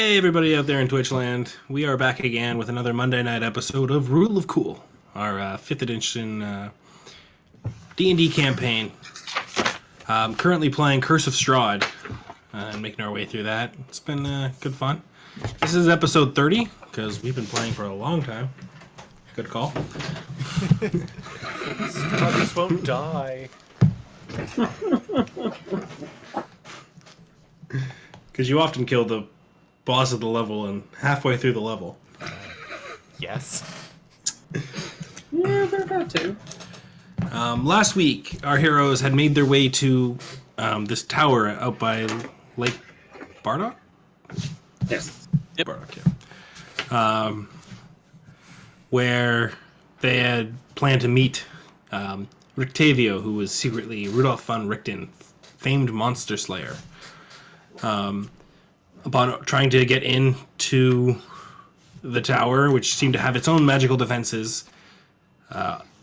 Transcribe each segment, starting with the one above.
Hey everybody out there in Twitchland. We are back again with another Monday night episode of Rule of Cool, our 5th edition D&D campaign. Currently playing Curse of Strahd and making our way through that. It's been good fun. This is episode 30, because we've been playing for a long time. Good call. Strahd won't die. Because you often kill the boss of the level and halfway through the level. Yes. Yeah, they're about to. Last week, our heroes had made their way to this tower out by Lake Bardock? Yes. Yep. Bardock, yeah. Where they had planned to meet Rictavio, who was secretly Rudolph von Richten, famed monster slayer. Upon trying to get into the tower, which seemed to have its own magical defenses,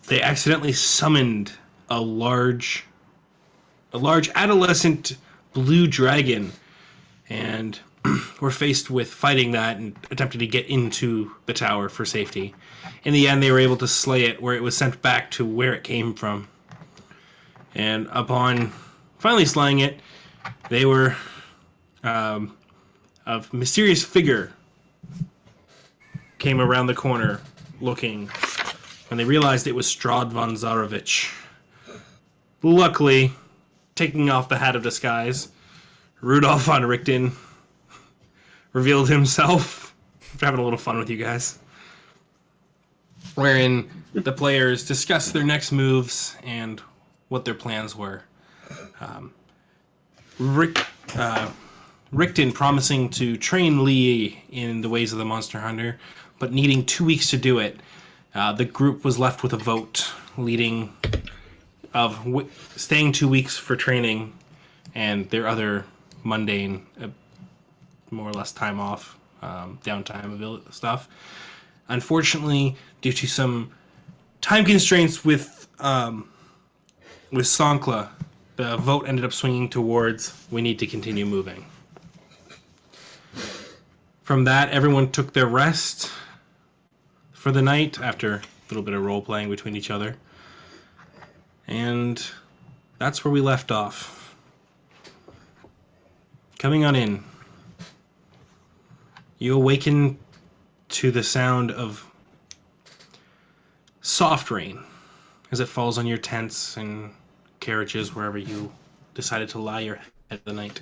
they accidentally summoned a large adolescent blue dragon, and were faced with fighting that and attempting to get into the tower for safety. In the end, they were able to slay it, where it was sent back to where it came from. And upon finally slaying it, they were a mysterious figure came around the corner looking, and they realized it was Strahd von Zarovich. Luckily, taking off the hat of disguise, Rudolph von Richten revealed himself after having a little fun with you guys, wherein the players discussed their next moves and what their plans were. Richten promising to train Lee in the ways of the Monster Hunter, but needing 2 weeks to do it. The group was left with a vote leading of staying 2 weeks for training and their other mundane, more or less time off, downtime stuff. Unfortunately, due to some time constraints with Sankla, the vote ended up swinging towards we need to continue moving. From that, everyone took their rest for the night after a little bit of role-playing between each other. And that's where we left off. Coming on in, you awaken to the sound of soft rain as it falls on your tents and carriages wherever you decided to lie your head the night.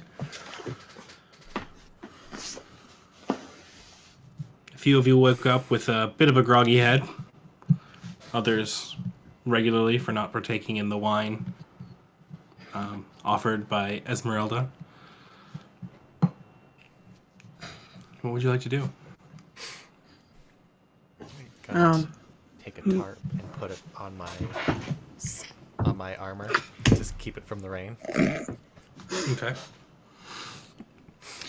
A few of you woke up with a bit of a groggy head. Others regularly for not partaking in the wine offered by Esmeralda. What would you like to do? Take a tarp and put it on my armor. Just keep it from the rain. Okay.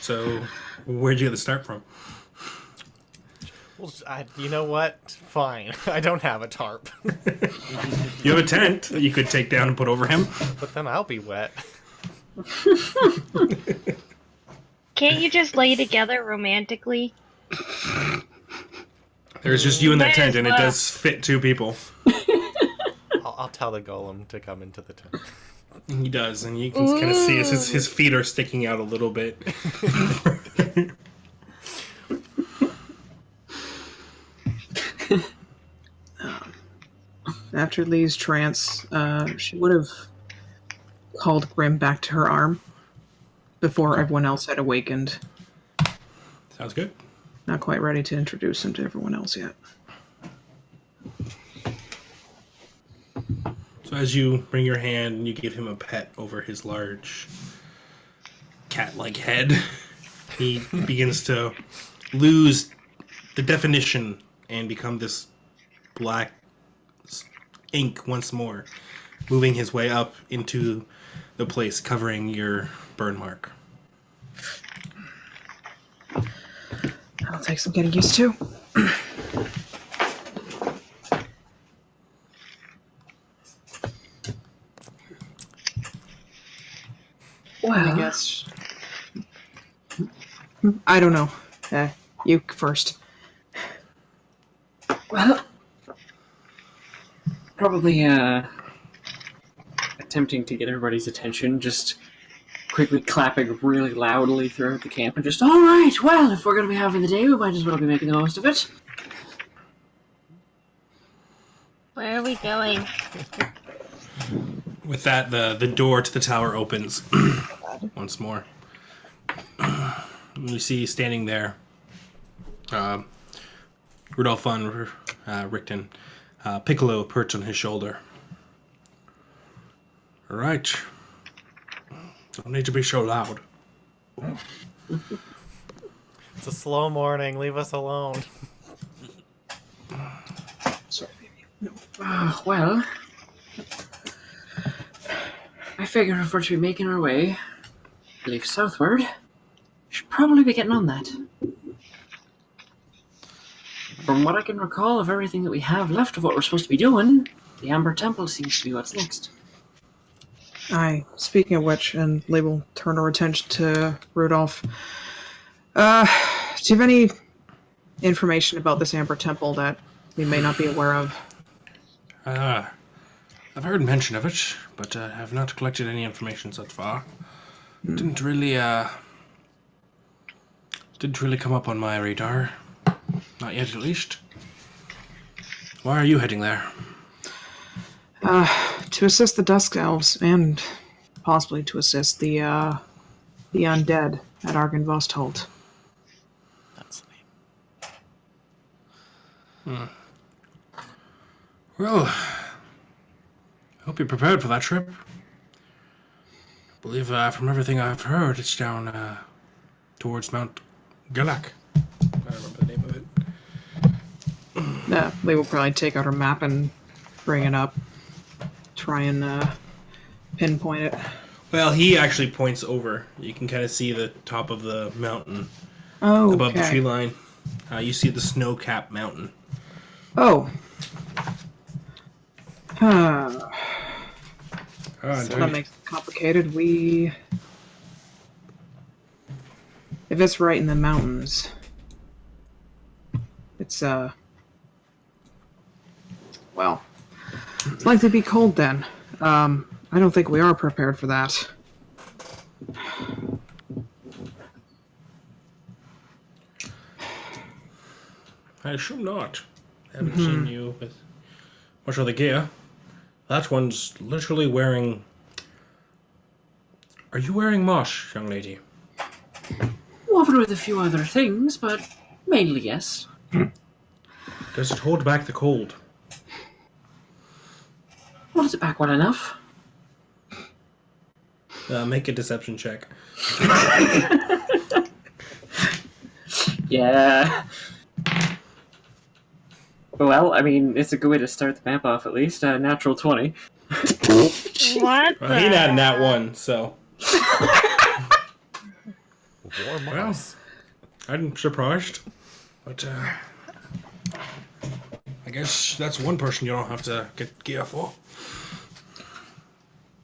So, where'd you get the start from? Well, you know what? Fine. I don't have a tarp. You have a tent that you could take down and put over him. But then I'll be wet. Can't you just lay together romantically? There's just you in that tent, and it Well. does fit 2 people. I'll tell the golem to come into the tent. He does, and you can kind of see his feet are sticking out a little bit. After Lee's trance, she would have called Grim back to her arm before everyone else had awakened. Sounds good. Not quite ready to introduce him to everyone else yet. So as you bring your hand and you give him a pet over his large cat-like head, he begins to lose the definition and become this black ink once more, moving his way up into the place covering your burn mark. That'll take some getting used to. Well, I guess I don't know. You first. Well, probably attempting to get everybody's attention, just quickly clapping really loudly throughout the camp, and just, all right, well, if we're going to be having the day, we might as well be making the most of it. Where are we going? With that, the door to the tower opens once more. You see standing there, Rudolph von Richten, Piccolo perched on his shoulder. All right. Don't need to be so loud. It's a slow morning. Leave us alone. Sorry, baby. No. Well, I figure if we're to be making our way, I believe southward, we should probably be getting on that. From what I can recall of everything that we have left of what we're supposed to be doing, the Amber Temple seems to be what's next. Aye, speaking of which, and Lee will turn her attention to Rudolph. Do you have any information about this Amber Temple that we may not be aware of? I've heard mention of it, but have not collected any information so far. Didn't really come up on my radar. Not yet, at least. Why are you heading there? To assist the Dusk Elves, and possibly to assist the undead at Argynvostholt. That's neat. Well, I hope you're prepared for that trip. I believe, from everything I've heard, it's down towards Mount Galak. I don't remember the name of it. Lee will probably take out her map and bring it up. Try and pinpoint it. Well, he actually points over. You can kind of see the top of the mountain Oh, above the okay. tree line. You see the snow-capped mountain. Oh. So that makes it complicated. If it's right in the mountains, it's well, it's likely to be cold then. I don't think we are prepared for that. I assume not. I haven't seen you with much of the gear. That one's literally wearing... Are you wearing mosh, young lady? Woven with a few other things, but mainly yes. Does it hold back the cold? Holds it back well enough. Make a deception check. Yeah. Well, I mean, it's a good way to start the map off, at least. Natural 20. What? Well, he had that one, so... War moss. I'm surprised. But, I guess that's one person you don't have to get gear for.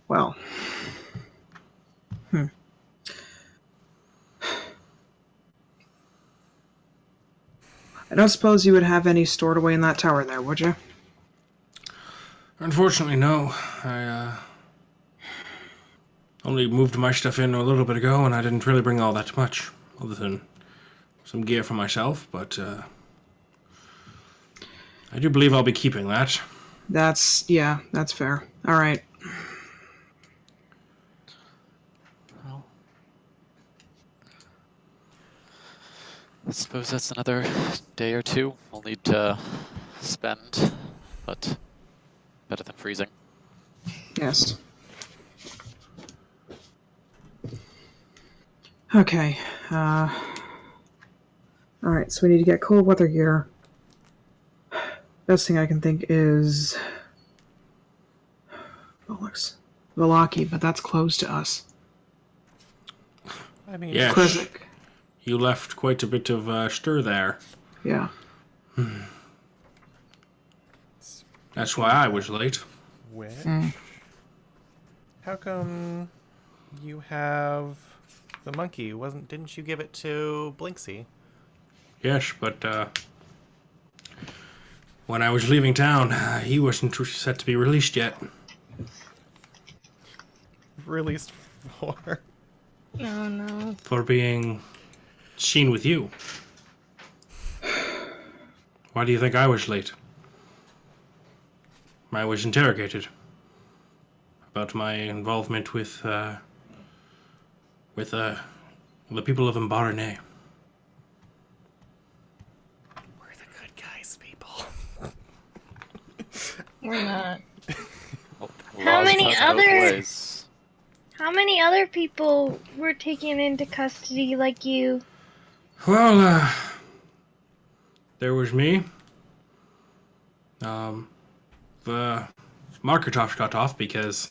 Well. I don't suppose you would have any stored away in that tower there, would you? Unfortunately, no. I, only moved my stuff in a little bit ago, and I didn't really bring all that much, other than some gear for myself, but, I do believe I'll be keeping that. That's fair. Alright. Well, I suppose that's another day or two we'll need to spend, but better than freezing. Yes. Okay. Alright, so we need to get cold weather gear. Best thing I can think is Valaki, but that's close to us. I mean, Yes. Krezk. You left quite a bit of stir there. Yeah. That's why I was late. which? How come you have the monkey? Didn't you give it to Blinksy? Yes, but when I was leaving town, he wasn't set to be released yet. Released for. Oh no. For being seen with you. Why do you think I was late? I was interrogated about my involvement with the people of Mbarene. We're the good guys, people. We're not. Well, How laws many cut both other- ways. How many other people were taken into custody like you? Well, there was me. The Marketosh got off because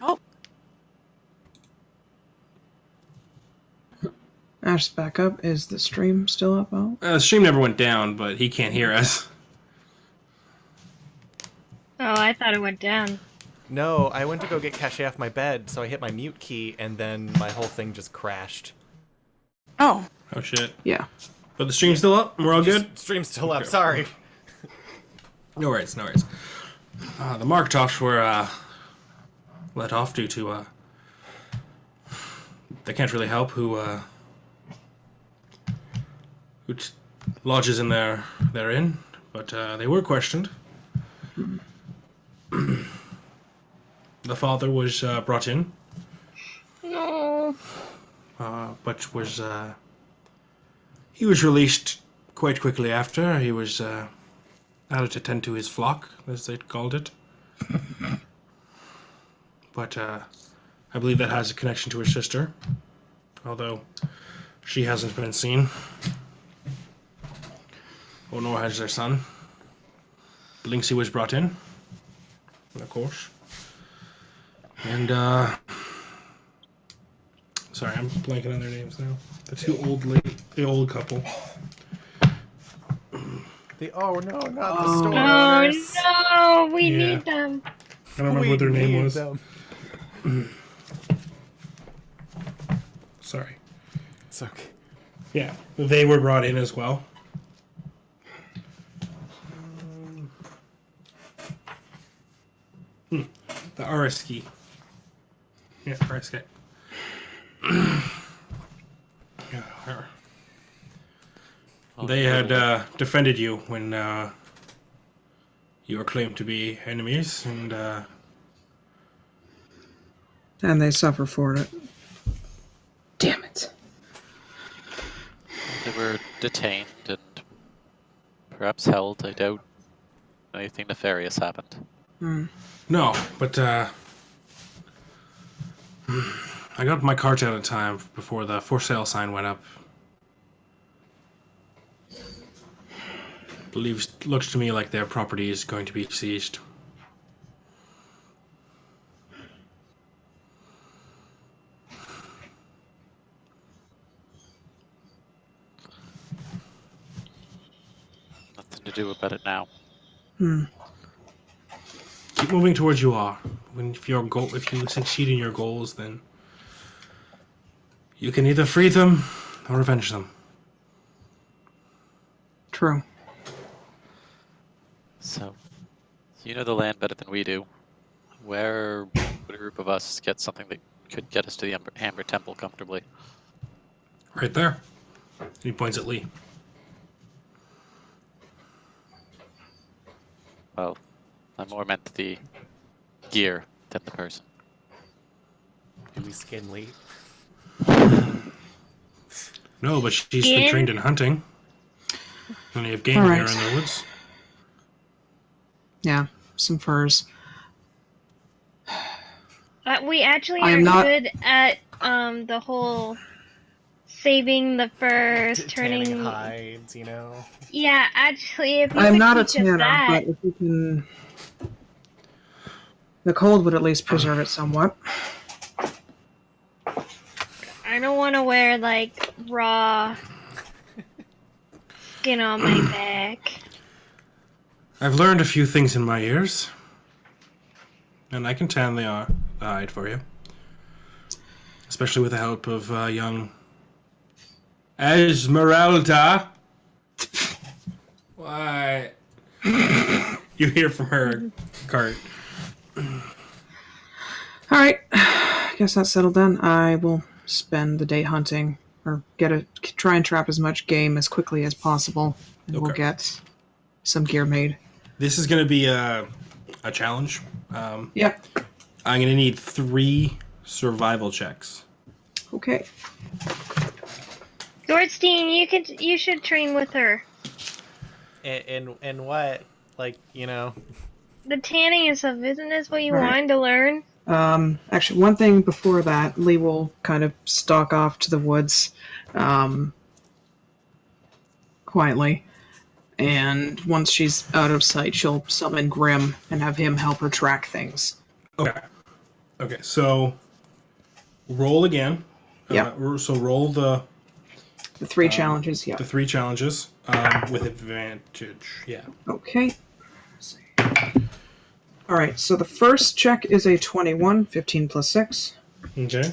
Oh, Ash's back up. Is the stream still up? Oh, the stream never went down, but he can't hear us. Oh, I thought it went down. No, I went to go get Cache off my bed, so I hit my mute key, and then my whole thing just crashed. Oh, Oh shit! yeah. But the stream's still up. We're all good. Stream's still up, Okay. sorry. No worries, no worries. The Marketosh were let off due to they can't really help who lodges in their inn, but they were questioned. The father was brought in, No. but was he was released quite quickly after. He was out to tend to his flock, as they called it. But I believe that has a connection to his sister, although she hasn't been seen. Or nor has their son. Blinksy was brought in, of course. And, sorry, I'm blanking on their names now. The old couple. Oh no, not the Oh. store Oh owners. no, we Yeah. need them. I don't remember We what their name need was. them. Sorry. It's okay. Yeah, they were brought in as well. The RSK. Yeah, RSK. Yeah, her. They had defended you when you were claimed to be enemies, and And they suffer for it. Damn it. they were detained and perhaps held. I doubt anything nefarious happened. no, but I got my cart out in time before the for sale sign went up. Looks to me like their property is going to be seized. Nothing to do about it now. Keep moving towards you are. If you succeed in your goals, then you can either free them or avenge them. True. So, you know the land better than we do. Where would a group of us get something that could get us to the Amber Temple comfortably? Right there. He points at Lee. Well, I more meant the gear than the person. Do we skin Lee? No, but she's been Skin? trained in hunting. Plenty of game All here right. in the woods. Yeah, some furs. We actually I are am not- good at the whole saving the furs, Tanning turning. hides, you know? Yeah, actually, if you I'm could not a teach us tanner, that, but if you can... The cold would at least preserve it somewhat. I don't want want to wear like raw skin on my back. I've learned a few things in my years, and I can tan the hide for you, especially with the help of young Esmeralda. Why? You hear from her cart. All right. I guess that's settled then. I will spend the day hunting, or try and trap as much game as quickly as possible, and we'll Okay. get some gear made. This is going to be a challenge. Yep. I'm going to need 3 survival checks. Okay. Dorstein, you should train with her. And what? Like, you know. The tanning and stuff, isn't this what you Right. wanted to learn? Actually, one thing before that, Lee will kind of stalk off to the woods, quietly. And once she's out of sight, she'll summon Grim and have him help her track things. Okay. Okay, so roll again. Yeah. So roll the The 3 challenges, yeah. 3 challenges with advantage. Yeah. Okay. Let's see. All right, so the first check is a 21, 15 plus 6. Okay.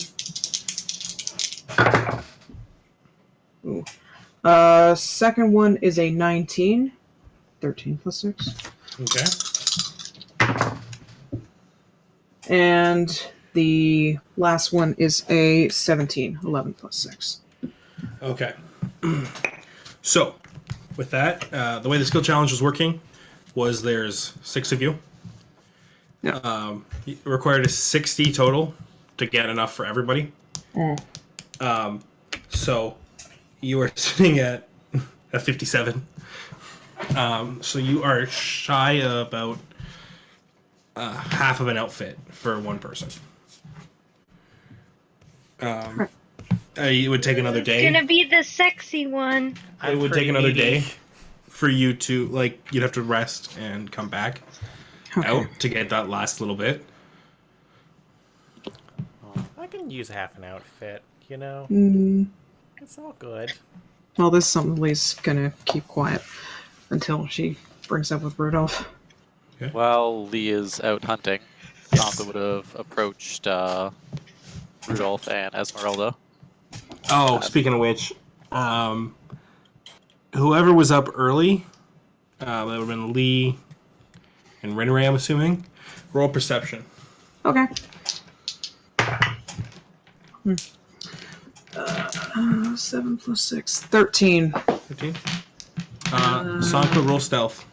Ooh. Second one is a 19, 13 plus 6. Okay. And the last one is a 17, 11 plus 6. Okay. So, with that, the way the skill challenge was working was there's 6 of you. Yeah. It required a 60 total to get enough for everybody. So you are sitting at a 57. So you are shy about half of an outfit for one person. It would take another It's day. gonna be the sexy one. It would take another day for you to, like, you'd have to rest and come back out to get that last little bit. I can use half an outfit, you know? It's all good. Well, this is something Lee's gonna keep quiet until she brings up with Rudolph. While Lee is out hunting, Sansa would have approached Rudolph and Esmeralda. Oh, speaking of which, whoever was up early, that would have been Lee and Renray, I'm assuming. Roll perception. Okay. 7 plus 6, 13. 15. Sanka, roll stealth.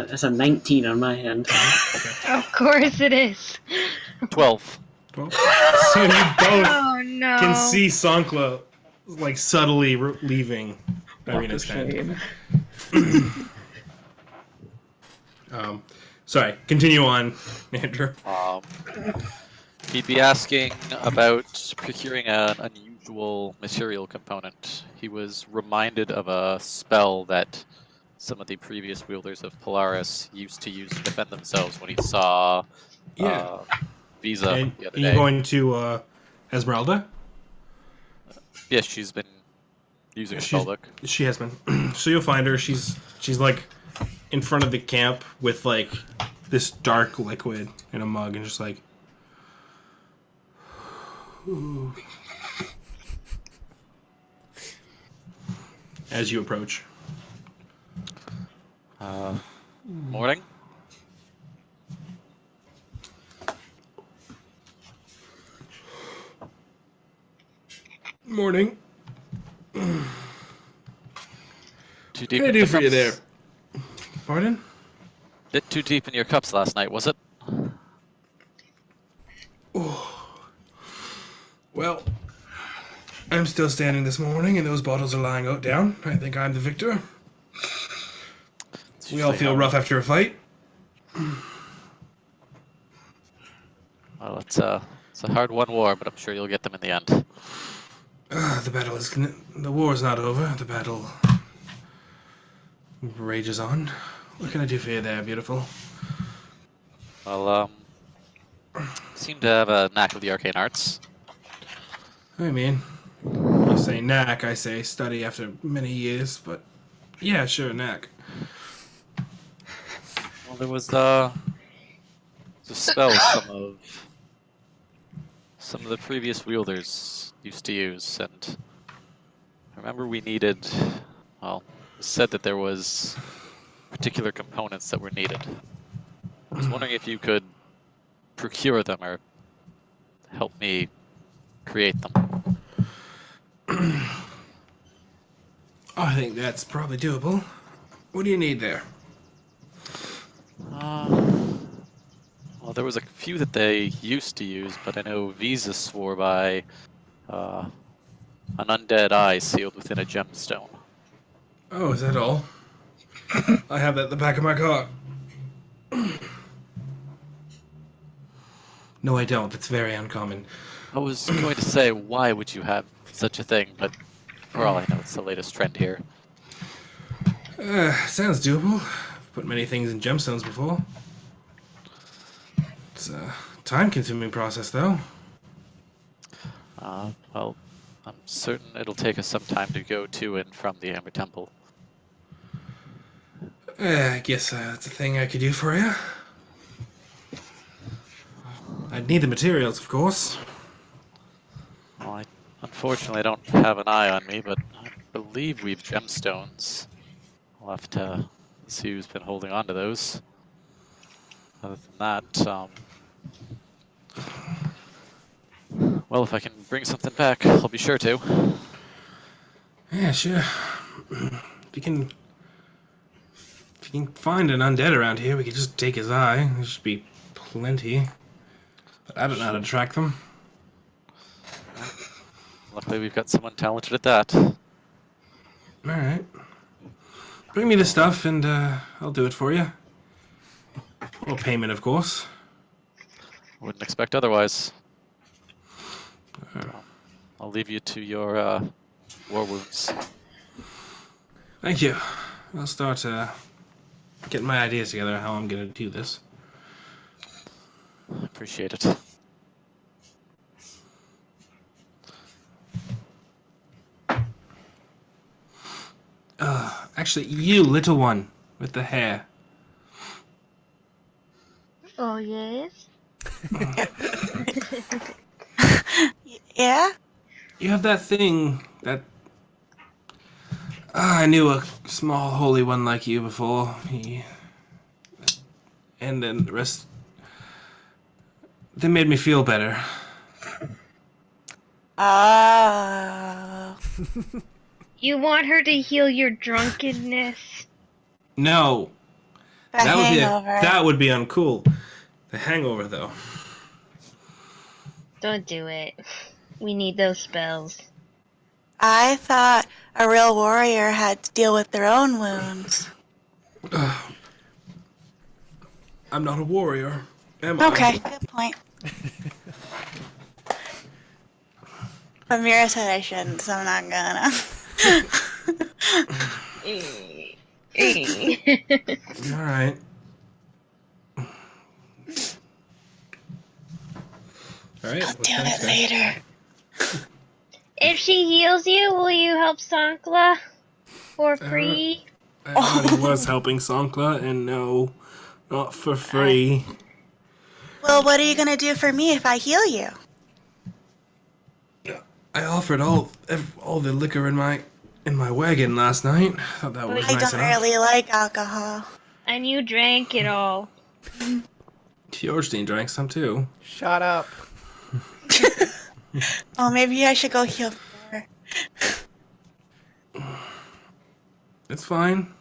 It's a 19 on my end. Of course it is. 12. 12. So you both Oh no. can see Sankla, like, subtly leaving Irina's tent. Sorry, continue on, Andrew. He'd be asking about procuring an unusual material component. He was reminded of a spell that some of the previous wielders of Polaris used to use to defend themselves when he saw Visa And the other you're day. going to Esmeralda? Yes, she's been using a She's- spellbook. She has been. So you'll find her. She's like in front of the camp with like this dark liquid in a mug and just like. Ooh. As you approach. Morning. Morning. Too deep What can I in do your for you there? cups? Pardon? Bit too deep in your cups last night, was it? Well, I'm still standing this morning, and those bottles are lying out down. I think I'm the victor. It's We all usually feel how- rough after a fight. Well, it's a hard-won war, but I'm sure you'll get them in the end. The war is not over. The battle rages on. What can I do for you there, beautiful? Well, seem to have a knack of the arcane arts. I mean, you say knack, I say study after many years, but yeah, sure, knack. Well, there was a spell some of the previous wielders used to use, and I remember we needed. Well, it was said that there was particular components that were needed. I was wondering if you could procure them or help me create them. I think that's probably doable. What do you need there? Well, there was a few that they used to use, but I know Visa swore by an undead eye sealed within a gemstone. Oh, is that all? I have that at the back of my car. No, I don't. That's very uncommon. I was going to say, why would you have such a thing? But for all I know, it's the latest trend here. Sounds doable. I've put many things in gemstones before. It's a time-consuming process, though. Well, I'm certain it'll take us some time to go to and from the Amber Temple. I guess that's a thing I could do for you. I'd need the materials, of course. Well, unfortunately, I don't have an eye on me, but I believe we've gemstones. We'll have to see who's been holding on to those. Other than that, well, if I can bring something back, I'll be sure to. Yeah, sure. If you can find an undead around here, we could just take his eye. There should be plenty. But I don't know how to track them. Luckily, we've got someone talented at that. Alright. Bring me the stuff and I'll do it for you. Or payment, of course. Wouldn't expect otherwise. I'll leave you to your war wounds. Thank you. I'll start getting my ideas together on how I'm going to do this. Appreciate it. Actually, you little one with the hair. Oh, yes? Yeah? You have that thing that... I knew a small holy one like you before. And then the rest... They made me feel better. Oh. You want her to heal your drunkenness? No. The That hangover. would be uncool. The hangover, though. Don't do it. We need those spells. I thought a real warrior had to deal with their own wounds. I'm not a warrior, am I? Okay, good point. But Mira said I shouldn't, so I'm not gonna. Alright. Alright. I'll do it later. If she heals you, will you help Sankla for free? I already was helping Sankla, and no, not for free. Well, what are you gonna do for me if I heal you? I offered all the liquor in my wagon last night. Thought that was I nice don't enough. really like alcohol. And you drank it all. Fjordstein drank some too. Shut up. Oh, maybe I should go heal her. It's fine.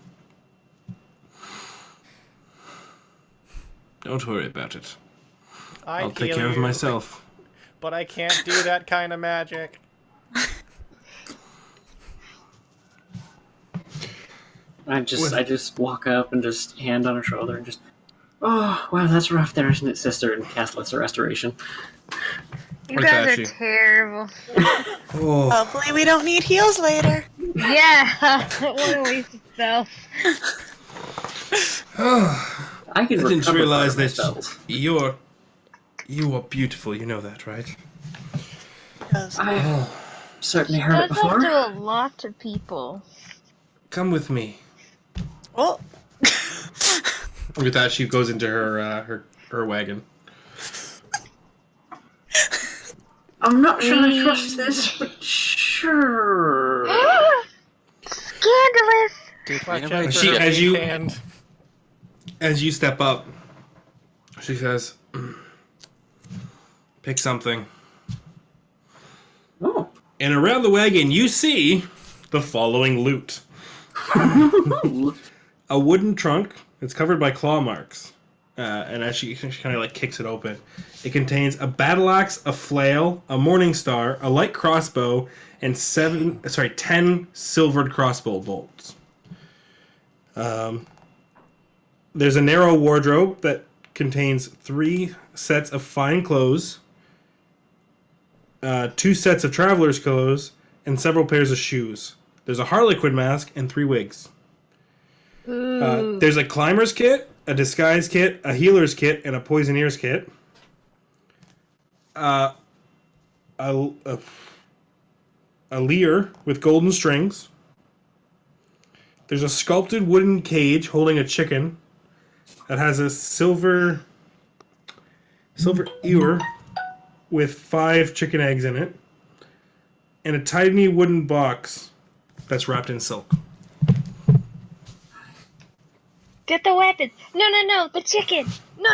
Don't worry about it. I'll take care of myself. But I can't do that kind of magic. I just walk up and just hand on her shoulder and just, oh, wow, that's rough there, isn't it, sister? And cast Lesser Restoration. You What guys about are you? terrible. Oh, Hopefully we don't need heals later. Yeah, what a waste of spells. I can I didn't recover realize part of my that spells. your You are beautiful, you know that, right? I've certainly heard it Does that before. to a lot of people. Come with me. Well, With that, she goes into her wagon. I'm not sure I trust this, but sure. Scandalous! Watch Rena out She- for her as pink you- hand. As you step up, she says, pick something. Oh. And around the wagon, you see the following loot. A wooden trunk. It's covered by claw marks. And as she kind of like kicks it open, it contains a battle axe, a flail, a morning star, a light crossbow, and 10 silvered crossbow bolts. There's a narrow wardrobe that contains 3 sets of fine clothes, 2 sets of traveler's clothes, and several pairs of shoes. There's a harlequin mask and 3 wigs. There's a climber's kit, a disguise kit, a healer's kit, and a poisoneer's kit. A lyre with golden strings. There's a sculpted wooden cage holding a chicken that has a silver ewer with 5 chicken eggs in it, and a tiny wooden box that's wrapped in silk. Get the weapons! No, the chicken! No!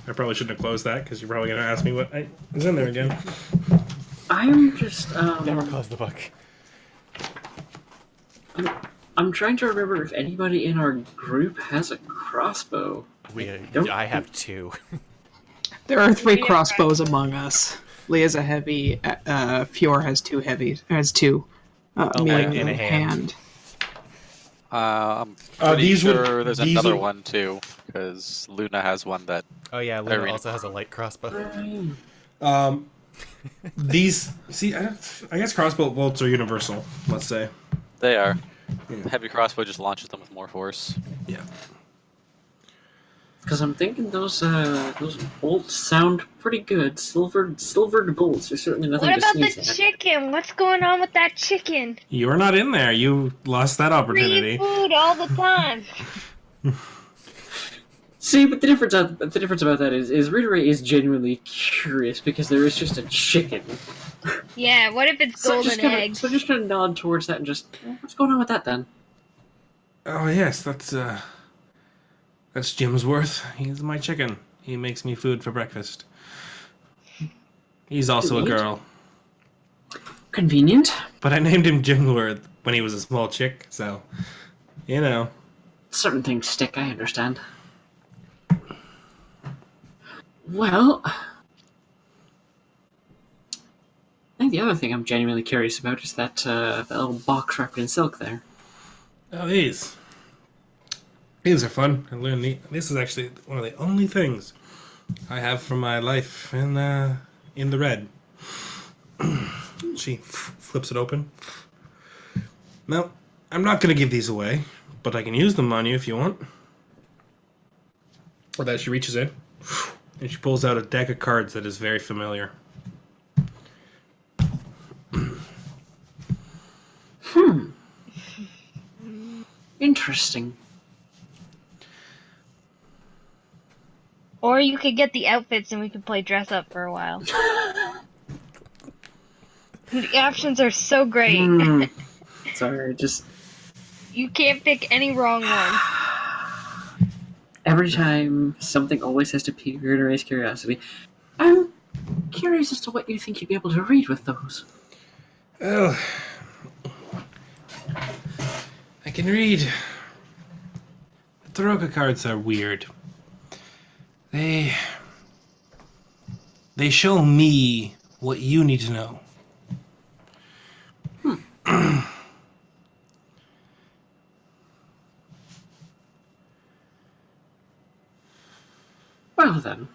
I probably shouldn't have closed that because you're probably going to ask me what is in there again. I'm just Never close the book. I'm trying to remember if anybody in our group has a crossbow. I have 2. There are 3 Yeah. crossbows among us. Leah's a heavy. Fior has 2 heavies. Has 2. Medium in a hand. I'm pretty these would- sure there's these another would- one too, because Luna has one that. Oh yeah, Luna Irene. also has a light crossbow. These I guess crossbow bolts are universal. Let's say. They are. Yeah. The heavy crossbow just launches them with more force. Yeah. Because I'm thinking those bolts sound pretty good. Silvered bolts are certainly nothing What to about the sneeze at. chicken? What's going on with that chicken? You're not in there. You lost that Free opportunity. food all the time. See, but the difference about that is Rita Ray is genuinely curious because there is just a chicken. Yeah, what if it's golden eggs? So just gonna nod towards that and just what's going on with that then? Oh yes, that's Jim's worth. He's my chicken. He makes me food for breakfast. He's also a Sweet. girl, Convenient. but I named him Jimworth when he was a small chick. So, you know. Certain things stick. I understand. Well, I think the other thing I'm genuinely curious about is that little box wrapped in silk there. Oh, these. These are fun. I learned this is actually one of the only things I have from my life in the red. She flips it open. No, I'm not going to give these away, but I can use them on you if you want. Or that she reaches in, and she pulls out a deck of cards that is very familiar. Interesting. Or you could get the outfits and we could play dress up for a while. The options are so great. Sorry, just You can't pick any wrong one. every time something always has to pique Rita Ray's curiosity. I'm curious as to what you think you'd be able to read with those. Oh, I can read. The Taroka cards are weird. They show me what you need to know. Well then,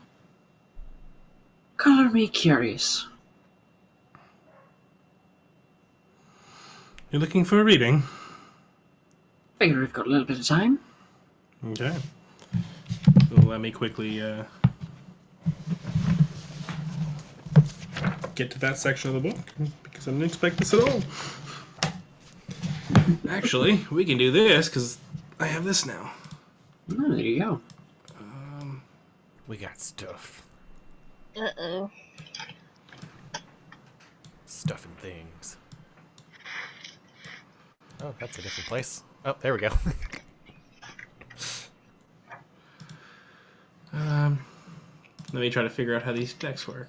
color me curious. You're looking for a reading? Figure we've got a little bit of time. Okay. Well, let me quickly get to that section of the book because I didn't expect this at all. Actually, we can do this because I have this now. Oh, there you go. We got stuff. Uh-oh. Stuff and things. Oh, that's a different place. Oh, there we go. Let me try to figure out how these decks work.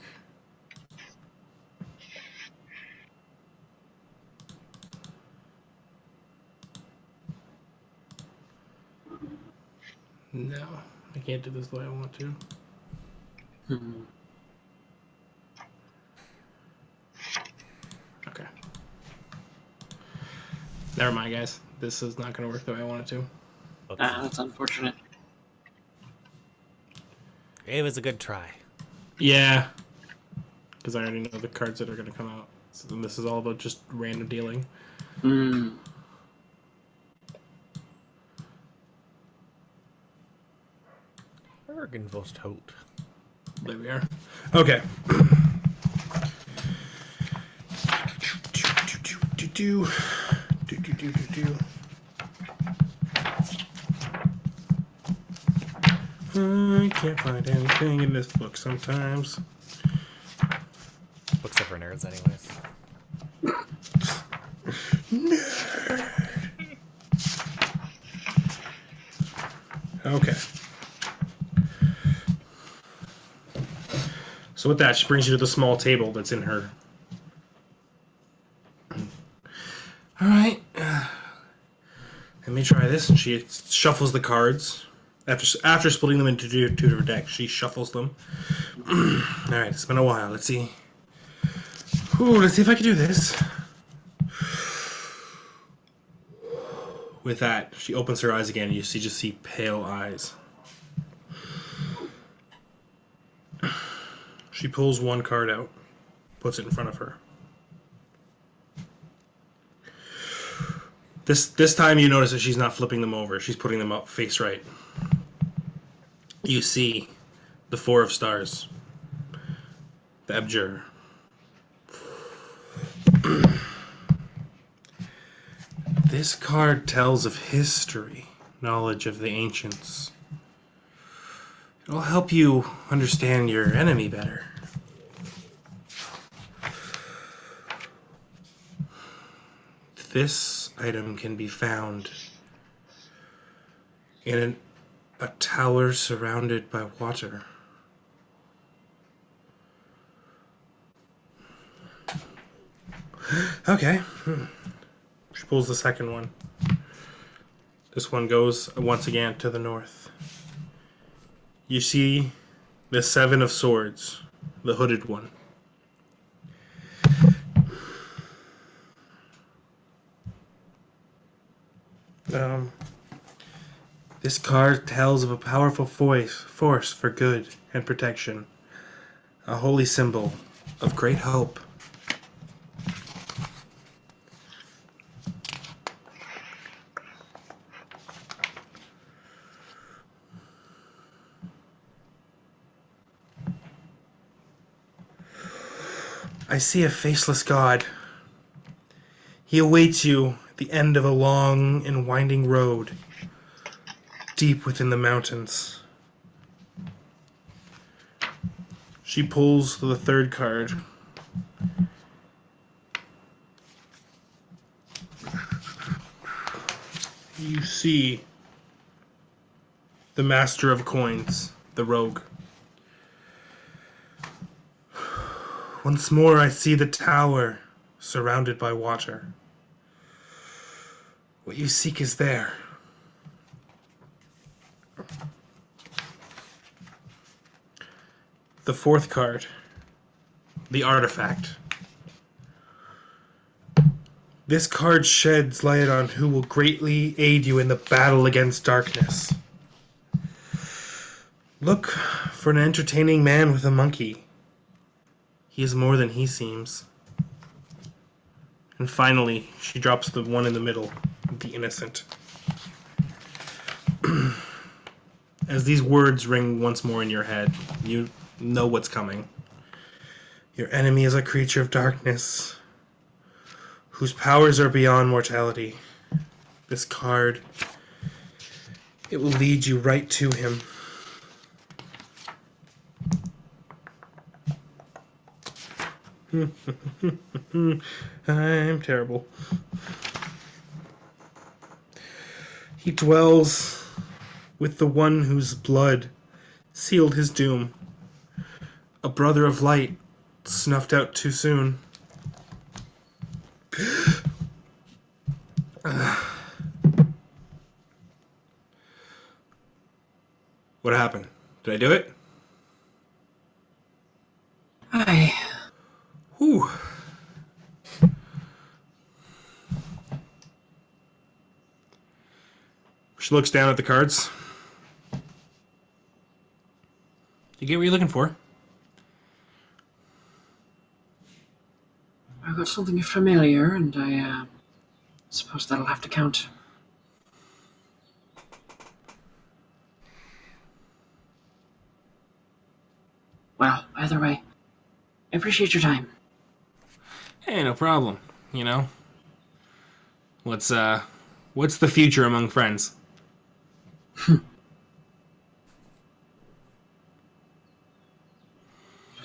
No, I can't do this the way I want to. Okay. Never mind, guys. This is not going to work the way I want it to. Oops. That's unfortunate. It was a good try. Yeah. Because I already know the cards that are going to come out. So then this is all about just random dealing. Ergenvost Holt. There we are. Okay. I can't find anything in this book sometimes. Books are for nerds, anyways. Okay. So with that, she brings you to the small table that's in her. All right. Let me try this. And she shuffles the cards. After splitting them into two different decks, she shuffles them. All right, it's been a while. Let's see. Ooh, let's see if I can do this. With that, she opens her eyes again. You just see pale eyes. She pulls one card out, puts it in front of her. This time you notice that she's not flipping them over. She's putting them up face right. You see the Four of Stars. The Abjure. This card tells of history, knowledge of the ancients. It'll help you understand your enemy better. This item can be found in a tower surrounded by water. Okay. She pulls the second one. This one goes once again to the north. You see the Seven of Swords, the hooded one. This card tells of a powerful force for good and protection. A holy symbol of great hope. I see a faceless god. He awaits you at the end of a long and winding road, deep within the mountains. She pulls the third card. You see the Master of Coins, the rogue. Once more I see the tower surrounded by water. What you seek is there. The fourth card, the artifact. This card sheds light on who will greatly aid you in the battle against darkness. Look for an entertaining man with a monkey. He is more than he seems. And finally, she drops the one in the middle, the innocent. As these words ring once more in your head, you know what's coming. Your enemy is a creature of darkness, whose powers are beyond mortality. This card, it will lead you right to him. I'm terrible. He dwells with the one whose blood sealed his doom. A brother of light, snuffed out too soon. What happened? Did I do it? Aye. Whew. She looks down at the cards. You get what you're looking for? I got something familiar, and I suppose that'll have to count. Well, either way, I appreciate your time. Hey, no problem. You know? What's the future among friends? So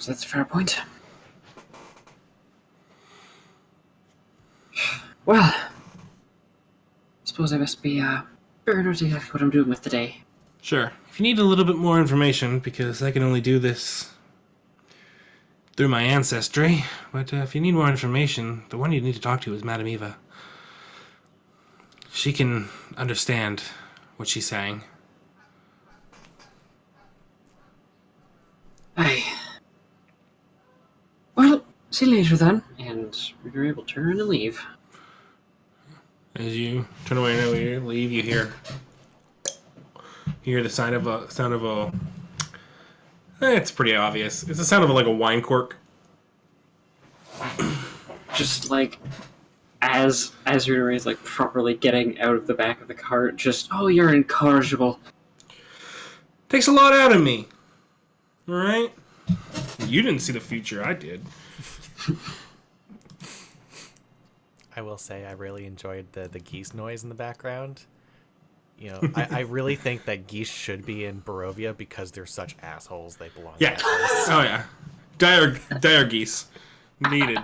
that's a fair point. Well, suppose I must be figuring out exactly what I'm doing with the day. Sure. If you need a little bit more information, because I can only do this through my ancestry, but if you need more information, the one you need to talk to is Madame Eva. She can understand what she's saying. Aye. Well, see you later then, and we're able to turn and leave. As you turn away and leave, you hear the sound of a. It's pretty obvious. It's the sound of like a wine cork. Just like as Runa is like properly getting out of the back of the cart, just you're incorrigible. Takes a lot out of me. All right. You didn't see the future. I did. I will say I really enjoyed the geese noise in the background. You know, I really think that geese should be in Barovia because they're such assholes. They belong. Yeah. someplace. Oh yeah. Dire geese. Needed.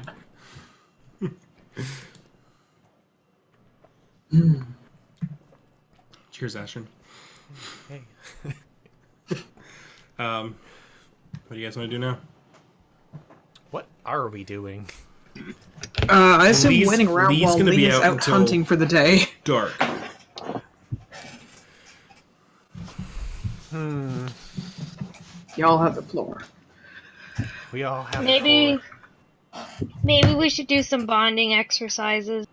Cheers, Ashton. Hey. What do you guys want to do now? What are we doing? I assume Lee's- waiting around Lee's while gonna be Lee is out out until- hunting for the day. Dark. Y'all have the floor. We all have. Maybe we should do some bonding exercises.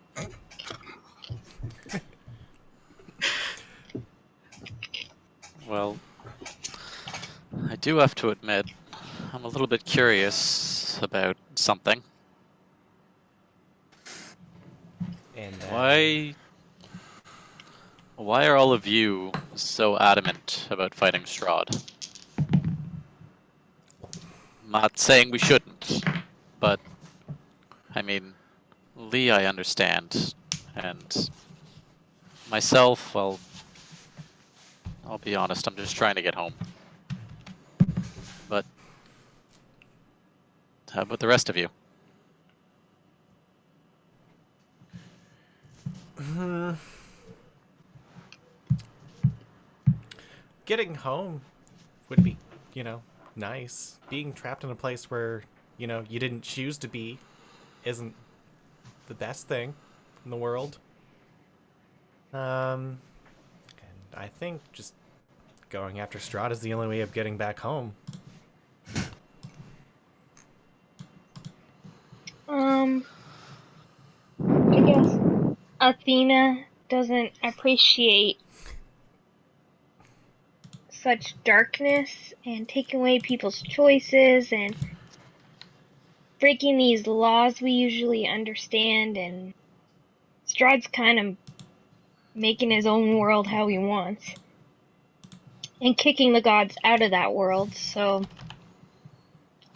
Well, I do have to admit, I'm a little bit curious about something. And Why are all of you so adamant about fighting Strahd? I'm not saying we shouldn't, but I mean, Lee, I understand, and myself, well, I'll be honest, I'm just trying to get home. But how about the rest of you? getting home would be, nice. Being trapped in a place where, you didn't choose to be isn't the best thing in the world. And I think just going after Strahd is the only way of getting back home. I guess Athena doesn't appreciate such darkness and taking away people's choices and breaking these laws we usually understand, and Strahd's kind of making his own world how he wants and kicking the gods out of that world, so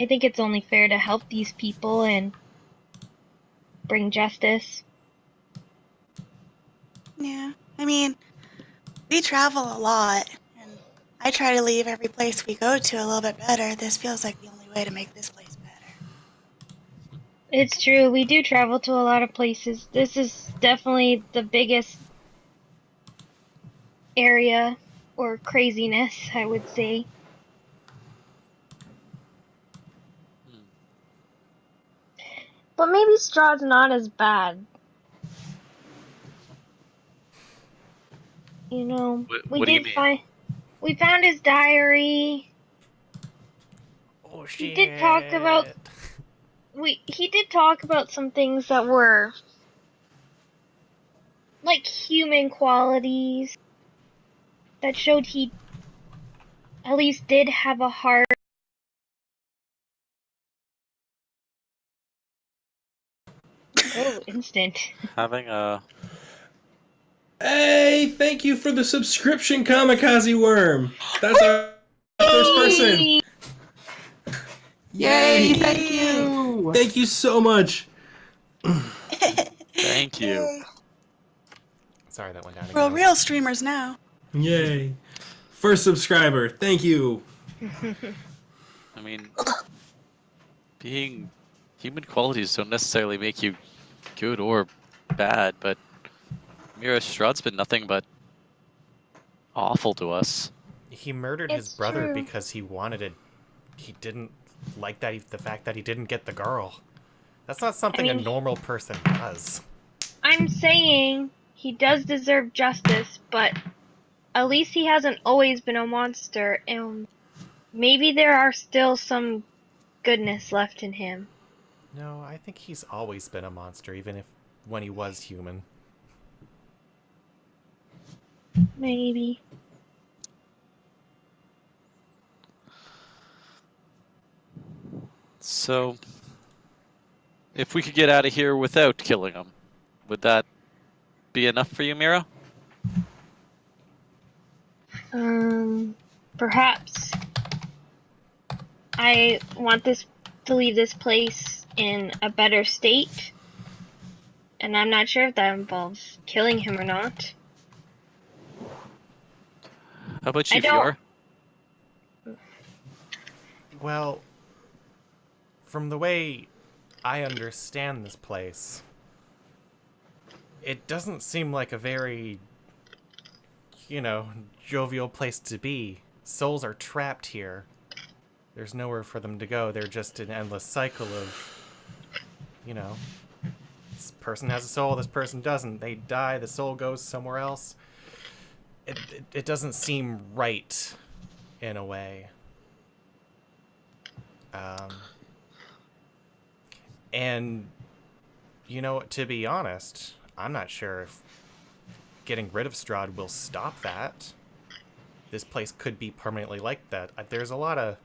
I think it's only fair to help these people and bring justice. Yeah. I mean, we travel a lot, and I try to leave every place we go to a little bit better. This feels like the only way to make this place better. It's true, we do travel to a lot of places. This is definitely the biggest area or craziness, I would say. Hmm. But maybe Strahd's not as bad. You know, What do you mean? we found his diary. Oh He shit! did talk about he did talk about some things that were like human qualities that showed he at least did have a heart. Oh, instant. Having a Hey, thank you for the subscription, Kamikaze Worm. That's our first person. Yay! Thank you. Thank you so much. thank you. Yay. Sorry, that went down We're again. real streamers now. Yay. First subscriber. Thank you. I mean, being human qualities don't necessarily make you good or bad, but Mira Strahd's been nothing but awful to us. He murdered his It's brother true. because he wanted it. He didn't like the fact that he didn't get the girl. That's not something a mean- normal person does. I'm saying he does deserve justice, but at least he hasn't always been a monster, and maybe there are still some goodness left in him. No, I think he's always been a monster, even if when he was human. Maybe. So, if we could get out of here without killing him, would that be enough for you, Mira? Perhaps. I want this to leave this place in a better state, and I'm not sure if that involves killing him or not. How about I you, don't- Fior? Well, from the way I understand this place, it doesn't seem like a very, jovial place to be. Souls are trapped here. There's nowhere for them to go. They're just an endless cycle of, this person has a soul, this person doesn't. They die, the soul goes somewhere else. It doesn't seem right in a way. And, to be honest, I'm not sure if getting rid of Strahd will stop that. This place could be permanently like that. There's a lot of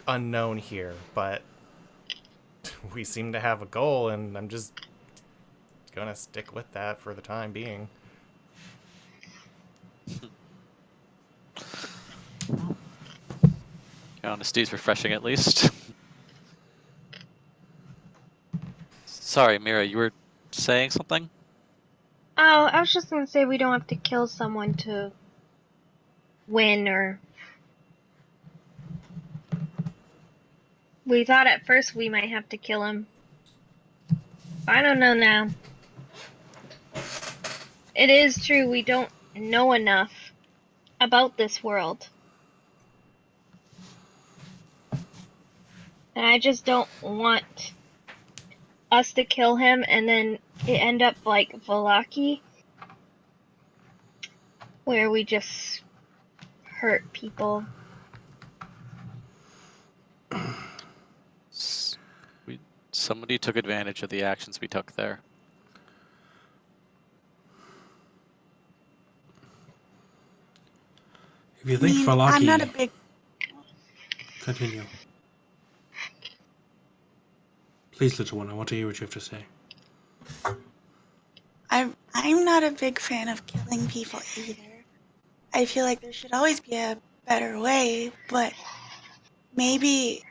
unknown here, but we seem to have a goal, and I'm just gonna stick with that for the time being. Your honesty's refreshing, at least. Sorry, Mira, you were saying something? Oh, I was just gonna say we don't have to kill someone to win, or... We thought at first we might have to kill him. I don't know now. It is true, we don't know enough about this world. And I just don't want us to kill him and then it end up like Valaki, where we just hurt people. Somebody took advantage of the actions we took there. If you think Falaki... I'm not a big... Continue. Please, little one, I want to hear what you have to say. I'm not a big fan of killing people either. I feel like there should always be a better way, but maybe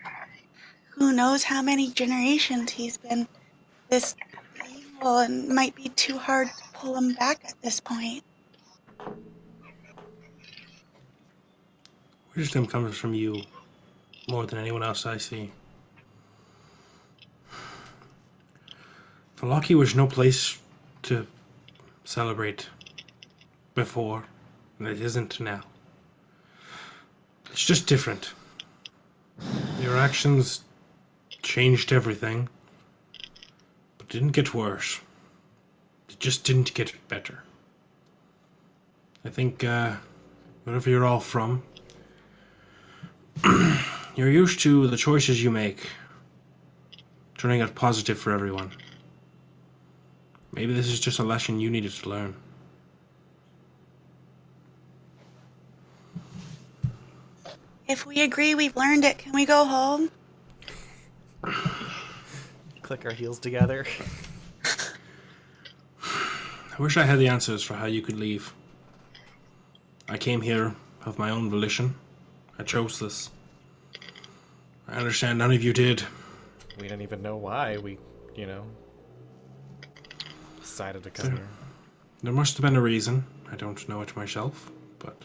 who knows how many generations he's been this evil and might be too hard to pull him back at this point. Wisdom comes from you more than anyone else I see. Valaki was no place to celebrate before, and it isn't now. It's just different. Your actions changed everything, but didn't get worse. It just didn't get better. I think, wherever you're all from, you're used to the choices you make turning out positive for everyone. Maybe this is just a lesson you needed to learn. If we agree we've learned it, can we go home? Click our heels together. I wish I had the answers for how you could leave. I came here of my own volition. I chose this. I understand none of you did. We didn't even know why we, decided to come here. There must have been a reason. I don't know it myself, but...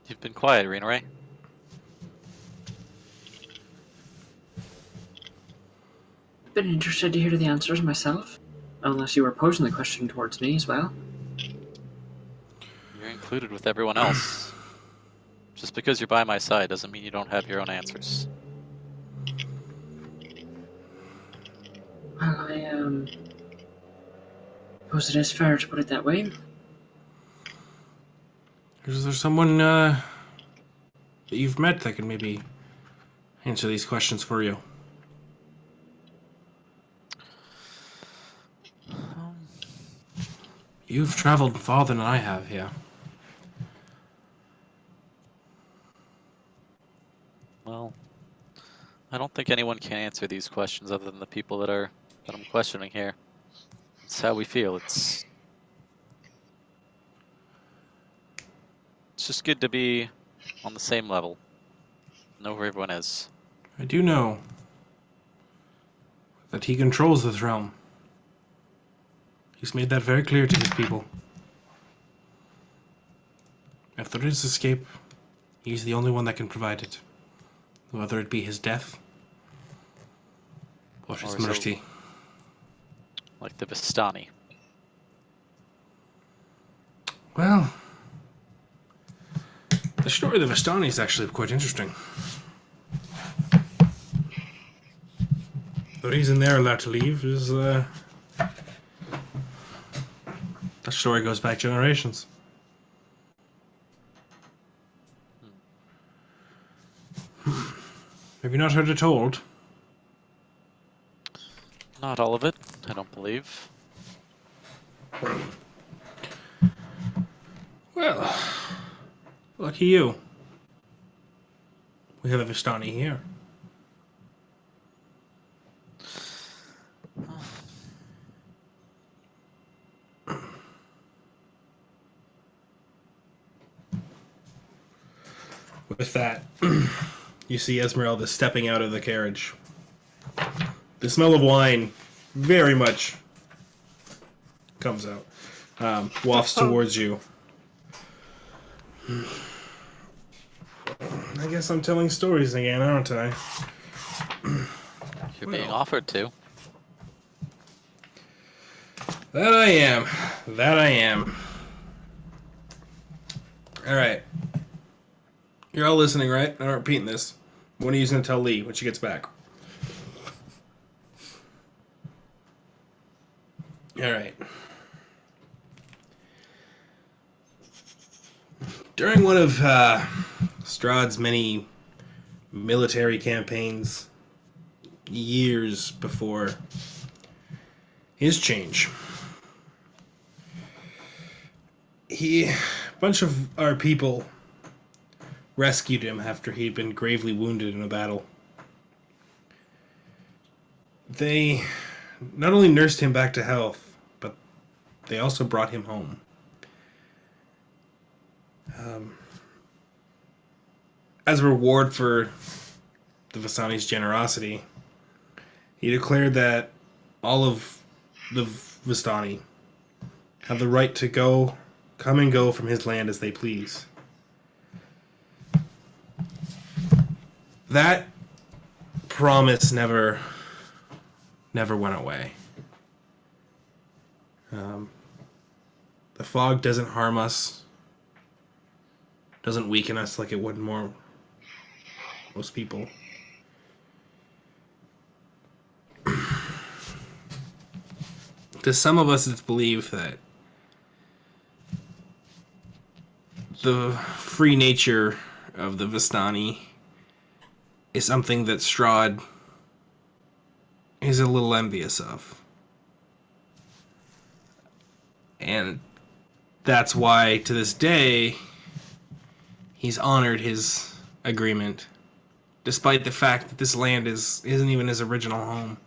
You've been quiet, Rena Ray. I've been interested to hear the answers myself. Unless you were posing the question towards me as well. You're included with everyone else. Just because you're by my side doesn't mean you don't have your own answers. Well, I suppose it is fair to put it that way. Is there someone that you've met that can maybe answer these questions for you? You've traveled farther than I have here. Well, I don't think anyone can answer these questions other than the people that I'm questioning here. It's how we feel. It's just good to be on the same level. Know where everyone is. I do know that he controls this realm. He's made that very clear to his people. If there is escape, he's the only one that can provide it. Whether it be his death or his Or so- mercy. Like the Vistani. Well, the story of the Vistani is actually quite interesting. The reason they're allowed to leave is that story goes back generations. Have you not heard it told? Not all of it, I don't believe. Well, lucky you. We have a Vistani here. With that, you see Esmeralda stepping out of the carriage. The smell of wine very much comes out, wafts towards you. I guess I'm telling stories again, aren't I? You're being offered to. That I am. That I am. Alright. You're all listening, right? I'm not repeating this. When are you going to tell Lee when she gets back? Alright. During one of Strahd's many military campaigns, years before his change, a bunch of our people rescued him after he'd been gravely wounded in a battle. They not only nursed him back to health, but they also brought him home. As a reward for the Vistani's generosity, he declared that all of the Vistani have the right to come and go from his land as they please. That promise never went away. The fog doesn't harm us, doesn't weaken us like it would most people. To some of us, it's believed that the free nature of the Vistani is something that Strahd is a little envious of. And that's why, to this day, he's honored his agreement, despite the fact that this land isn't even his original home.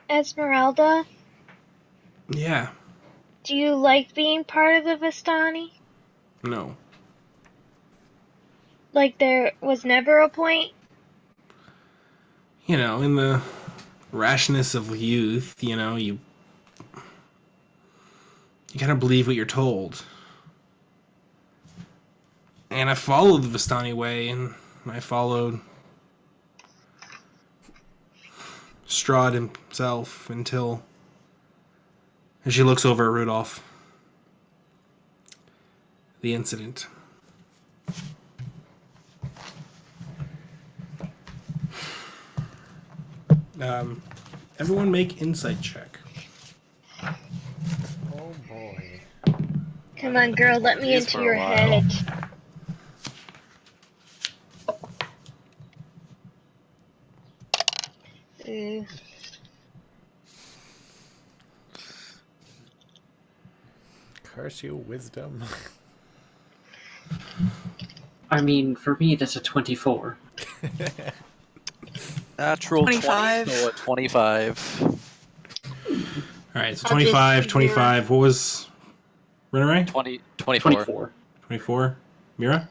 Esmeralda, Yeah, do you like being part of the Vistani? no. Like there was never a point? You know, in the rashness of youth, you gotta believe what you're told. And I followed the Vistani way, and I followed Strahd himself until, as she looks over at Rudolph, the incident. Everyone make insight check. Oh boy. Come on, girl, let me These into for a your while. head. Ooh. Curse you, wisdom. I mean, for me, that's a 24. Natural 25. 20, so a 25. Alright, so I'll just 25, do 25. What was Renaray? 24. 24. 24. Mira?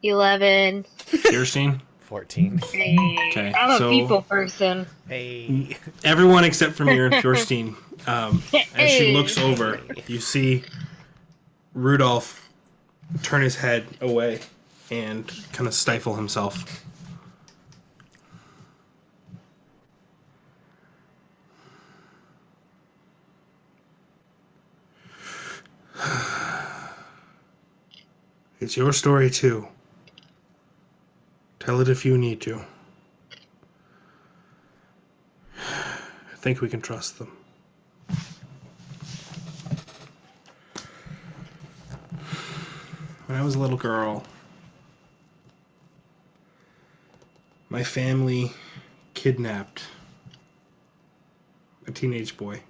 11. Kirstein? 14. Okay, I'm a so- people person. Hey. Everyone except for Mira and Kirstein. As she Hey. looks over, you see Rudolph turn his head away and kind of stifle himself. It's your story too. Tell it if you need to. I think we can trust them. When I was a little girl, my family kidnapped a teenage boy,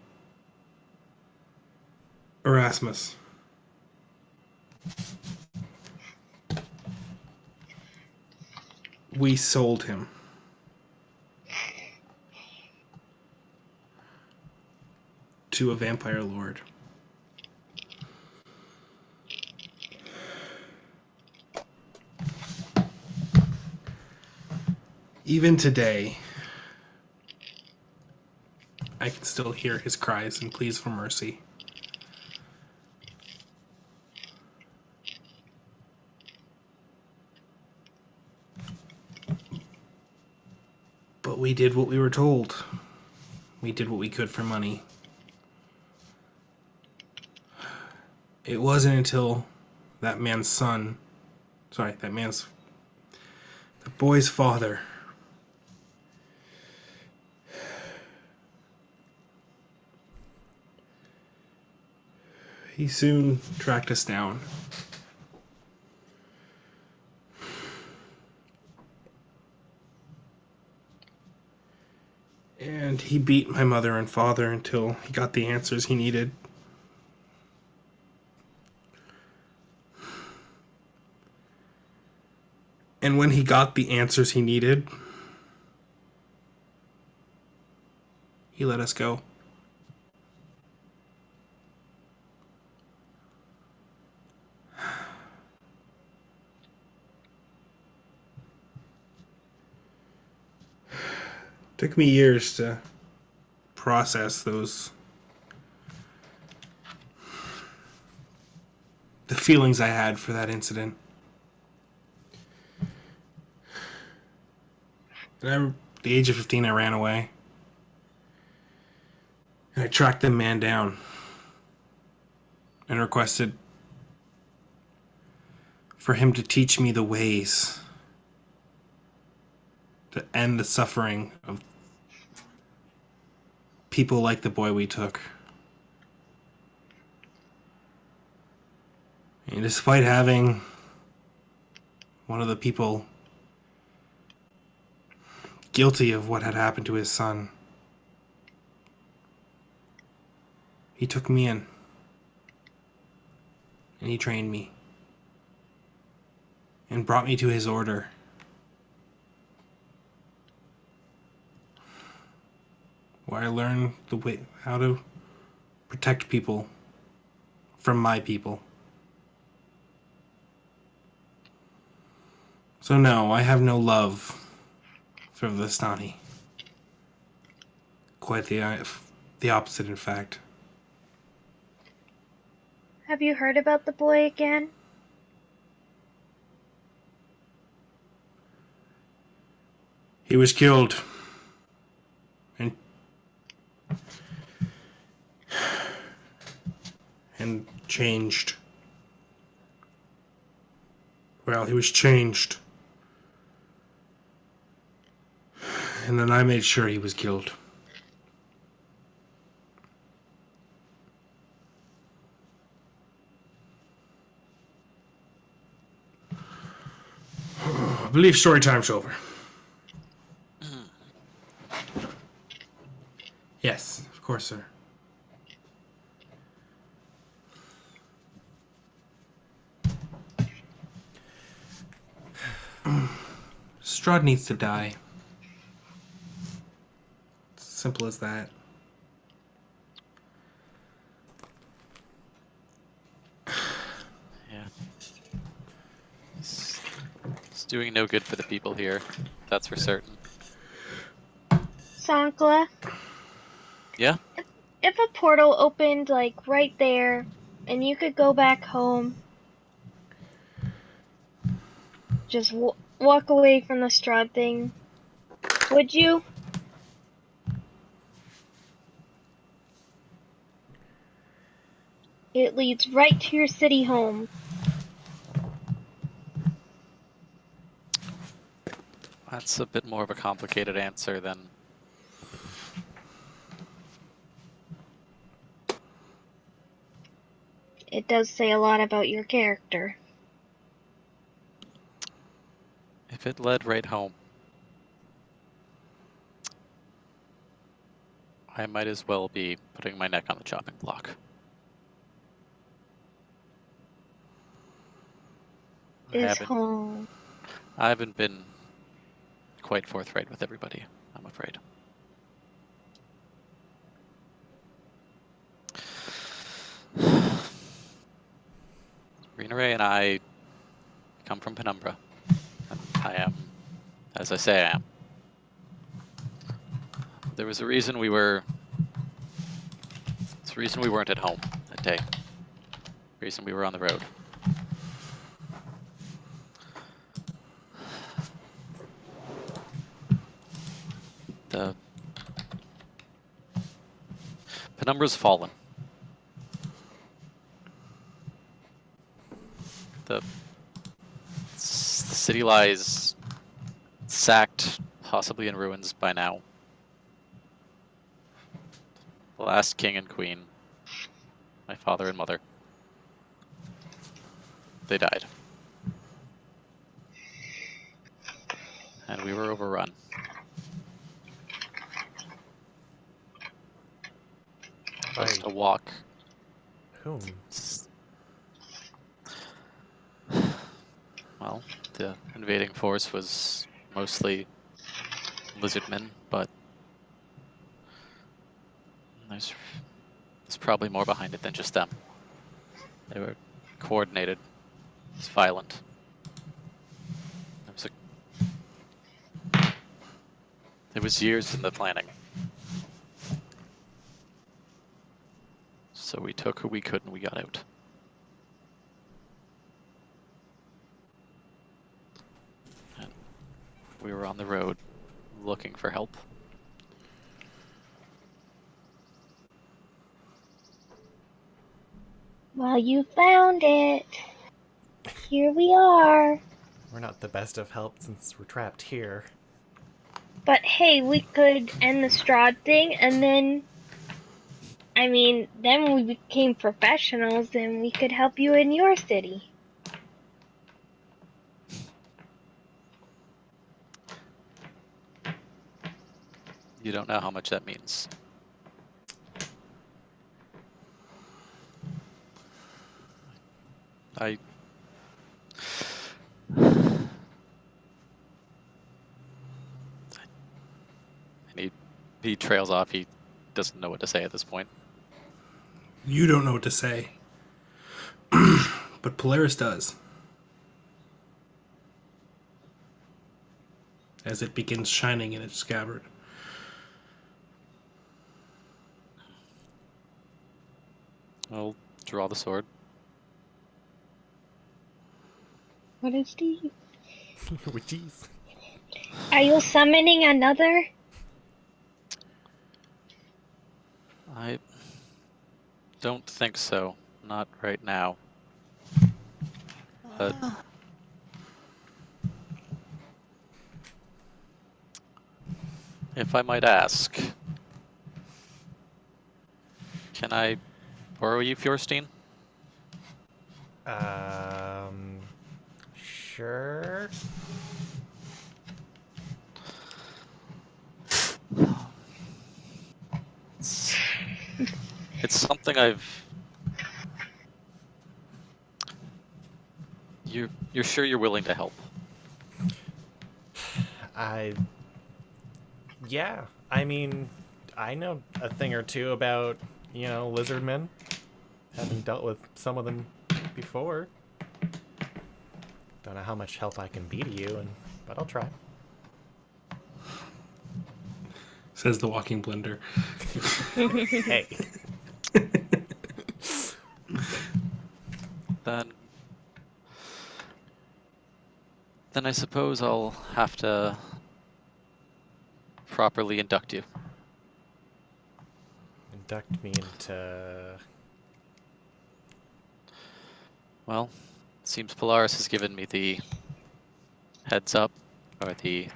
Erasmus. We sold him. To a vampire lord. Even today, I can still hear his cries and pleas for mercy. But we did what we were told. We did what we could for money. It wasn't until the boy's father, he soon tracked us down. And he beat my mother and father until he got the answers he needed. And when he got the answers he needed, he let us go. Took me years to process the feelings I had for that incident. And at the age of 15, I ran away. And I tracked the man down and requested for him to teach me the ways to end the suffering of people like the boy we took. And despite having one of the people guilty of what had happened to his son, he took me in and he trained me and brought me to his order. Where I learned the way how to protect people from my people. So no, I have no love for Vistani. Quite the opposite, in fact. Have you heard about the boy again? He was killed. And changed. Well, he was changed. And then I made sure he was killed. I believe story time's over. Yes, of course, sir. Strahd needs to die. Simple as that. Yeah. It's doing no good for the people here. That's for certain. Sankla, Yeah? if a portal opened, like, right there, and you could go back home, just walk away from the Strahd thing, would you? It leads right to your city home. That's a bit more of a complicated answer than... It does say a lot about your character. If it led right home, I might as well be putting my neck on the chopping block. Is home. I haven't been quite forthright with everybody, I'm afraid. Rena Ray and I come from Penumbra. And I am, as I say I am. There was a reason we were... There's a reason we weren't at home that day. Reason we were on the road. The Penumbra's fallen. The city lies sacked, possibly in ruins by now. The last king and queen, my father and mother, they died. And we were overrun. Just a walk. Whom? Well, the invading force was mostly lizardmen, but There's probably more behind it than just them. They were coordinated. It's violent. It was years in the planning. So we took who we could and we got out. And we were on the road looking for help. Well, you found it. Here we are. We're not the best of help since we're trapped here. But hey, we could end the Strahd thing, and then, I mean, then when we became professionals, and we could help you in your city. You don't know how much that means. I he trails off. He doesn't know what to say at this point. You don't know what to say. But Polaris does. As it begins shining in its scabbard. I'll draw the sword. What is the? Jeez. Are you summoning another? I don't think so. Not right now. But Oh, if I might ask, can I borrow you, Fjorstein? Sure. It's something I've... You're sure you're willing to help? Yeah. I mean, I know a thing or two about, lizardmen. Having dealt with some of them before. Don't know how much help I can be to you, but I'll try. Says the walking blender. Hey. Then I suppose I'll have to properly induct you. Induct me into... Well, it seems Polaris has given me the heads up, or a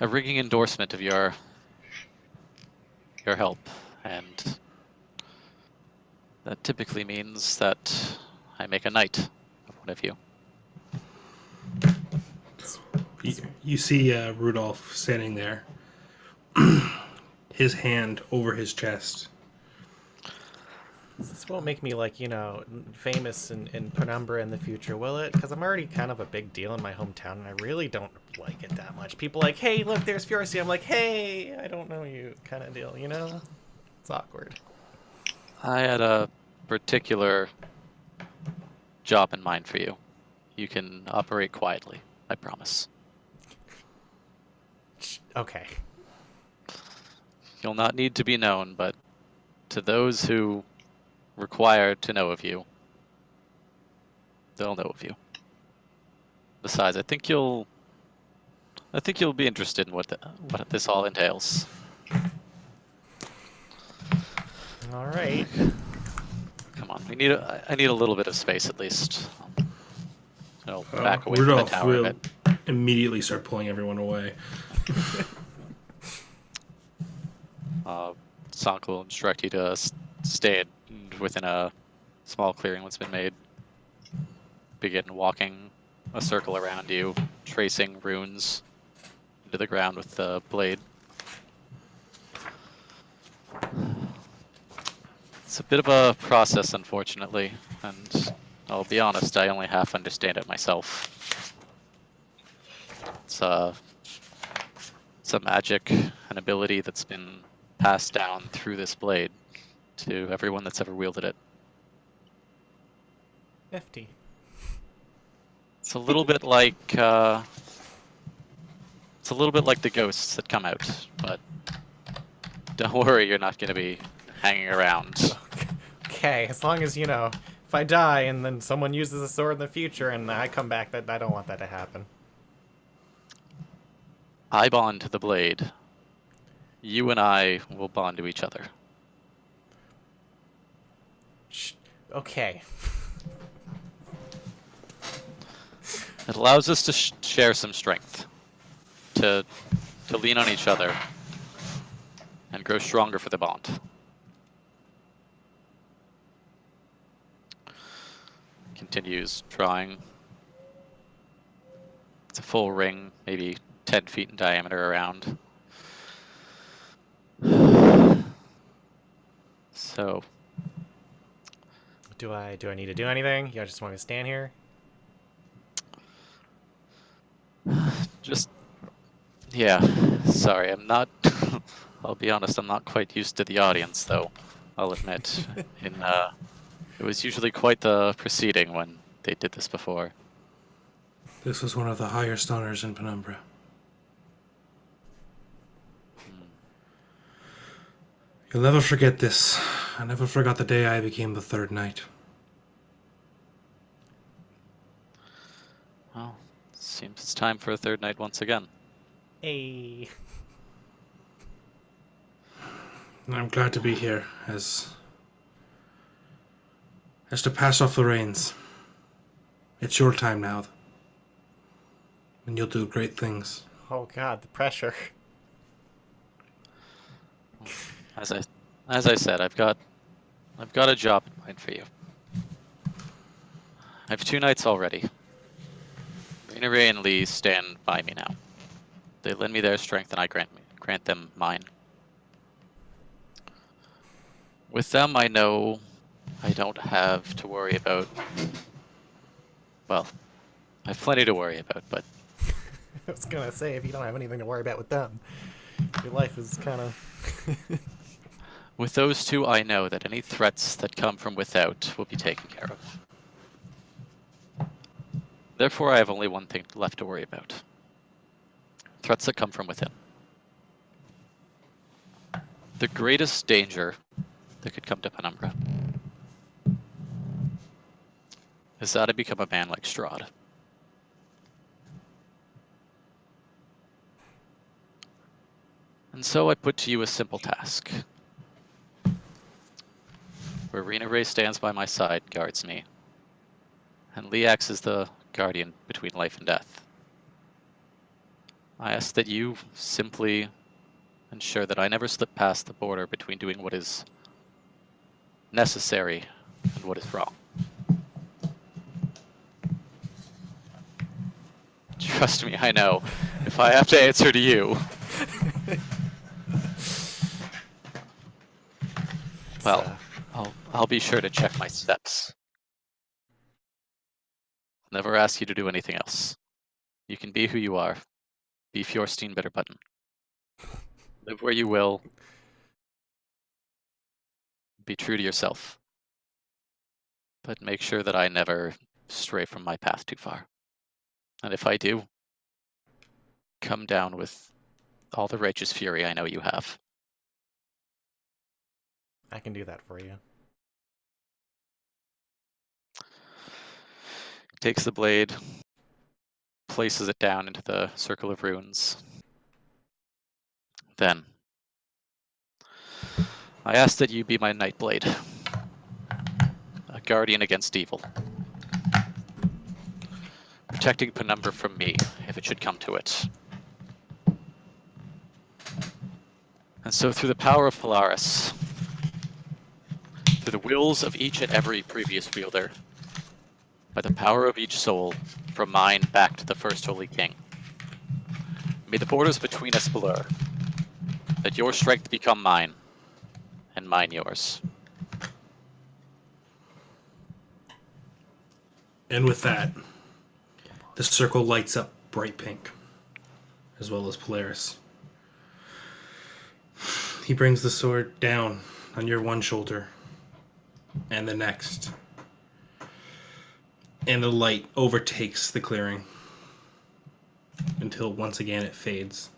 ringing endorsement of your help, and that typically means that I make a knight of one of you. You see Rudolph standing there, his hand over his chest. This won't make me, famous in Penumbra in the future, will it? Because I'm already kind of a big deal in my hometown, and I really don't like it that much. People like, hey, look, there's Fjorsi. I'm like, hey, I don't know you, kind of deal, It's awkward. I had a particular job in mind for you. You can operate quietly, I promise. Okay. You'll not need to be known, but to those who require to know of you, they'll know of you. Besides, I think you'll be interested in what this all entails. All right. Come on, I need a little bit of space at least. I'll back away from the Rudolph tower a will bit. immediately start pulling everyone away. Sank will instruct you to stay within a small clearing that's been made. Begin walking a circle around you, tracing runes into the ground with the blade. It's a bit of a process, unfortunately, and I'll be honest, I only half understand it myself. It's a magic, an ability that's been passed down through this blade to everyone that's ever wielded it. 50. It's a little bit like the ghosts that come out, but don't worry, you're not going to be hanging around. Okay, as long as, if I die and then someone uses a sword in the future and I come back, that I don't want that to happen. I bond to the blade. You and I will bond to each other. Okay. It allows us to share some strength, to lean on each other, and grow stronger for the bond. Continues drawing. It's a full ring, maybe 10 feet in diameter around. So, Do I need to do anything? You just want me to stand here? just, yeah, sorry, I'm not, I'll be honest, I'm not quite used to the audience, though, I'll admit. It was usually quite the proceeding when they did this before. This was one of the highest honors in Penumbra. You'll never forget this. I never forgot the day I became the third knight. Well, seems it's time for a third night once again. Hey. I'm glad to be here, as to pass off the reins. It's your time now, and you'll do great things. Oh god, the pressure. As I said, I've got a job in mind for you. I have 2 knights already. Rena Ray and Lee stand by me now. They lend me their strength, and I grant them mine. With them, I know I don't have to worry about. Well, I have plenty to worry about, but I was gonna say, if you don't have anything to worry about with them, your life is kind of... with those 2, I know that any threats that come from without will be taken care of. Therefore, I have only one thing left to worry about. Threats that come from within. The greatest danger that could come to Penumbra is that I become a man like Strahd. And so I put to you a simple task. Where Rena Ray stands by my side, guards me, and Lee acts as the guardian between life and death. I ask that you simply ensure that I never slip past the border between doing what is necessary and what is wrong. Trust me, I know. If I have to answer to you, well, I'll be sure to check my steps. Never ask you to do anything else. You can be who you are. Be Fjorstein Bitterbutton. Live where you will. Be true to yourself. But make sure that I never stray from my path too far. And if I do, come down with all the righteous fury I know you have. I can do that for you. Takes the blade, places it down into the circle of runes. Then, I ask that you be my Nightblade, a guardian against evil, protecting Penumbra from me, if it should come to it. And so through the power of Polaris, through the wills of each and every previous wielder, by the power of each soul, from mine back to the First Holy King, may the borders between us blur, that your strength become mine, and mine yours. And with that, the circle lights up bright pink, as well as Polaris. He brings the sword down on your one shoulder and the next. And the light overtakes the clearing until once again it fades.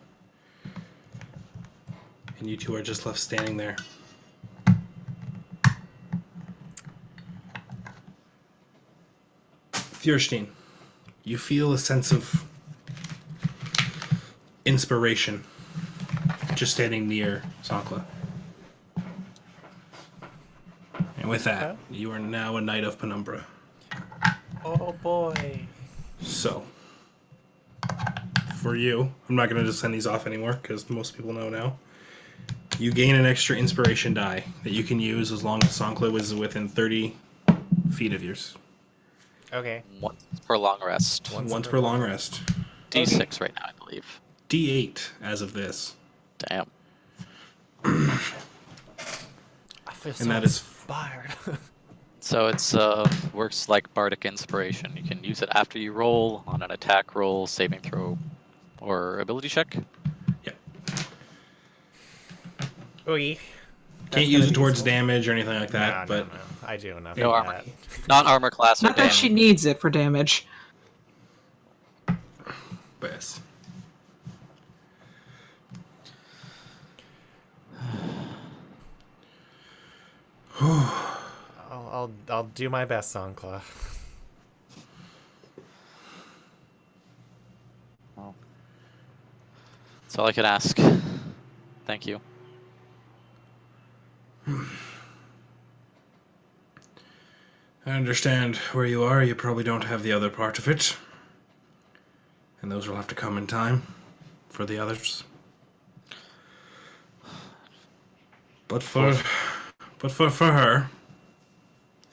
And you two are just left standing there. Fierstein, you feel a sense of inspiration just standing near Sankla. And with that, you are now a Knight of Penumbra. Oh boy. So, for you, I'm not going to just send these off anymore because most people know now. You gain an extra inspiration die that you can use as long as Sankla was within 30 feet of yours. Okay. Once per long rest. Once per long rest. D6 right now, I believe. D8 as of this. Damn. I feel so And that is inspired. So it's works like bardic inspiration. You can use it after you roll, on an attack roll, saving throw, or ability check. Yep. Oogie. Can't use it towards damage or anything like that, but no. I do enough No of armor. that. Not armor class or Not that she damage. needs it for damage. yes. I'll do my best, Sankla. Well, that's all I could ask. Thank you. I understand where you are. You probably don't have the other part of it. And those will have to come in time for the others. But for her,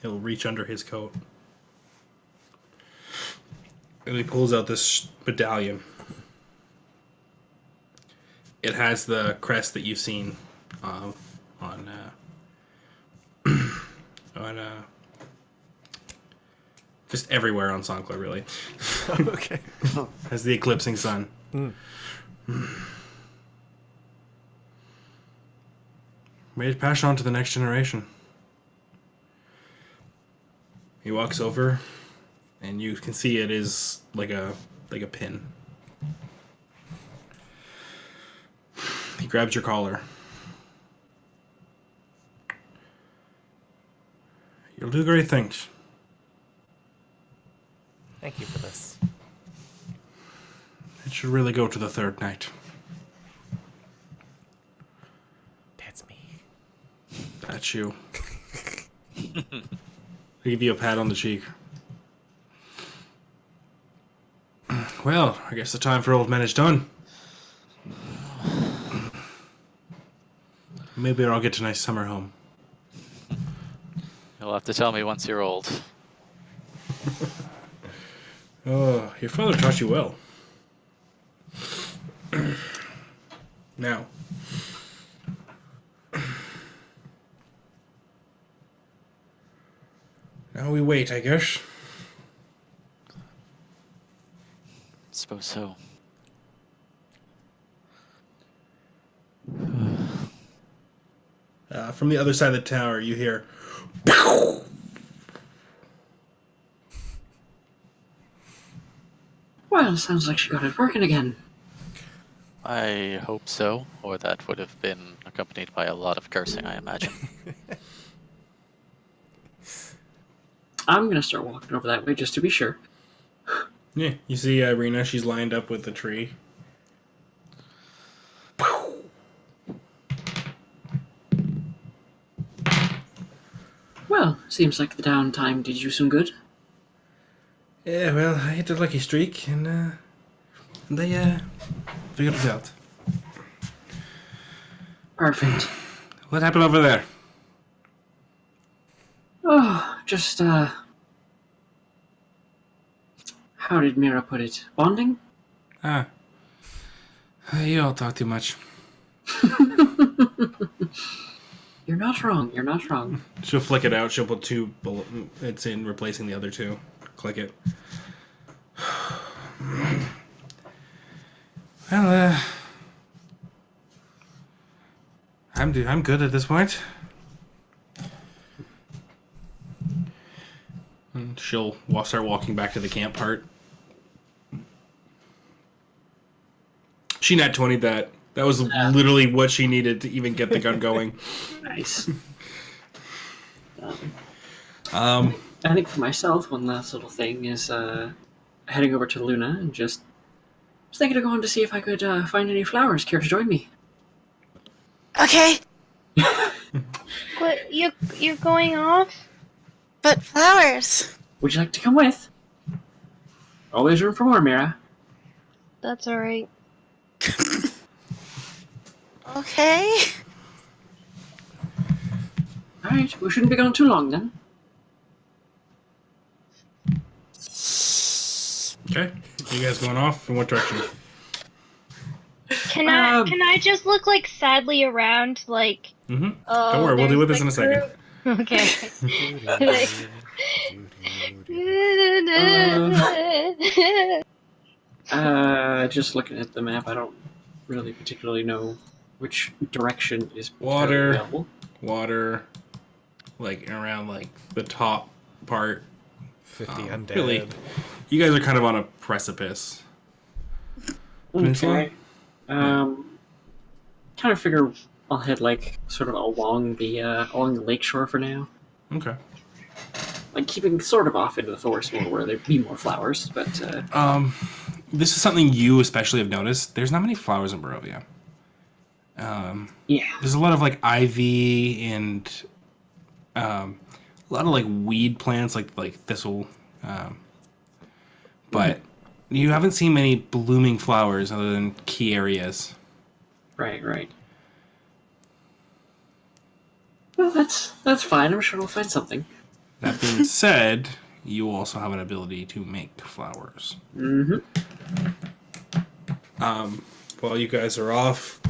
he'll reach under his coat. And he pulls out this medallion. It has the crest that you've seen on just everywhere on Sankla, really. Okay. Has the eclipsing sun. May it pass on to the next generation. He walks over, and you can see it is like a pin. He grabs your collar. You'll do great things. Thank you for this. It should really go to the third night. That's me. That's you. I give you a pat on the cheek. Well, I guess the time for old men is done. Maybe I'll get a nice summer home. You'll have to tell me once you're old. Oh, your father taught you well. Now. Now we wait, I guess. Suppose so. From the other side of the tower, you hear... Well, sounds like she got it working again. I hope so, or that would have been accompanied by a lot of cursing, I imagine. I'm gonna start walking over that way just to be sure. Yeah, you see Irina, she's lined up with the tree. Well, seems like the downtime did you some good. Yeah, well, I hit a lucky streak, and they figured it out. Perfect. What happened over there? Oh, just, how did Mira put it? Bonding? Ah. You all talk too much. You're not wrong, you're not wrong. She'll flick it out. She'll put two it's in replacing the other two. Click it. Well, I'm good at this point. And she'll start walking back to the camp part. She nat 20'd that. That was literally what she needed to even get the gun going. Nice. Um, I think for myself, one last little thing is heading over to Luna and just was thinking of going to see if I could find any flowers. Care to join me? Okay, What, you're going off? but flowers. Would you like to come with? Always room for more, Mira. That's alright. Okay. Alright, we shouldn't be gone too long then. okay. You guys going off? In what direction? Can I just look like sadly around, like? Mm-hmm. Oh, Don't worry, we'll deal with this in a there's second. the group. Just looking at the map, I don't really particularly know which direction is Water. available. Water, like around like the top part. 50 undead. Really, you guys are kind of on a precipice. Peninsula? Okay. Kind of figure I'll head like sort of along the lakeshore for now. Okay. Like keeping sort of off into the forest more where there'd be more flowers, but This is something you especially have noticed. There's not many flowers in Barovia. yeah. There's a lot of like ivy and a lot of like weed plants, like thistle. But you haven't seen many blooming flowers other than key areas. Right. Well, that's fine. I'm sure we'll find something. That being said, you also have an ability to make flowers. Mm-hmm. While you guys are off,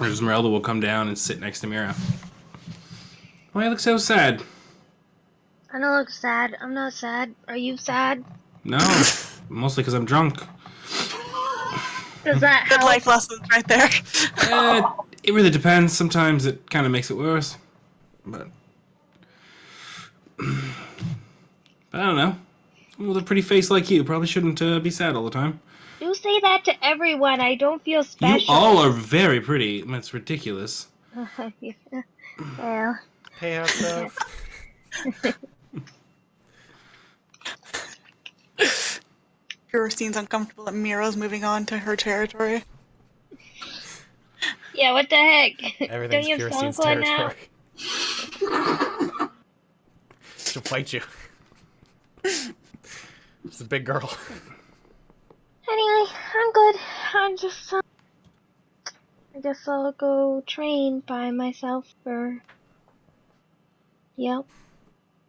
Esmeralda will come down and sit next to Mira. Why you look so sad? I don't look sad. I'm not sad. Are you sad? No, mostly because I'm drunk. Does that Good help? life lessons right there. It really depends. Sometimes it kind of makes it worse. But I don't know. Someone with a pretty face like you probably shouldn't be sad all the time. You say that to everyone. I don't feel You special. all are very pretty. That's ridiculous. Well, Pay out stuff. Kirstine's uncomfortable that Miro's moving on to her territory. yeah. What the heck? Everything's Don't you have Kirsten's Songclaw now? territory. She'll fight you. She's a big girl. Anyway, I'm good. I'm just. I guess I'll go train by myself for. Yep.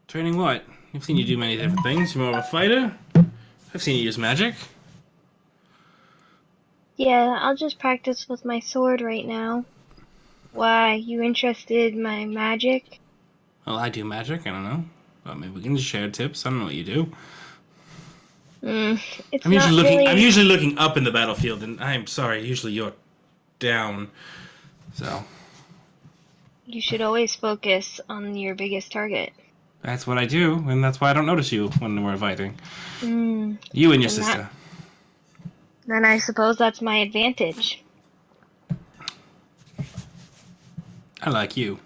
Training what? I've seen you do many different things. You're more of a fighter. I've seen you use magic. Yeah, I'll just practice with my sword right now. Why? You interested in my magic? Well, I do magic. I don't know. Well, maybe we can just share tips. I don't know what you do. It's I'm not usually looking. really... I'm usually looking up in the battlefield, and I'm sorry. Usually you're down. So You should always focus on your biggest target. that's what I do, and that's why I don't notice you when we're fighting. Hmm. You and your And that- sister. Then I suppose that's my advantage. I like you.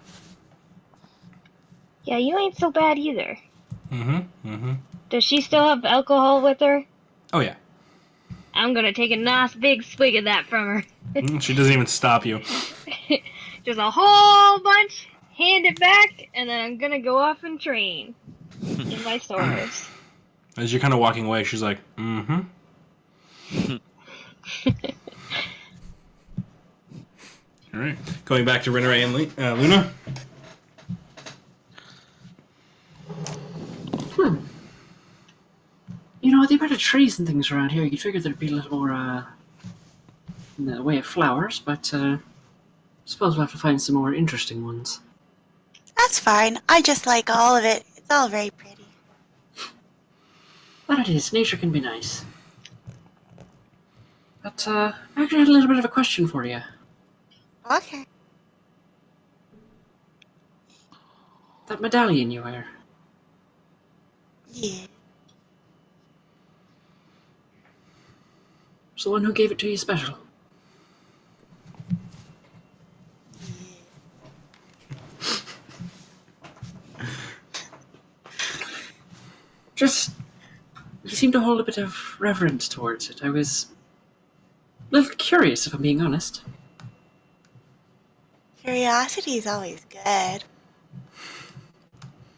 Yeah, you ain't so bad either. Mm-hmm. Does she still have alcohol with her? Oh yeah. I'm gonna take a nice big swig of that from her. She doesn't even stop you. Just a whole bunch, hand it back, and then I'm gonna go off and train in my stores. As you're kind of walking away, she's like, mm-hmm. All right. Going back to Rinneray and Luna. You know, the amount of trees and things around here, you'd figure there'd be a little more in the way of flowers, but suppose we'll have to find some more interesting ones. That's fine. I just like all of it. It's all very pretty. That it is. Nature can be nice. But I actually had a little bit of a question for you. Okay. That medallion you wear. Yeah. It's the one who gave it to you special. Just, you seem to hold a bit of reverence towards it. I was a little curious, if I'm being honest. Curiosity is always good.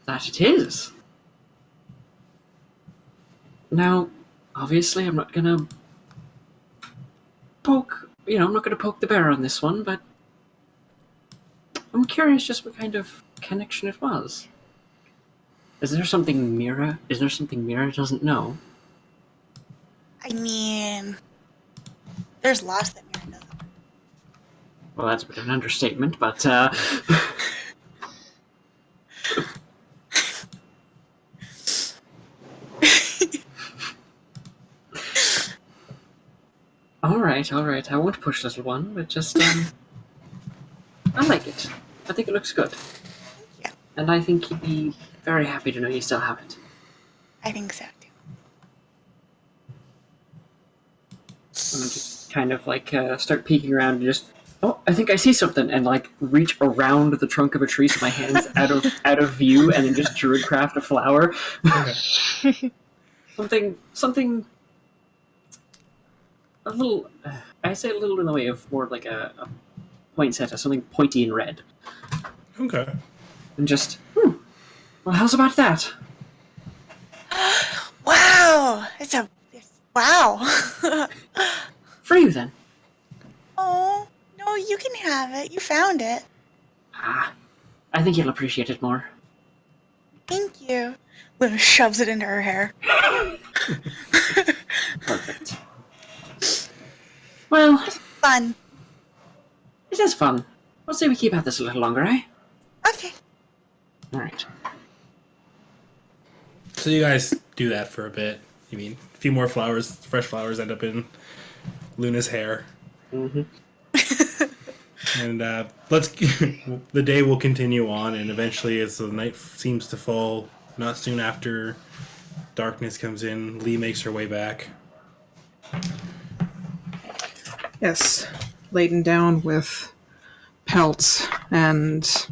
That it is. Now, obviously, I'm not gonna poke, I'm not gonna poke the bear on this one, but I'm curious just what kind of connection it was. Is there something Mira doesn't know? I mean, there's lots that Mira doesn't. Well, that's a bit of an understatement, but, Alright, I won't push little one, but just, I like it. I think it looks good. Yeah. And I think he'd be very happy to know you still have it. I think so too. And I just kind of, start peeking around and just, oh, I think I see something, and, reach around the trunk of a tree so my hand's out of view, and then just druidcraft a flower. something a little, I say a little in the way of more of like a poinsettia, something pointy and red. Okay. And just, well, how's about that? Wow! Wow! For you, then. Oh, no, you can have it. You found it. Ah, I think you'll appreciate it more. Thank you. Luna shoves it into her hair. Perfect. Well, Fun. it is fun. Let's say we keep at this a little longer, eh? Okay. Alright. So you guys do that for a bit. I mean, a few more flowers, fresh flowers end up in Luna's hair. Mm-hmm. And the day will continue on, and eventually, as the night seems to fall, not soon after darkness comes in, Lee makes her way back. Yes, laden down with pelts, and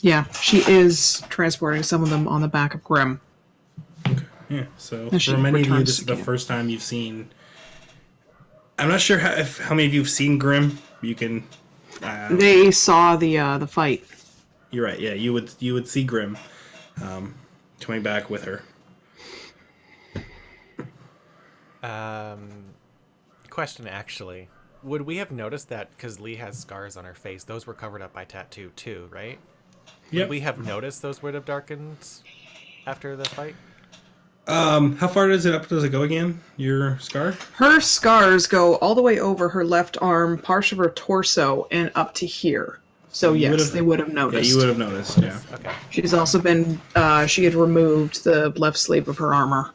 yeah, she is transporting some of them on the back of Grim. Okay. Yeah. So And she for many of you, returns this is the again. first time you've seen. I'm not sure how many of you have seen Grim. You can. They saw the fight. You're right. Yeah, you would see Grim coming back with her. Question actually. Would we have noticed that because Lee has scars on her face, those were covered up by tattoo too, right? Yep. Would we have noticed those would have darkened after the fight? How far does it go again? Your scar? Her scars go all the way over her left arm, part of her torso, and up to here. So You yes, would've- they would have Yeah, noticed. you would have noticed. Yeah. Okay. She's also been. She had removed the left sleeve of her armor.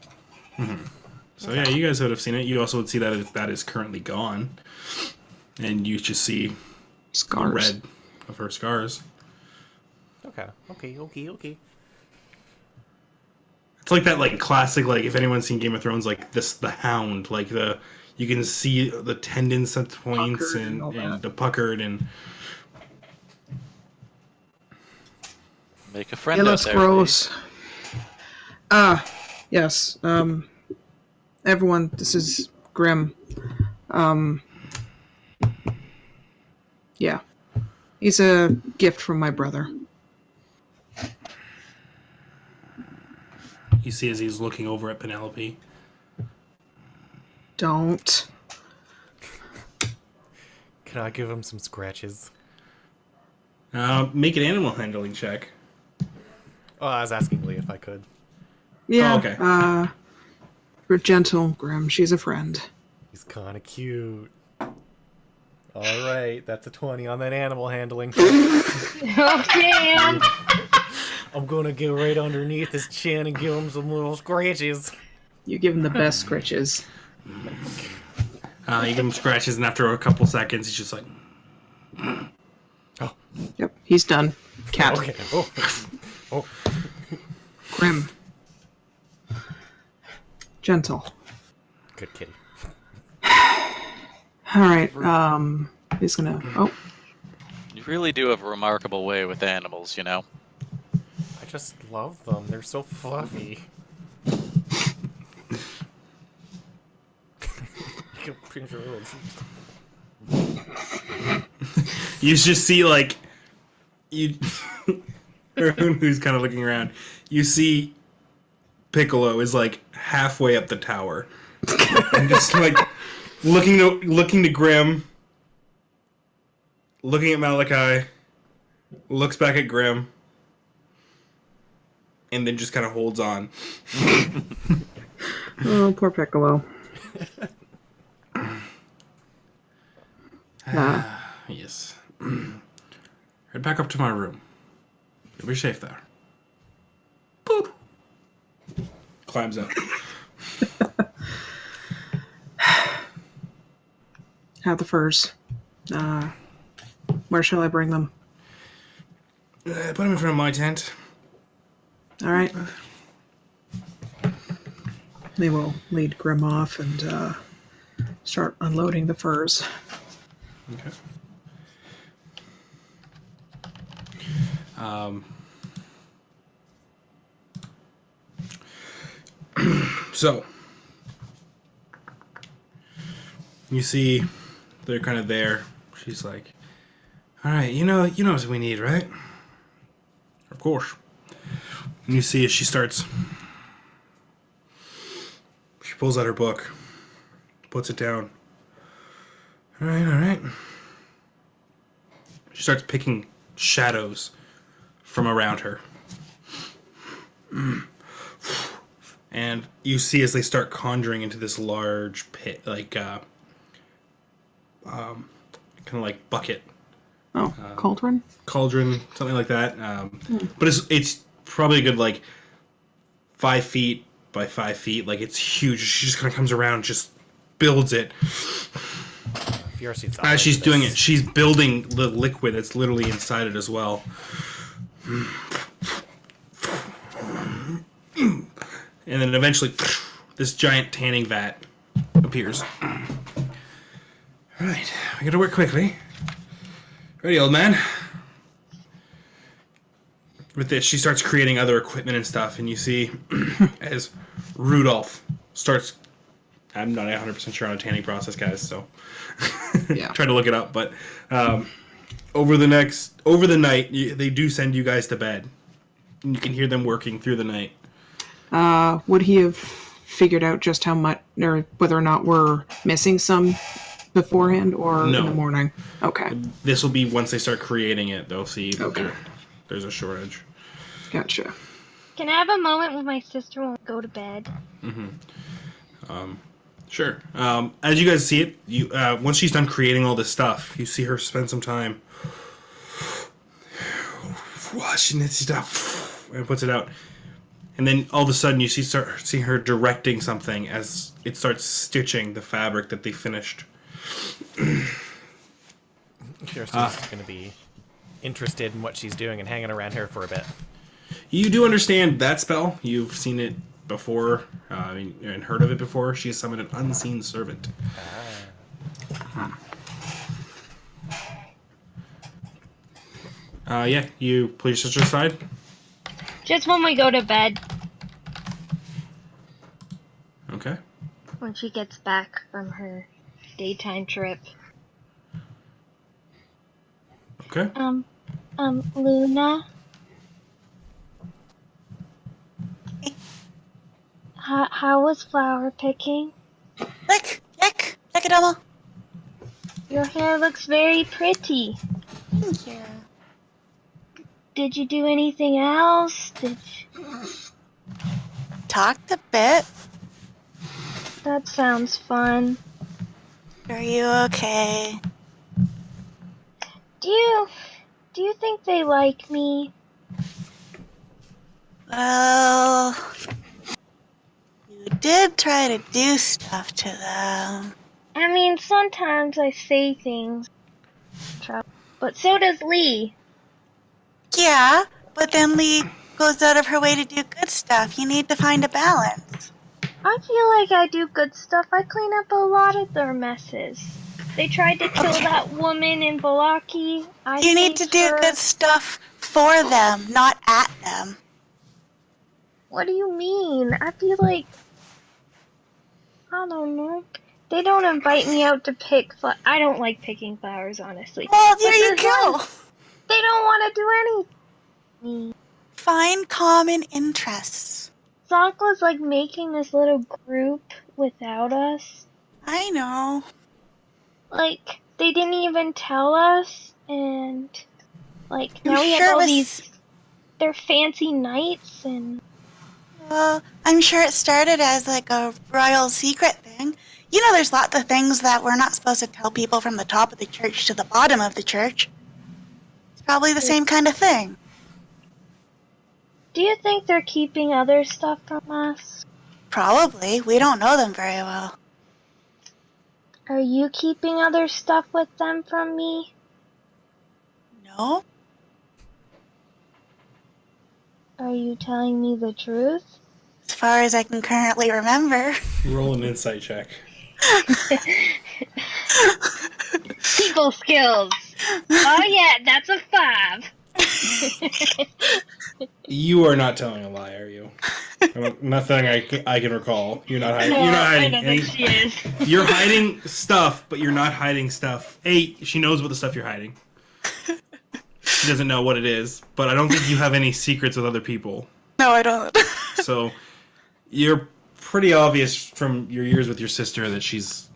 So yeah, you guys would have seen it. You also would see that that is currently gone, and you just see the Scars. red of her scars. Okay. It's like that, classic, if anyone's seen Game of Thrones, the Hound, you can see the tendons at points Puckered and all and that. the puckered and Make a friend It out looks there. gross. Yes. Everyone, this is Grim. Yeah. He's a gift from my brother. you see as he's looking over at Penelope. Don't. Can I give him some scratches? Make an animal handling check. Oh, I was asking Lee if I could. Yeah. Oh, okay. We're gentle, Grim. She's a friend. He's kind of cute. All right, that's a 20 on that animal handling. Oh, damn! I'm gonna get right underneath his chin and give him some little scratches. You give him the best scritches. You give him scratches, and after a couple seconds, he's just like, Yep, he's done. Cat. Okay. Oh. Gentle. Good kitty. All right. He's gonna. Oh, You really do have a remarkable way with animals, you know? I just love them. They're so fluffy. You can pinch your little cheeks. You just see like you everyone who's kind of looking around. You see Piccolo is like halfway up the tower, and just like looking to Grim, looking at Malachi, looks back at Grim, and then just kind of holds on. oh, poor Piccolo. Yes. Head back up to my room. You'll be safe there. Boop. Climbs up. Have the furs. Where shall I bring them? Put them in front of my tent. All right. They will lead Grim off and start unloading the furs. Okay. So you see they're kind of there. She's like, all right, you know what we need, right? Of course. And you see as she pulls out her book, puts it down. All right. She starts picking shadows from around her. And you see as they start conjuring into this large pit, like, kind of like bucket. Oh, cauldron? Cauldron, something like that. But it's probably a good, like, 5 feet by 5 feet. Like, it's huge. She just kind of comes around, just builds it. As she's doing it, she's building the liquid that's literally inside it as well. And then eventually, this giant tanning vat appears. Alright, we gotta work quickly. Ready, old man? With this, she starts creating other equipment and stuff, and you see as Rudolph starts... I'm not 100% sure on a tanning process, guys, so... Yeah. Try to look it up, but over the night, they do send you guys to bed. And you can hear them working through the night. Would he have figured out just how much, or whether or not we're missing some beforehand or No. in the morning? Okay. This will be once they start creating it, they'll see that Okay. there's a shortage. Gotcha. Can I have a moment with my sister when we go to bed? Sure. As you guys see it, you once she's done creating all this stuff, you see her spend some time washing this stuff and puts it out. And then all of a sudden you see her directing something as it starts stitching the fabric that they finished. Kirsten's going to be interested in what she's doing and hanging around here for a bit. You do understand that spell. You've seen it before, and heard of it before. She has summoned an unseen servant. Yeah, you pull your sister aside. Just when we go to bed, Okay. when she gets back from her daytime trip. Okay. Luna? How was flower picking? Lick, it, Elmo. Your hair looks very pretty. Thank you. Did you do anything else? Talked a bit. That sounds fun. Are you okay? Do you think they like me? Well, you did try to do stuff to them. I mean, sometimes I say things, but so does Lee. Yeah, but then Lee goes out of her way to do good stuff. You need to find a balance. I feel like I do good stuff. I clean up a lot of their messes. They tried to kill that woman in Balaki. I You need to saved do her. good stuff for them, not at them. What do you mean? I feel like, I don't know. They don't invite me out to pick I don't like picking flowers, honestly. Well, But there you there's go. one, they don't want to do anything. Find common interests. Zonkla's like making this little group without us. I know. Like, they didn't even tell us, and like, I'm now we have sure it all was. these, they're fancy nights, and Well, I'm sure it started as like a royal secret thing. You know, there's lots of things that we're not supposed to tell people from the top of the church to the bottom of the church. It's probably the same kind of thing. do you think they're keeping other stuff from us? Probably. We don't know them very well. Are you keeping other stuff with them from me? No? Are you telling me the truth? As far as I can currently remember. Roll an insight check. People skills. Oh yeah, that's a 5. You are not telling a lie, are you? Nothing I can recall. You're not hiding. No, You're not I hiding don't any. think she is. You're hiding stuff, but you're not hiding stuff. She knows what the stuff you're hiding. She doesn't know what it is, but I don't think you have any secrets with other people. No, I don't. So you're pretty obvious from your years with your sister that she's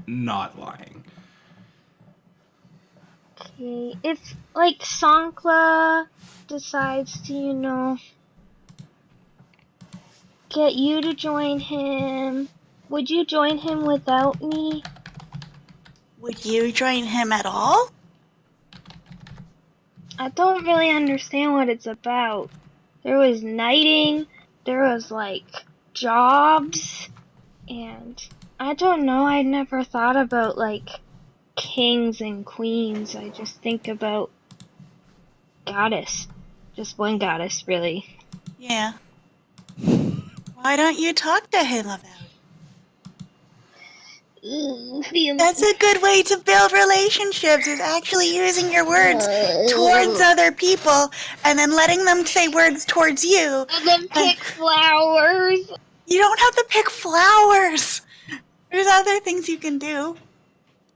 not lying. Okay, if like Sankla decides to, get you to join him, would you join him without me? Would you join him at all? I don't really understand what it's about. There was knighting, there was like jobs, and I don't know, I never thought about like kings and queens. I just think about goddess. Just one goddess, really. Yeah. Why don't you talk to him about it? That's a good way to build relationships, is actually using your words towards other people and then letting them say words towards you. And then pick flowers. You don't have to pick flowers. There's other things you can do.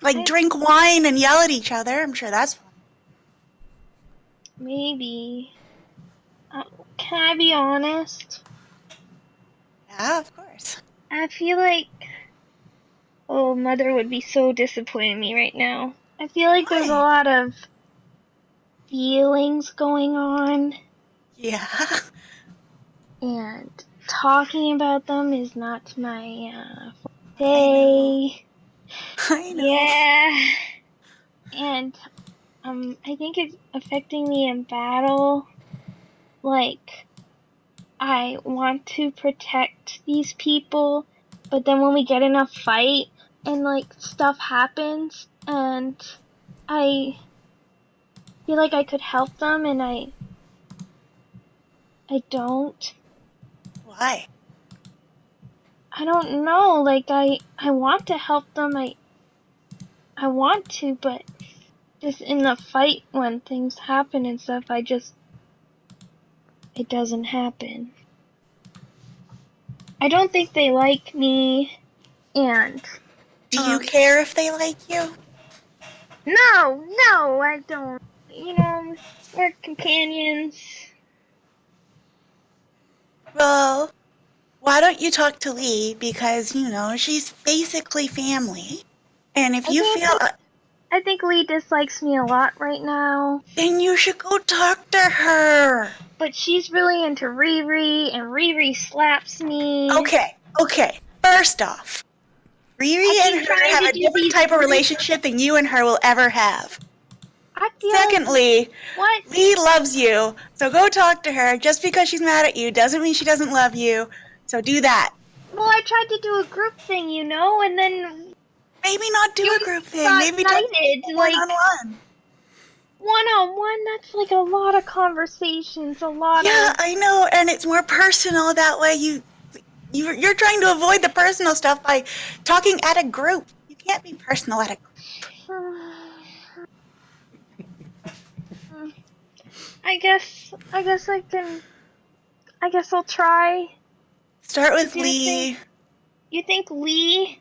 Like drink wine and yell at each other. I'm sure that's fun. Maybe. Can I be honest? Yeah, of course. I feel like... Oh, Mother would be so disappointed in me right now. I feel like there's a Why? lot of feelings going on, Yeah. and talking about them is not my forte. I know. Yeah. And I think it's affecting me in battle. Like, I want to protect these people, but then when we get in a fight and like stuff happens and I feel like I could help them and I don't. Why? I don't know, like I want to help them, I want to, but just in the fight when things happen and stuff, it doesn't happen. I don't think they like me, and Do you care if they like you? no, I don't. We're companions. Well, why don't you talk to Lee? Because, she's basically family. And if you feel... I think Lee dislikes me a lot right now. Then you should go talk to her. But she's really into Riri, and Riri slaps me. Okay. First off, Riri and her have a different type of relationship than you and her will ever have. Secondly, what? Lee loves you, so go talk to her. Just because she's mad at you doesn't mean she doesn't love you, so do that. Well, I tried to do a group thing, and then... Maybe not do a group thing. Maybe talk one-on-one. One-on-one, that's like a lot of conversations, Yeah, I know, and it's more personal that way. You're trying to avoid the personal stuff by talking at a group. You can't be personal at a group. I guess I can. I guess I'll try. Start with Do you Lee. You think Lee?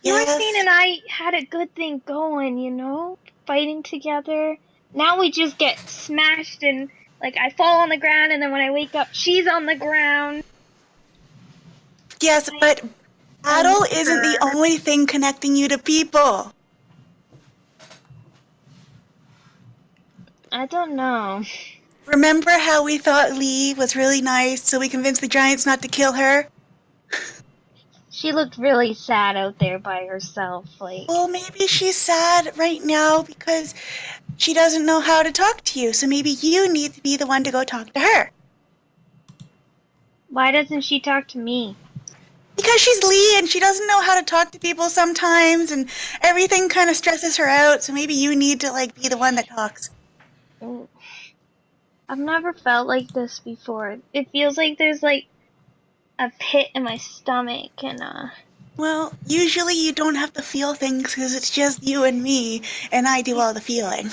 Yorstein and I had a good thing going, you know? Fighting together. Now we just get smashed and, like, I fall on the ground and then when I wake up, she's on the ground. Yes, but battle isn't the only thing connecting you to people. I don't know. Remember how we thought Lee was really nice, so we convinced the giants not to kill her? She looked really sad out there by herself, like... Well, maybe she's sad right now because she doesn't know how to talk to you, so maybe you need to be the one to go talk to her. Why doesn't she talk to me? Because she's Lee and she doesn't know how to talk to people sometimes, and everything kind of stresses her out, so maybe you need to, like, be the one that talks. I've never felt like this before. It feels like there's, like, a pit in my stomach and, Well, usually you don't have to feel things because it's just you and me, and I do all the feeling.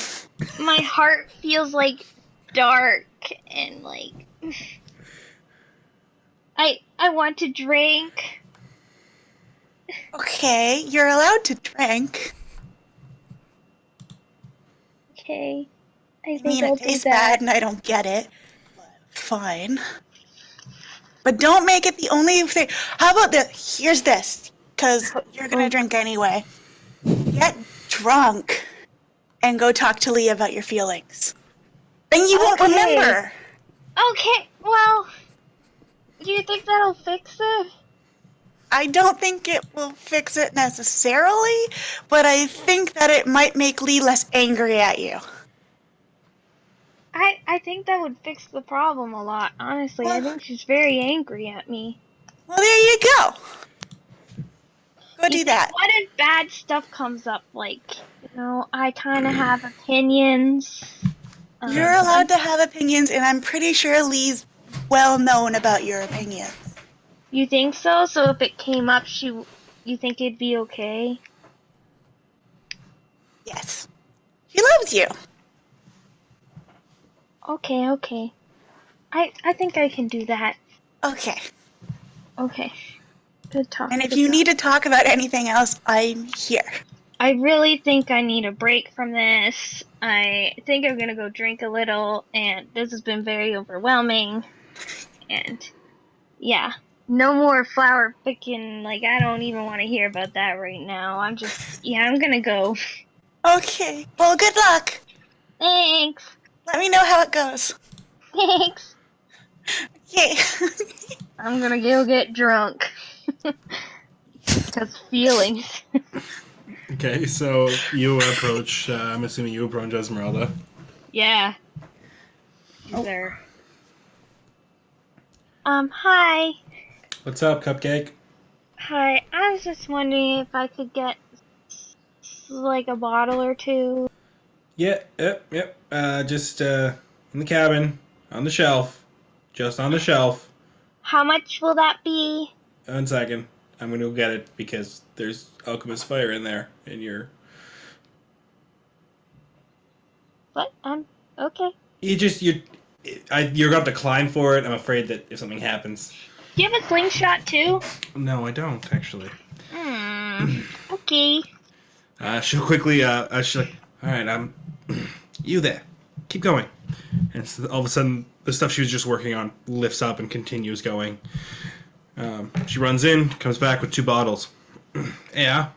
my heart feels, like, dark and, like... I want to drink. Okay, you're allowed to drink. Okay. I I mean, I'll it tastes do that. bad and I don't get it. But fine. But don't make it the only thing. How about this? Here's this, because you're going to drink anyway. Get drunk and go talk to Lee about your feelings. Then you won't remember. Okay, well, do you think that'll fix it? I don't think it will fix it necessarily, but I think that it might make Lee less angry at you. I think that would fix the problem a lot, honestly. I Well- think she's very angry at me. Well, there you go. Go do You that. What if bad stuff comes up? Like, you know, I kind of have opinions. You're allowed to have opinions, and I'm pretty sure Lee's well known about your opinions. You think so? So if it came up, you think it'd be okay? Yes. She loves you. Okay. I think I can do that. Okay. Okay. Good talk. And if you need to talk about anything else, I'm here. I really think I need a break from this. I think I'm gonna go drink a little, and this has been very overwhelming. And yeah, no more flower picking. Like, I don't even want to hear about that right now. I'm gonna go. Okay. Well, good luck. Thanks. Let me know how it goes. Thanks. Okay. I'm gonna go get drunk. Because feelings. Okay, so you approach, I'm assuming you approach Esmeralda. Yeah. Is there? Hi. What's up, Cupcake? Hi. I was just wondering if I could get, like, a bottle or two. Yeah, yep. Just in the cabin, on the shelf. Just on the shelf. How much will that be? 1 second. I'm gonna go get it because there's alchemist fire in there, and you're... What? Okay. You're gonna have to climb for it. I'm afraid that if something happens... Do you have a slingshot too? No, I don't, actually. Okay. She'll quickly, she's like, alright, you there. Keep going. And so all of a sudden, the stuff she was just working on lifts up and continues going. She runs in, comes back with 2 bottles. Yeah.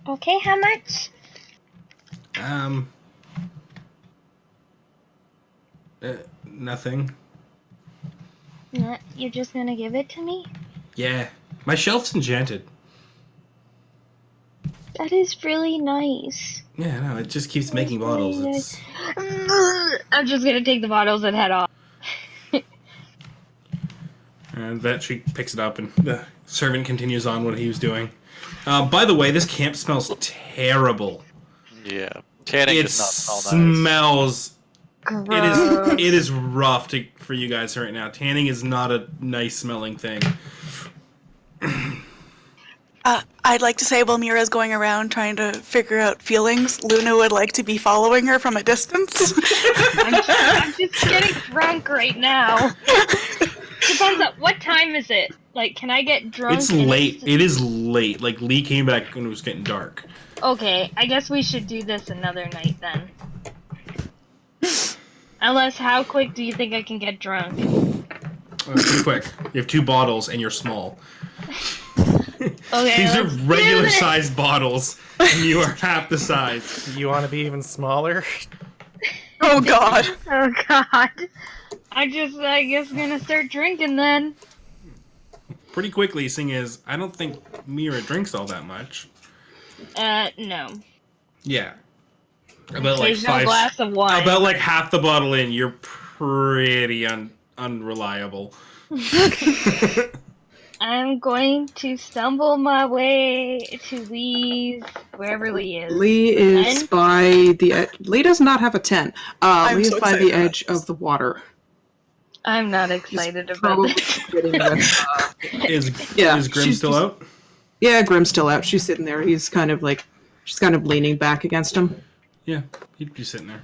Okay, how much? Nothing. You're just gonna give it to me? Yeah. My shelf's enchanted. That is really nice. Yeah, no, it just keeps making bottles. It's... I'm just gonna take the bottles and head off. And that she picks it up, and the servant continues on what he was doing. By the way, this camp smells terrible. Yeah. Tanning It does not smell nice. smells Gross. It is rough for you guys right now. Tanning is not a nice smelling thing. I'd like to say while Mira's going around trying to figure out feelings, Luna would like to be following her from a distance. I'm just getting drunk right now. Depends on what time is it. Like, can I get drunk? It's late. It is late. Like, Lee came back when it was getting dark. Okay, I guess we should do this another night then. Unless, how quick do you think I can get drunk? Pretty quick. You have 2 bottles and you're small. Okay, These are let's do regular this. sized bottles, and you are half the size. You want to be even smaller? Oh God. Oh god. I guess gonna start drinking then. Pretty quickly, seeing as I don't think Mira drinks all that much. No. Yeah. About like Occasional 5. glass of wine. About like half the bottle in, you're pretty unreliable. I'm going to stumble my way to Lee's, wherever Lee is. Lee is Ten? by the edge. Lee does not have a 10. I'm Lee so is by excited the about edge of the water. I'm not He's excited about probably this. sitting with, Is Grim she's still just- out? Yeah, Grim's still out. She's sitting there. She's kind of leaning back against him. Yeah, he'd be sitting there.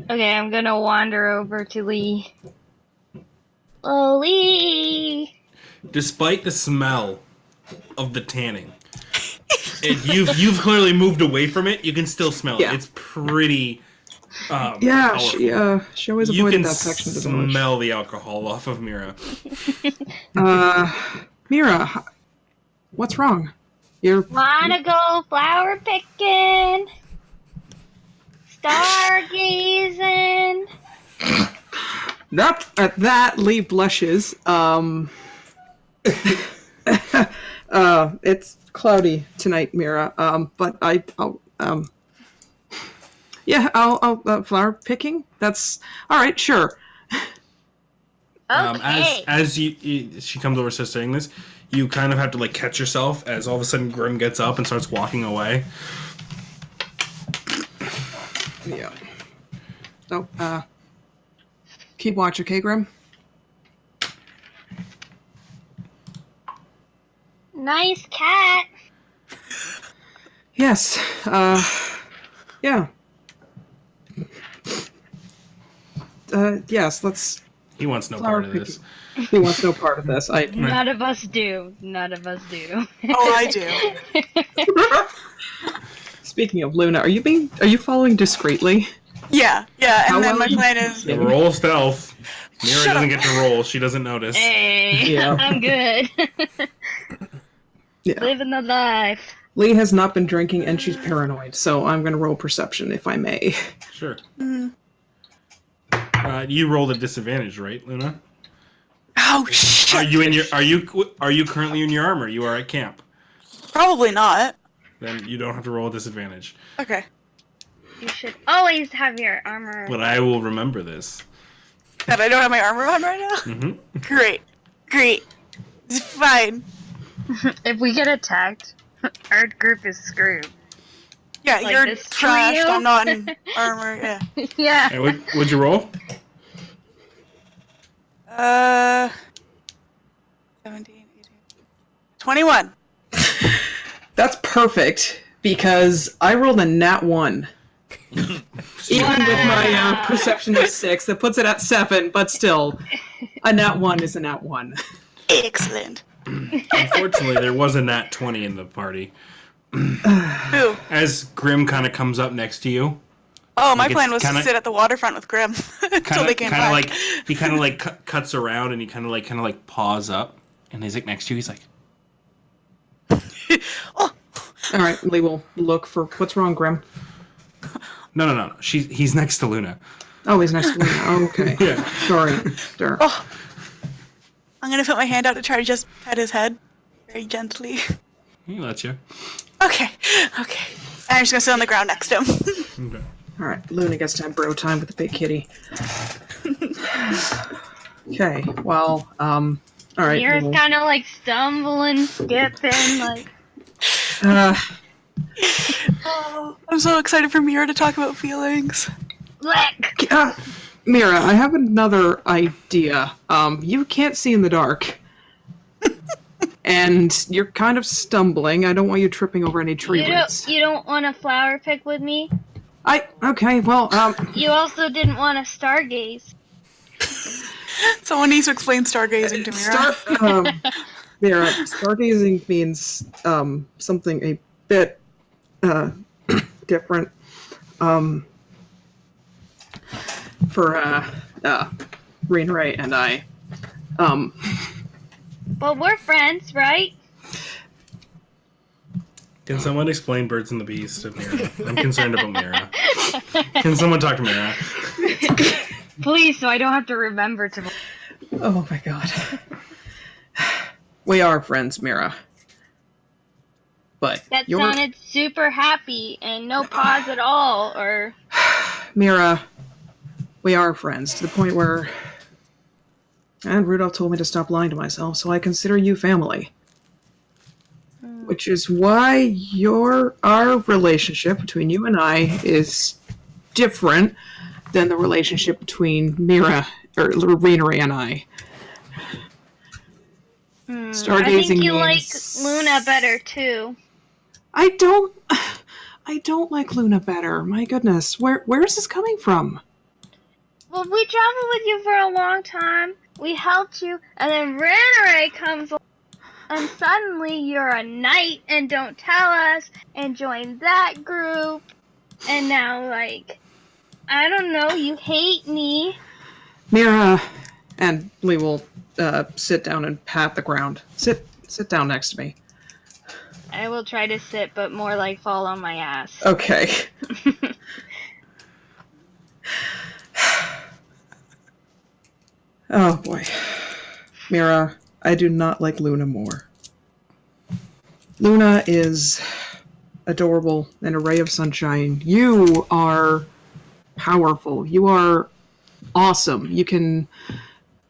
Okay, I'm gonna wander over to Lee. Oh, Lee! Despite the smell of the tanning, you've clearly moved away from it. You can still smell Yeah. it. It's pretty. Yeah, powerful. she always You avoided can that section of the village. smell the alcohol off of Mira. Mira, what's wrong? You're Wanna go flower picking? Stargazing? At that, Lee blushes. It's cloudy tonight, Mira. But I'll flower picking. That's all right. Sure. Okay. As she comes over, starts saying this, you kind of have to like catch yourself as all of a sudden Grim gets up and starts walking away. Yeah. So, keep watch, okay, Grim? Nice cat. Yes. Yeah. Yes. Let's. He wants no Flower part of this. He wants no part of this. None of us do. None of us do. Oh, I do. Speaking of Luna, are you following discreetly? Yeah. How And then well my you- plan is Roll stealth. Mira Shut doesn't up. get to roll. She doesn't notice. Hey, Yeah. I'm good. Yeah. Living the life. Lee has not been drinking and she's paranoid, so I'm going to roll perception if I may. Sure. Mm. You rolled a disadvantage, right, Luna? Oh shit. Are you currently in your armor? You are at camp. Probably not. Then you don't have to roll a disadvantage. Okay. You should always have your armor. But I will remember this. That I don't have my armor on right now? hmm Great. It's fine. If we get attacked, our group is screwed. Yeah, Like you're this trashed. trio? I'm not in armor. Yeah. Yeah. Hey, what'd you roll? 17, 18, 21. That's perfect because I rolled a nat 1. Even with my perception of 6, that puts it at 7, but still, a nat 1 is a nat 1. Excellent. Unfortunately, there was a nat 20 in the party. Who? As Grim kind of comes up next to you, Oh, my Like, plan it's was kinda- to sit at the waterfront with Grim until they came back. like he kind of like cuts around and he kind of like paws up, and he's like next to you. He's like, Oh, All right, Lee will look for what's wrong, Grim. no. He's next to Luna. Oh, he's next to Luna. Okay. Yeah. Sorry. Sure. oh. I'm gonna put my hand out to try to just pet his head very gently. He lets you. Okay. And I'm just gonna sit on the ground next to him. Okay. All right, Luna gets to have bro time with the big kitty. Okay. Well, all right. Mira's Lee will- kind of like stumbling, skipping, like. Uh, Oh, I'm so excited for Mira to talk about feelings. Uh, Mira, I have another idea. You can't see in the dark. And you're kind of stumbling. I don't want you tripping over any tree roots. You don't want a flower pick with me? Okay, well, You also didn't want to stargaze. Someone needs to explain stargazing to me. Mira, stargazing means, something a bit, different, for, Rena Ray and I. But we're friends, right? Can someone explain Birds and the Bees to Mira? I'm concerned about Mira. Can someone talk to Mira? Please, so I don't have to remember to. Oh my god. We are friends, Mira. But That sounded super happy and no pause at all, or... Mira, we are friends to the point where... And Rudolph told me to stop lying to myself, so I consider you family. Which is why our relationship between you and I is different than the relationship between Mira, or Rena Ray and I. Stargazing I think you means... like Luna better, too. I don't like Luna better. My goodness, where is this coming from? Well, we traveled with you for a long time. We helped you, and then Ray comes along, and suddenly you're a knight and don't tell us, and join that group, and now, like, I don't know, you hate me. Mira, and Lee will sit down and pat the ground. Sit down next to me. I will try to sit, but more like fall on my ass. Okay. Oh boy. Mira, I do not like Luna more. Luna is adorable and a ray of sunshine. You are powerful. You are awesome. You can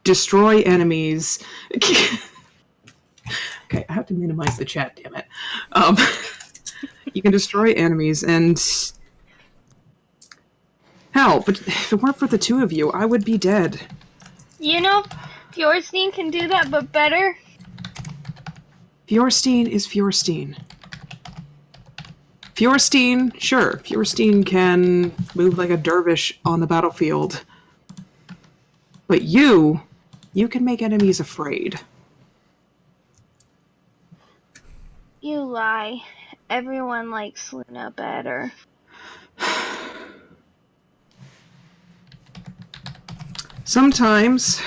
destroy enemies. Okay, I have to minimize the chat, damn it. You can destroy enemies, and... Hell, but if it weren't for the two of you, I would be dead. You know, Fjordstein can do that, but better. Fjordstein is Fjordstein. Fjordstein, sure, Fjordstein can move like a dervish on the battlefield. But you can make enemies afraid. You lie. Everyone likes Luna better. Sometimes,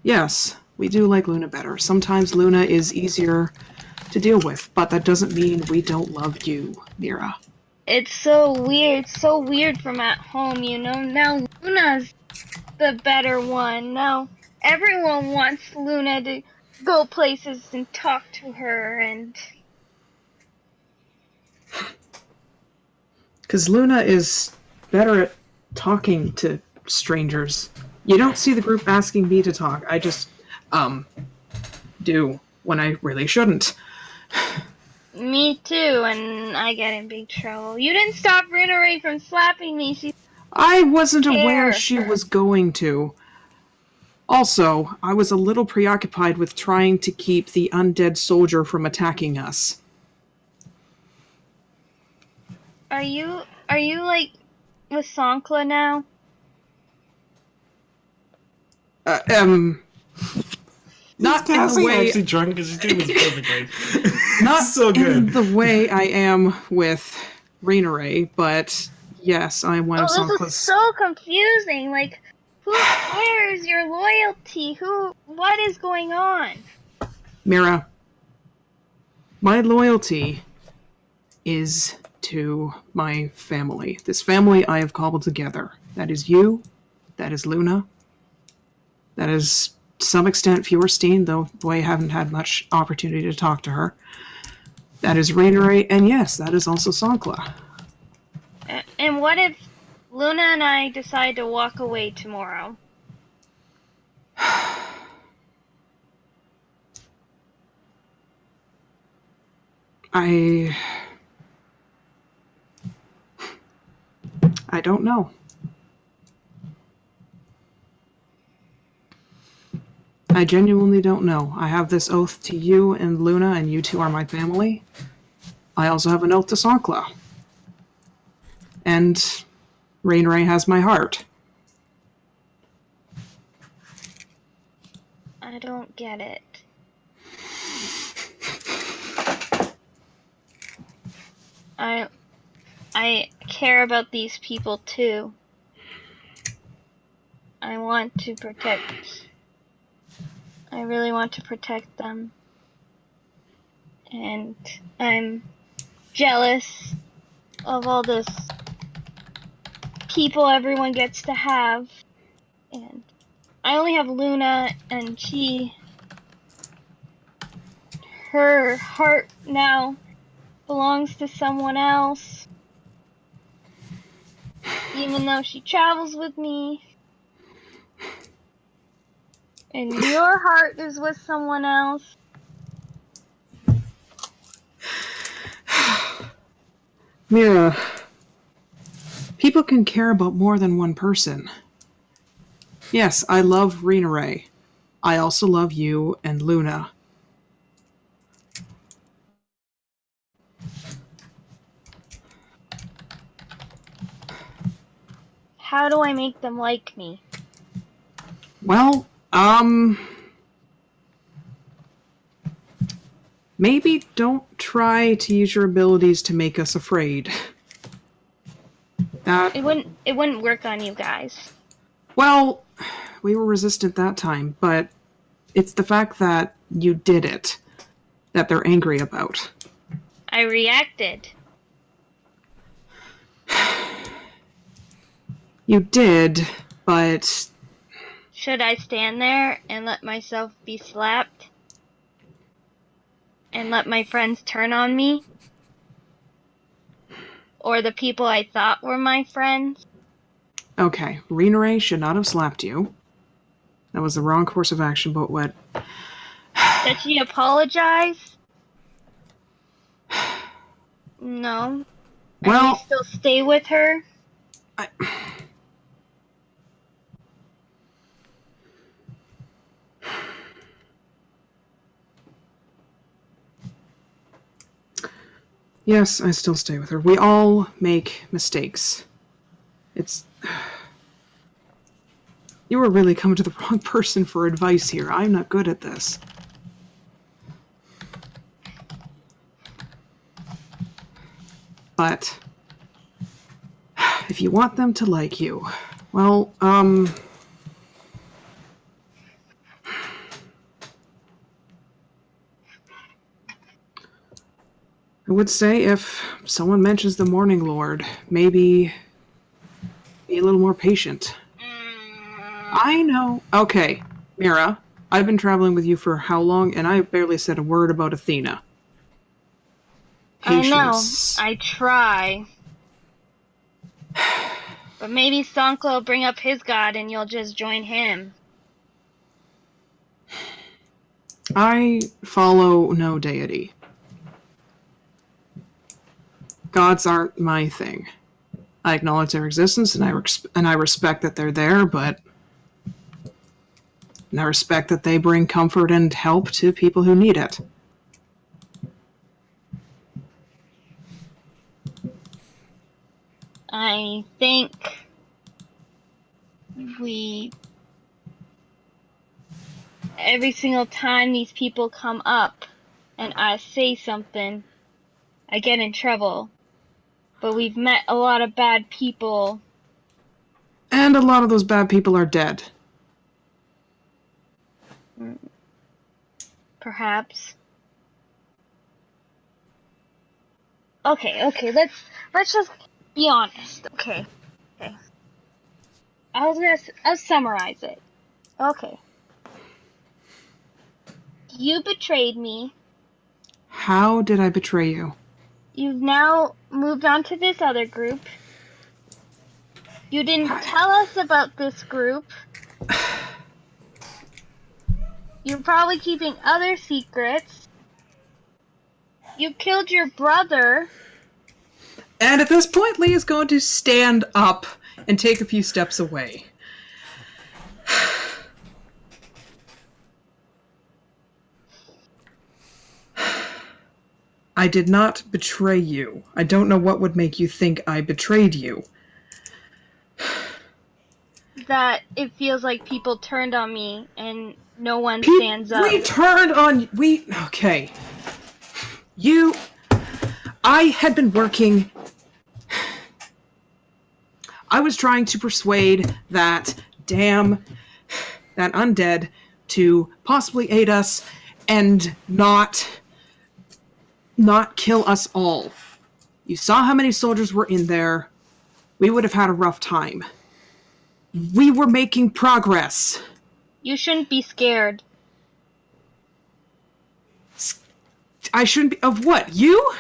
yes, we do like Luna better. Sometimes Luna is easier to deal with, but that doesn't mean we don't love you, Mira. It's so weird from at home, you know? Now Luna's the better one. Now everyone wants Luna to go places and talk to her, and... Because Luna is better at talking to strangers. You don't see the group asking me to talk. I just, do when I really shouldn't. Me too, and I get in big trouble. You didn't stop Rinneray from slapping me. I wasn't aware she was going to. Also, I was a little preoccupied with trying to keep the undead soldier from attacking us. Are you like with Sankla now? Not in the way Actually drunk because he's doing this perfectly. not so good. in the way I am with Ray, but yes, I am one of This is Sankla's. so confusing. Like, who cares your loyalty? What is going on? Mira, my loyalty is to my family. This family I have cobbled together. That is you, that is Luna, that is to some extent Fjordstein, though boy, I haven't had much opportunity to talk to her. That is Ray, and yes, that is also Sankla. And what if Luna and I decide to walk away tomorrow? I don't know. I genuinely don't know. I have this oath to you and Luna, and you two are my family. I also have an oath to Sankla. And Rain Ray has my heart. I don't get it. I care about these people too. I really want to protect them. And I'm jealous of all this people everyone gets to have. And I only have Luna, and her heart now belongs to someone else. Even though she travels with me. And your heart is with someone else. Mira, people can care about more than one person. Yes, I love Rena Ray. I also love you and Luna. How do I make them like me? Well, maybe don't try to use your abilities to make us afraid. It wouldn't work on you guys. Well, we were resistant that time, but it's the fact that you did it that they're angry about. I reacted. You did, but... Should I stand there and let myself be slapped? And let my friends turn on me? Or the people I thought were my friends? Okay, Rena Ray should not have slapped you. That was the wrong course of action, but what... Did she apologize? No. Well... And you still stay with her? Yes, I still stay with her. We all make mistakes. It's... You were really coming to the wrong person for advice here. I'm not good at this. But... if you want them to like you, well, I would say if someone mentions the Morning Lord, maybe be a little more patient. I know. Okay, Mira, I've been traveling with you for how long, and I barely said a word about Athena. Patience. I know. I try. But maybe Sankla will bring up his god and you'll just join him. I follow no deity. Gods aren't my thing. I acknowledge their existence, and I respect that they're there, but... And I respect that they bring comfort and help to people who need it. I think every single time these people come up and I say something, I get in trouble. But we've met a lot of bad people. And a lot of those bad people are dead. Perhaps. Okay, let's just be honest. Okay. I'll summarize it. Okay. You betrayed me. How did I betray you? You've now moved on to this other group. You didn't tell us about this group. You're probably keeping other secrets. You killed your brother. And at this point, Lee is going to stand up and take a few steps away. I did not betray you. I don't know what would make you think I betrayed you. That it feels like people turned on me and no one stands up. We turned on... Okay. I had been working... I was trying to persuade that undead to possibly aid us and not kill us all. You saw how many soldiers were in there. We would have had a rough time. We were making progress. You shouldn't be scared. I shouldn't be... Of what? You?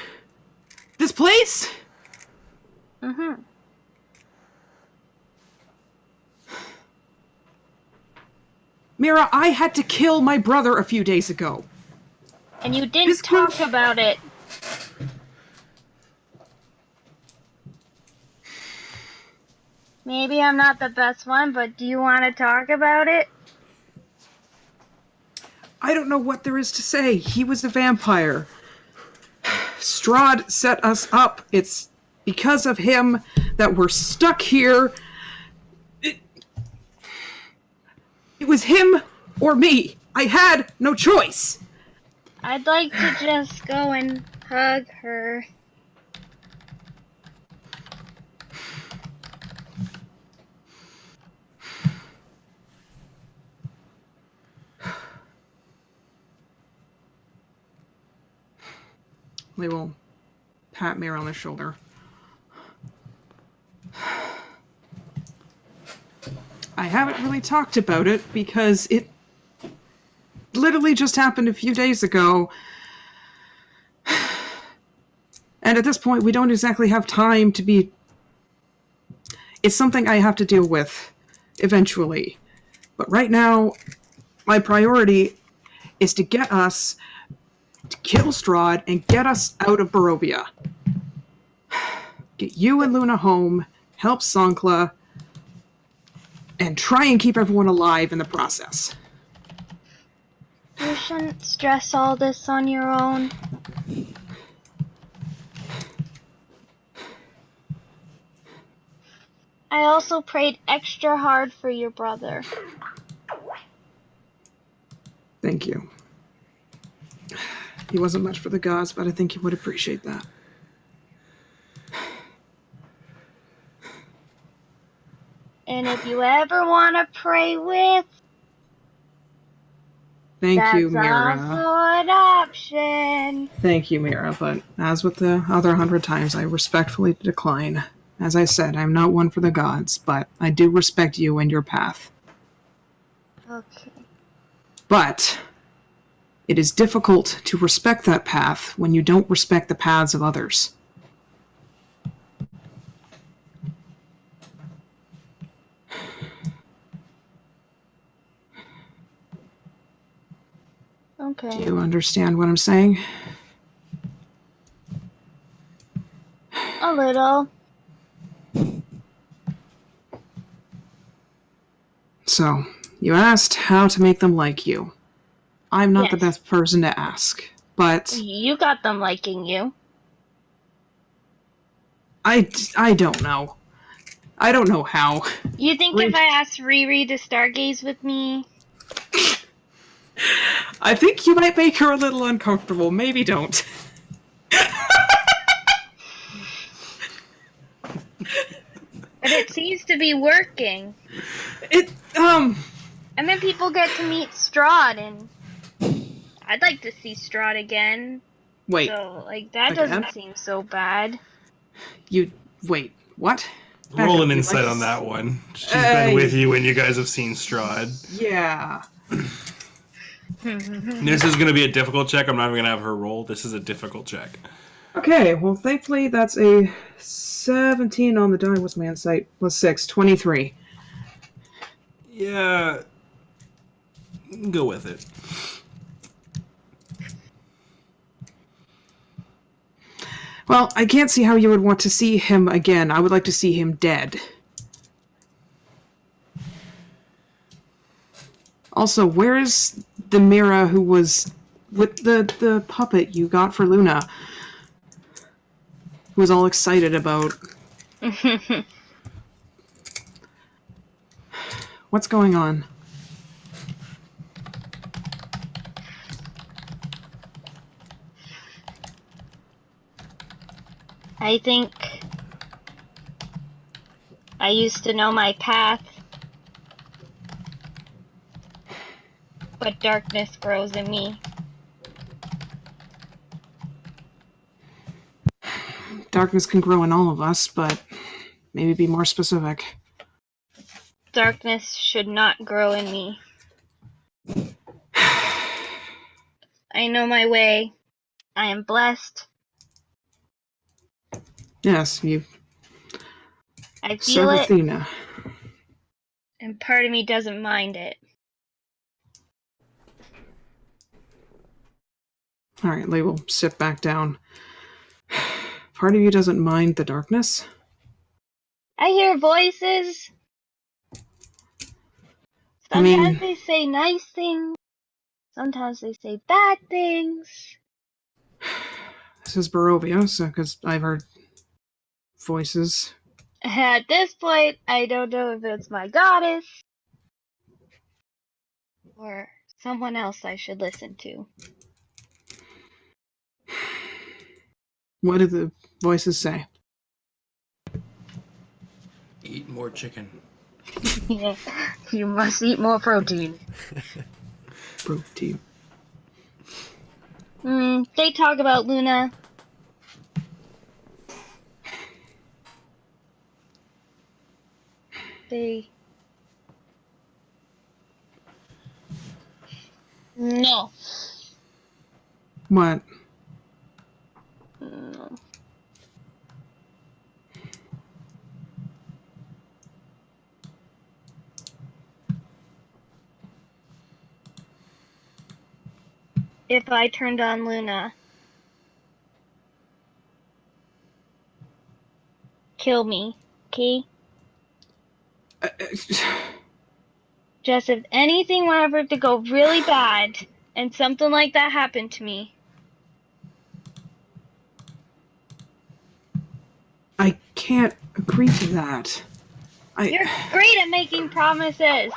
This place? Mm-hmm. Mira, I had to kill my brother a few days ago. And you didn't talk about it. Maybe I'm not the best one, but do you want to talk about it? I don't know what there is to say. He was a vampire. Strahd set us up. It's because of him that we're stuck here. It was him or me. I had no choice. I'd like to just go and hug her. They will pat Mira on the shoulder. I haven't really talked about it because it literally just happened a few days ago. And at this point, we don't exactly have time to be... It's something I have to deal with eventually. But right now, my priority is to get us to kill Strahd and get us out of Barovia. Get you and Luna home, help Sankla, and try and keep everyone alive in the process. You shouldn't stress all this on your own. I also prayed extra hard for your brother. Thank you. He wasn't much for the gods, but I think he would appreciate that. And if you ever want to pray with, Thank you, that's Mira. also an option. Thank you, Mira, but as with the other 100 times, I respectfully decline. As I said, I'm not one for the gods, but I do respect you and your path. Okay. But it is difficult to respect that path when you don't respect the paths of others. Okay. Do you understand what I'm saying? A little. So, you asked how to make them like you. I'm not the Yes. best person to ask, but You got them liking you. I don't know. I don't know how. You think if I asked Riri to stargaze with me? I think you might make her a little uncomfortable. Maybe don't. But it seems to be working. Um, And then people get to meet Strahd, and I'd like to see Strahd again. wait. So, like, that Again? doesn't seem so bad. Wait, what? Back Roll up, an you'd insight like on to- that one. She's been with you when you guys have seen Strahd. Yeah. This is going to be a difficult check. I'm not even going to have her roll. This is a difficult check. Okay, well, thankfully that's a 17 on the die. What's my insight? Plus 6, 23. Yeah. Go with it. Well, I can't see how you would want to see him again. I would like to see him dead. Also, where's the Mira who was with the puppet you got for Luna? was all excited about. What's going on? I think I used to know my path, but darkness grows in me. Darkness can grow in all of us, but maybe be more specific. Darkness should not grow in me. I know my way. I am blessed. Yes, you I serve feel it, Athena. and part of me doesn't mind it. All right, Label, sit back down. Part of you doesn't mind the darkness? I hear voices. I mean- Sometimes they say nice things. Sometimes they say bad things. This is Barovia, so because I've heard voices. At this point, I don't know if it's my goddess or someone else I should listen to. What do the voices say? Eat more chicken. Yeah, you must eat more protein. Protein. They talk about Luna. No. What? No. If I turned on Luna, kill me, okay? Just if anything were ever to go really bad and something like that happened to me, I can't agree to that. you're great at making promises.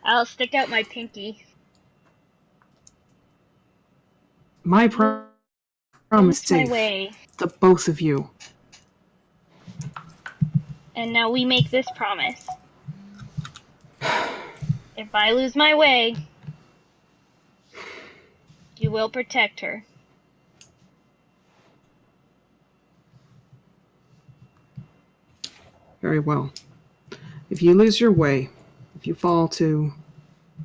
I'll stick out my pinky. My promise It's my safe. way. The both of you. And now we make this promise. If I lose my way, you will protect her. Very well. If you lose your way, if you fall to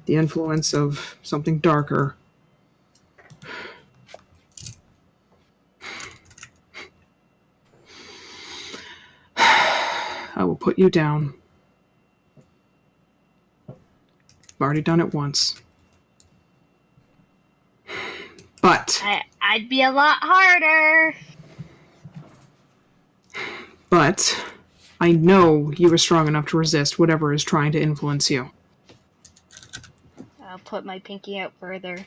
the influence of something darker, I will put you down. I've already done it once. But I'd be a lot harder. I know you are strong enough to resist whatever is trying to influence you. I'll put my pinky out further.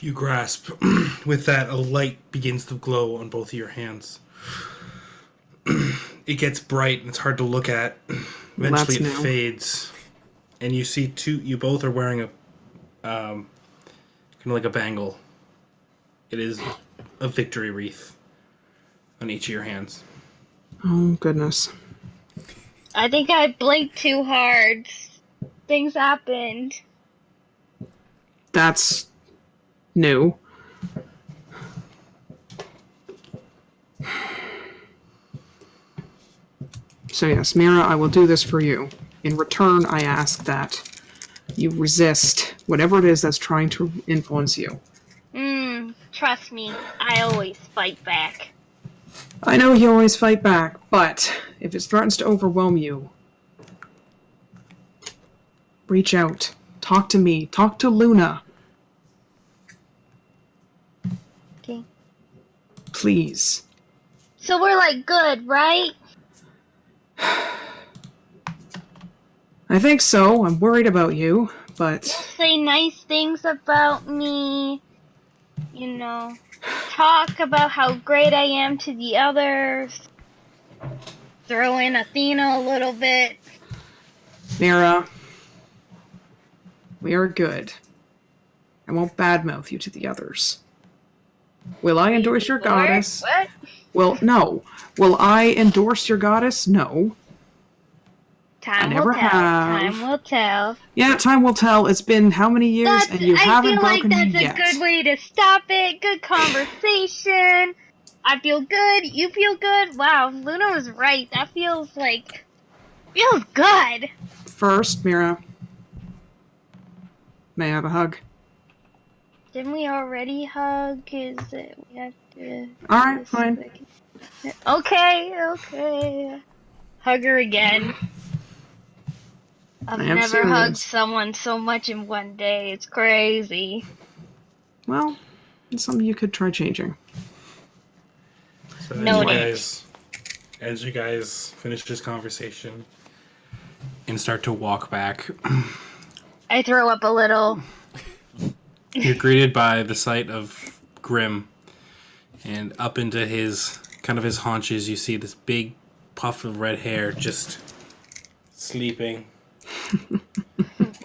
You grasp. With that, a light begins to glow on both of your hands. It gets bright and it's hard to look at. Eventually That's it new. fades. And you see you both are wearing a kind of like a bangle. It is a victory wreath on each of your hands. Oh, goodness. I think I blinked too hard. Things happened. That's new. So yes, Mira, I will do this for you. In return, I ask that you resist whatever it is that's trying to influence you. Trust me, I always fight back. I know you always fight back, but if it threatens to overwhelm you, reach out. Talk to me. Talk to Luna. Okay. Please. So we're like good, right? I think so. I'm worried about you, but Say nice things about me. talk about how great I am to the others. Throw in Athena a little bit. Mira, we are good. I won't badmouth you to the others. Will I endorse your Lord, goddess? what? Well, no. Will I endorse your goddess? No. I Time will never tell. have. Time will tell. Yeah, time will tell. It's been how many years, and you I haven't feel like broken me that's a yet. good way to stop it. Good conversation. I feel good. You feel good. Wow, Luna was right. That feels good. First, Mira, may I have a hug? Didn't we already hug? Is it we have to? All right, fine. Okay. Hug her again. I've I am never hugged serious. someone so much in one day. It's crazy. Well, it's something you could try changing. So Noted. as you guys finish this conversation and start to walk back, I throw up a little. you're greeted by the sight of Grim, and up into his haunches, you see this big puff of red hair just sleeping,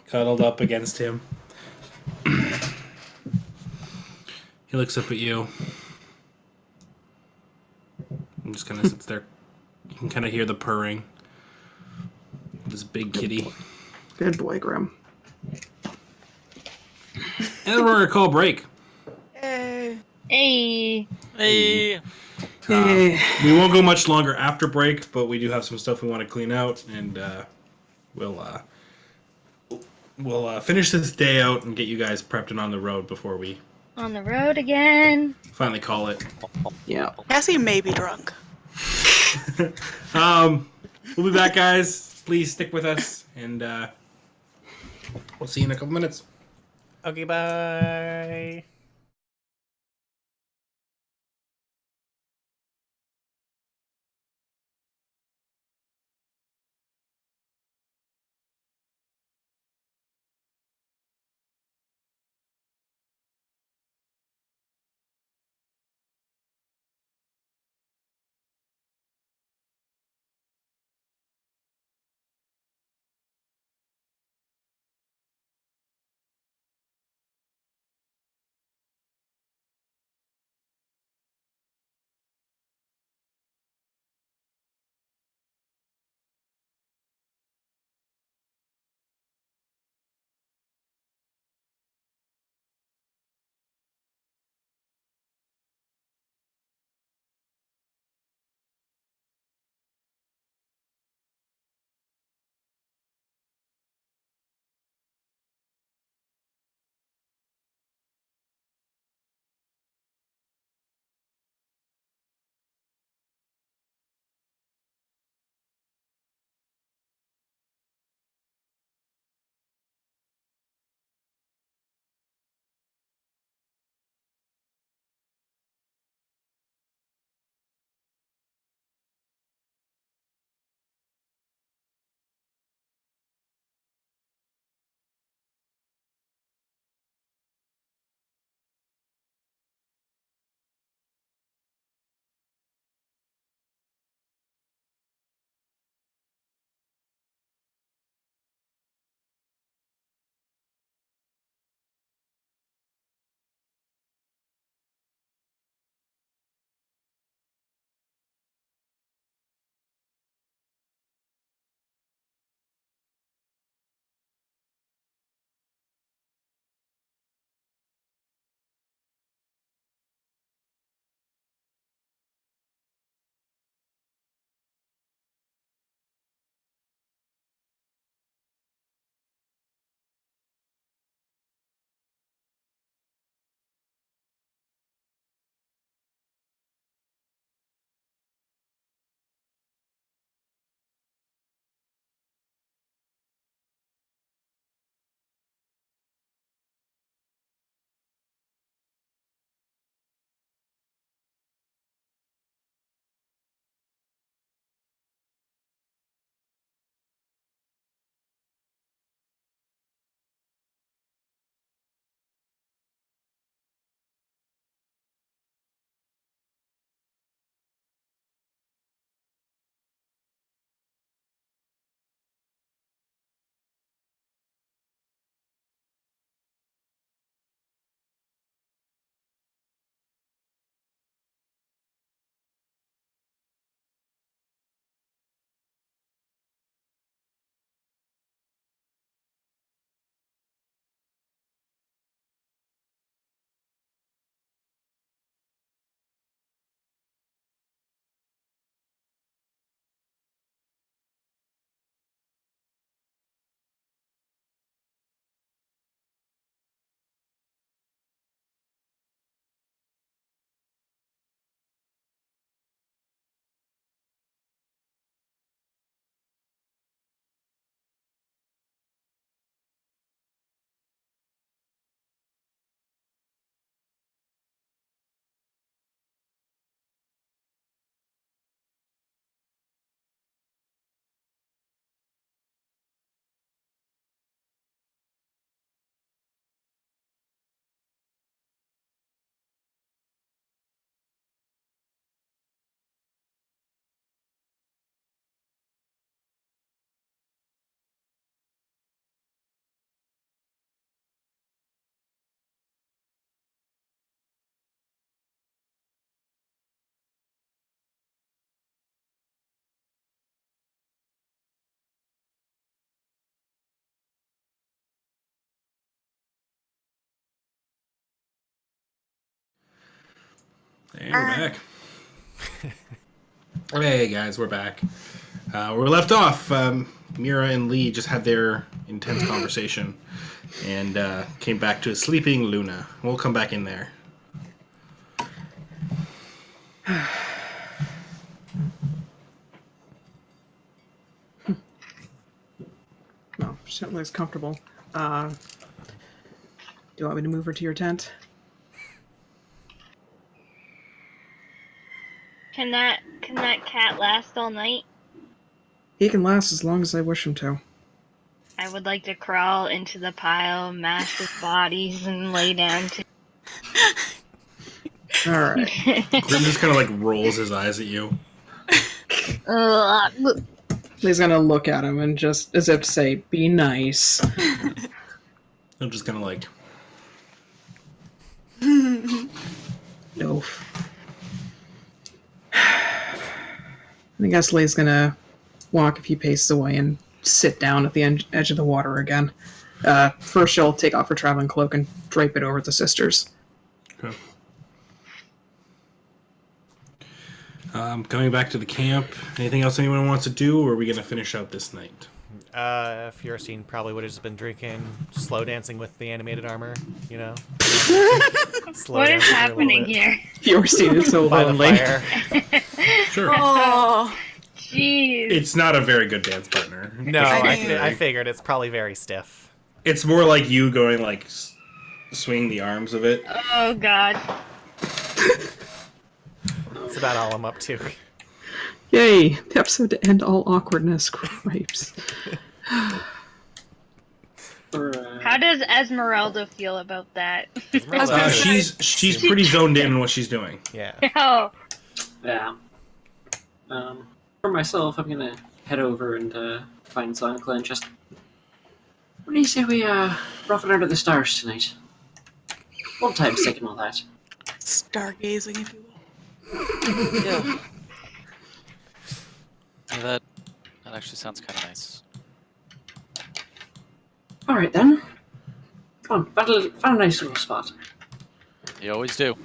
cuddled up against him. He looks up at you and just kind of sits there. You can kind of hear the purring of this big kitty. Good boy, Grim. And then we're gonna call a break. Hey. Hey. Hey. Hey. We won't go much longer after break, but we do have some stuff we want to clean out, and we'll finish this day out and get you guys prepped and on the road before we On the road again. finally call it. Yeah. Cassie may be drunk. We'll be back, guys. Please stick with us, and we'll see you in a couple minutes. Okay, bye. And we're back. Hey guys, we're back. Where we left off, Mira and Lee just had their intense conversation and came back to a sleeping Luna. We'll come back in there. No, certainly is comfortable. Do you want me to move her to your tent? Can that cat last all night? He can last as long as I wish him to. I would like to crawl into the pile of massive bodies and lay down to. Alright. Grim just kind of like rolls his eyes at you. He's gonna look at him and just, as if to say, be nice. I'm just kind of like, No. I guess Lee's gonna walk a few paces away and sit down at the edge of the water again. First, she'll take off her traveling cloak and drape it over the sisters. okay. Coming back to the camp. Anything else anyone wants to do, or are we going to finish out this night? Furstein probably would have just been drinking, slow dancing with the animated armor, you know? Slow What is dancing a little happening bit here? Fiorsteen is so By the lonely. fire. Sure. Oh, Jeez. It's not a very good dance partner. No, I I figured it's probably very stiff. It's more like you going like swing the arms of it. Oh God. That's about all I'm up to. Yay! The episode to end all awkwardness. Gripes. How does Esmeralda feel about that? Esmeralda is- She's pretty zoned in on what she's doing. Yeah. Oh. Yeah. For myself, I'm gonna head over and find Sonicla and just. What do you say we rough it under the stars tonight? Old time's sake and all that. stargazing, if you will. Yeah. Yeah, that actually sounds kind of nice. All right then. Come on, find a nice little spot. You always do.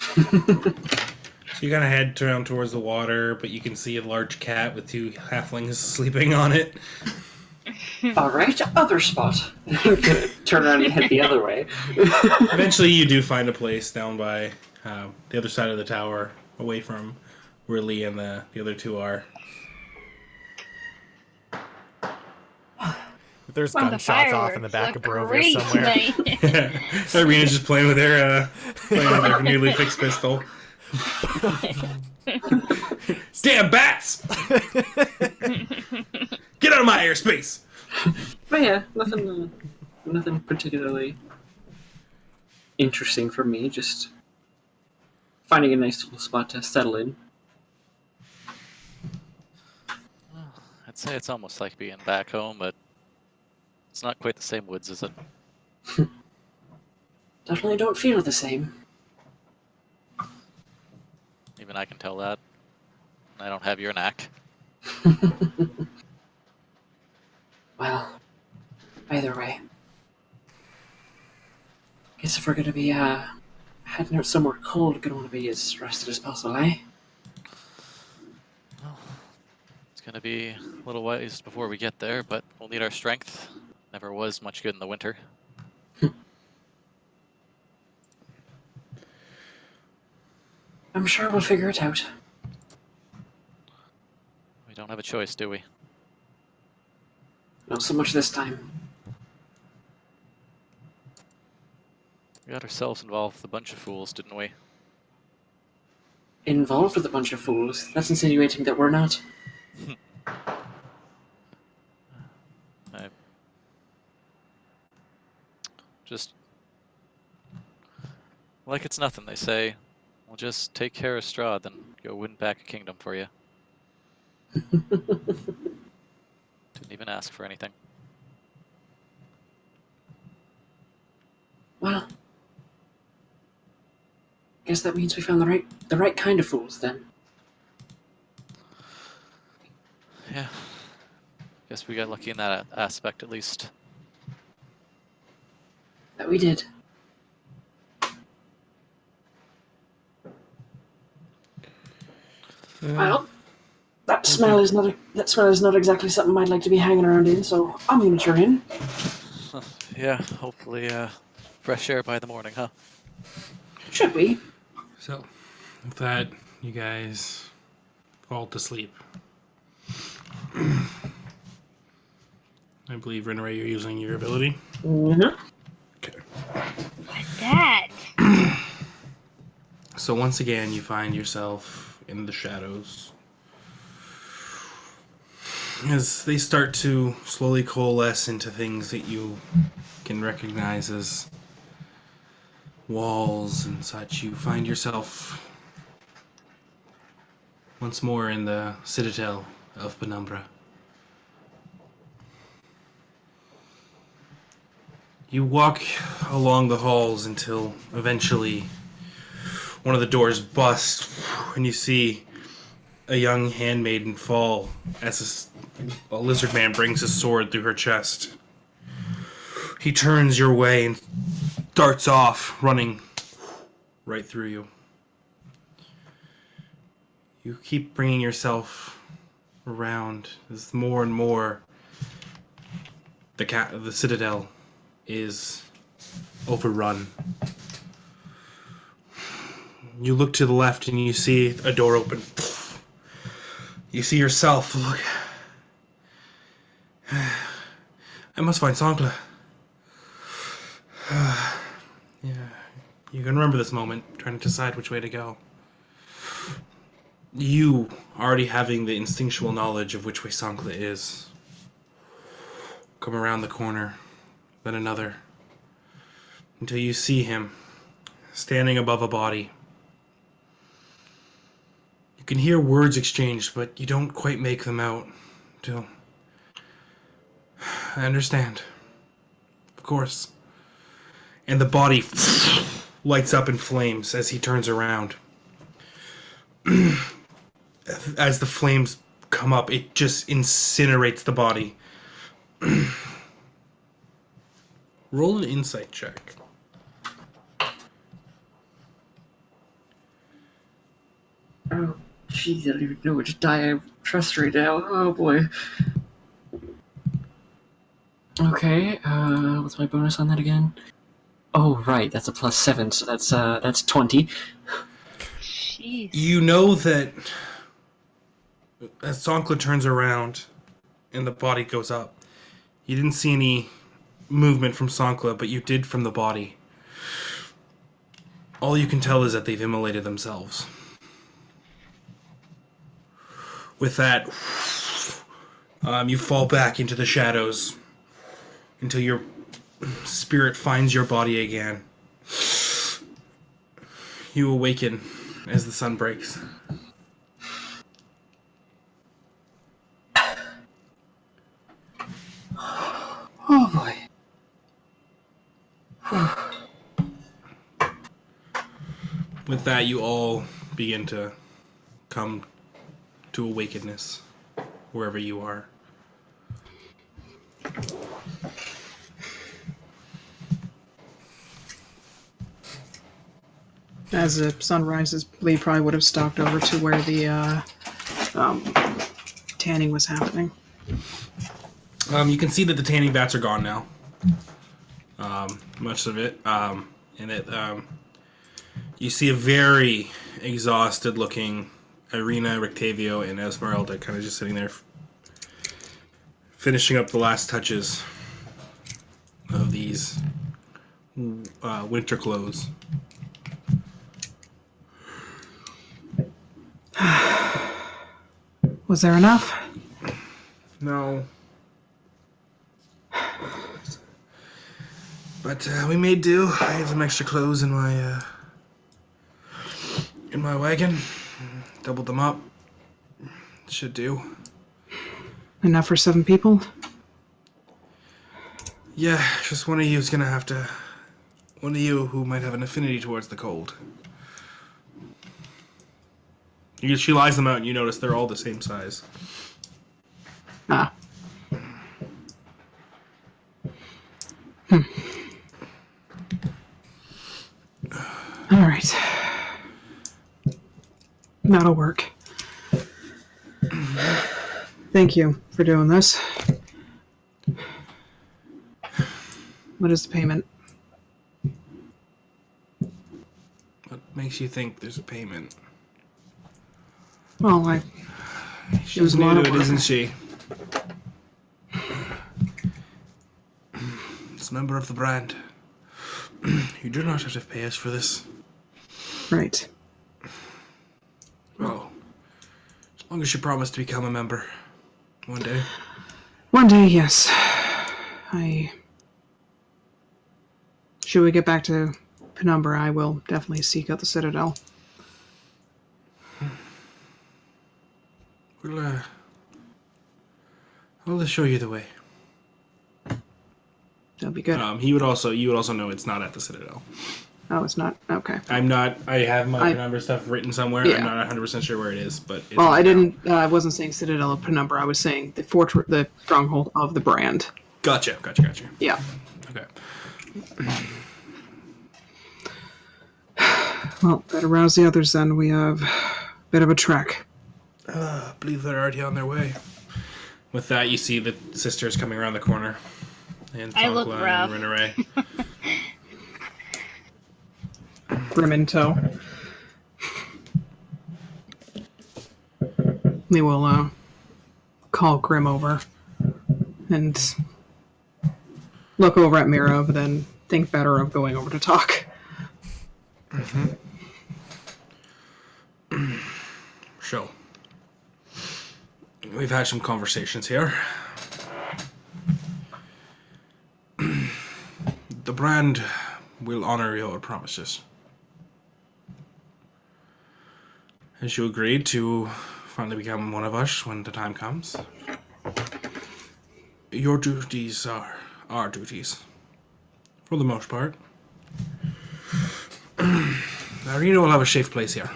So you kind of head down towards the water, but you can see a large cat with two halflings sleeping on it. All right, other spot. Turn around and head the other way. Eventually, you do find a place down by the other side of the tower, away from where Lee and the other two are. There's Well, the gunshots off in the back fireworks of look Barovia great somewhere. tonight. Irena's just playing with their newly fixed pistol. Damn bats! Get out of my airspace! But yeah, nothing particularly interesting for me. Just finding a nice little spot to settle in. I'd say it's almost like being back home, but it's not quite the same woods, is it? Definitely don't feel the same. Even I can tell that. I don't have your knack. Well, either way. Guess if we're gonna be heading out somewhere cold, we're gonna want to be as rested as possible, eh? Well, it's gonna be a little ways before we get there, but we'll need our strength. Never was much good in the winter. I'm sure we'll figure it out. We don't have a choice, do we? Not so much this time. We got ourselves involved with a bunch of fools, didn't we? Involved with a bunch of fools. That's insinuating that we're not. Just like it's nothing, they say. We'll just take care of Strahd, then go win back a kingdom for you. Didn't even ask for anything. Well, guess that means we found the right kind of fools then. Yeah. Guess we got lucky in that aspect, at least. That we did. Well, that smell is not exactly something I'd like to be hanging around in. So I'm gonna turn in. Yeah, hopefully fresh air by the morning, huh? Should be. So, with that, you guys fall to sleep. I believe, Rinray, you're using your ability. Mm-hmm. Okay. That. So once again, you find yourself in the shadows. As they start to slowly coalesce into things that you can recognize as walls and such, you find yourself once more in the citadel of Penumbra. You walk along the halls until eventually one of the doors busts and you see a young handmaiden fall as a lizard man brings his sword through her chest. He turns your way and darts off, running right through you. You keep bringing yourself around as more and more the citadel is overrun. You look to the left and you see a door open. You see yourself. Look. I must find Sankla. Yeah. You can remember this moment, trying to decide which way to go. You already having the instinctual knowledge of which way Sankla is. Come around the corner, then another, until you see him standing above a body. You can hear words exchanged, but you don't quite make them out until... I understand. Of course. And the body lights up in flames as he turns around. As the flames come up, it just incinerates the body. Roll an insight check. Oh, jeez, I don't even know which die I trust right now. Oh boy. Okay, what's my bonus on that again? Oh, right, that's a +7, so that's 20. Jeez. You know that as Sankla turns around and the body goes up, you didn't see any movement from Sankla, but you did from the body. All you can tell is that they've immolated themselves. With that, you fall back into the shadows until your spirit finds your body again. You awaken as the sun breaks. Oh boy. With that, you all begin to come to awakeness wherever you are. As the sun rises, Lee probably would have stalked over to where the tanning was happening. You can see that the tanning vats are gone now. Much of it. You see a very exhausted looking Irina, Rictavio, and Esmeralda kind of just sitting there finishing up the last touches of these winter clothes. Was there enough? No. But we made do. I have some extra clothes in my wagon. Doubled them up. Should do. Enough for 7 people? Yeah, just one of you is gonna have to. One of you who might have an affinity towards the cold. She lies them out, and you notice they're all the same size. Ah. All right. That'll work. Thank you for doing this. What is the payment? What makes you think there's a payment? Well, She's was a new lot to of it, work. isn't she? As a member of the brand, you do not have to pay us for this. Right. Well, as long as you promise to become a member one day. One day, yes. Should we get back to Penumbra, I will definitely seek out the Citadel. I'll show you the way. That'll be good. You would also know it's not at the Citadel. Oh, it's not? Okay. I'm not. I have my Penumbra stuff written somewhere. Yeah. I'm not 100% sure where it is, but it's Well, on I the didn't. I wasn't saying Citadel of Penumbra. I was saying the fortress, the stronghold of the brand. Gotcha. Yeah. Okay. Well, better rouse the others then. We have a bit of a trek. I believe they're already on their way. With that, you see the sisters coming around the corner. And I look Tonkla rough. and Rinneray. Grim in tow. We will call Grim over and look over at Mira, but then think better of going over to talk. So, we've had some conversations here. The brand will honor your promises. As you agreed to finally become one of us when the time comes. Your duties are our duties. For the most part. Irina will have a safe place here.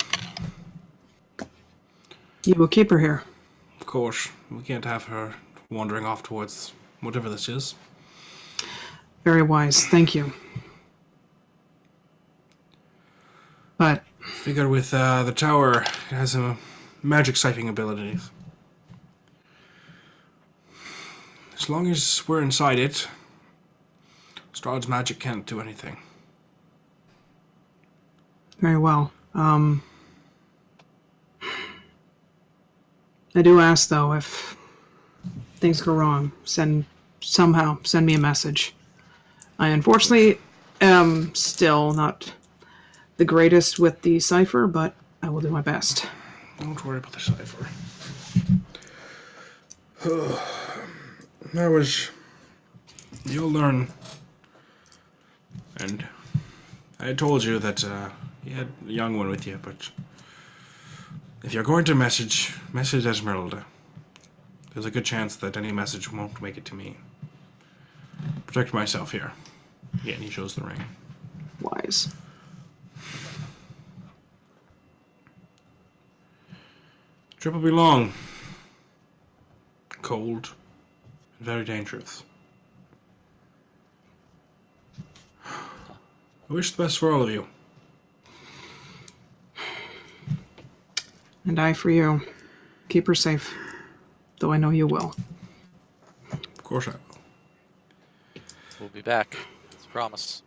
You will keep her here. Of course, we can't have her wandering off towards whatever this is. Very wise. Thank you. But Figure with the tower, it has a magic sighting abilities. As long as we're inside it, Strahd's magic can't do anything. very well. I do ask though, if things go wrong, send me a message. I unfortunately am still not the greatest with the cipher, but I will do my best. Don't worry about the cipher. You'll learn. And I told you that you had a young one with you, but if you're going to message Esmeralda. There's a good chance that any message won't make it to me. Protect myself here. Yeah, and he shows the ring. Wise. Trip will be long, cold, and very dangerous. I wish the best for all of you. And I for you. Keep her safe. Though I know you will. Of course I will. We'll be back. It's a promise.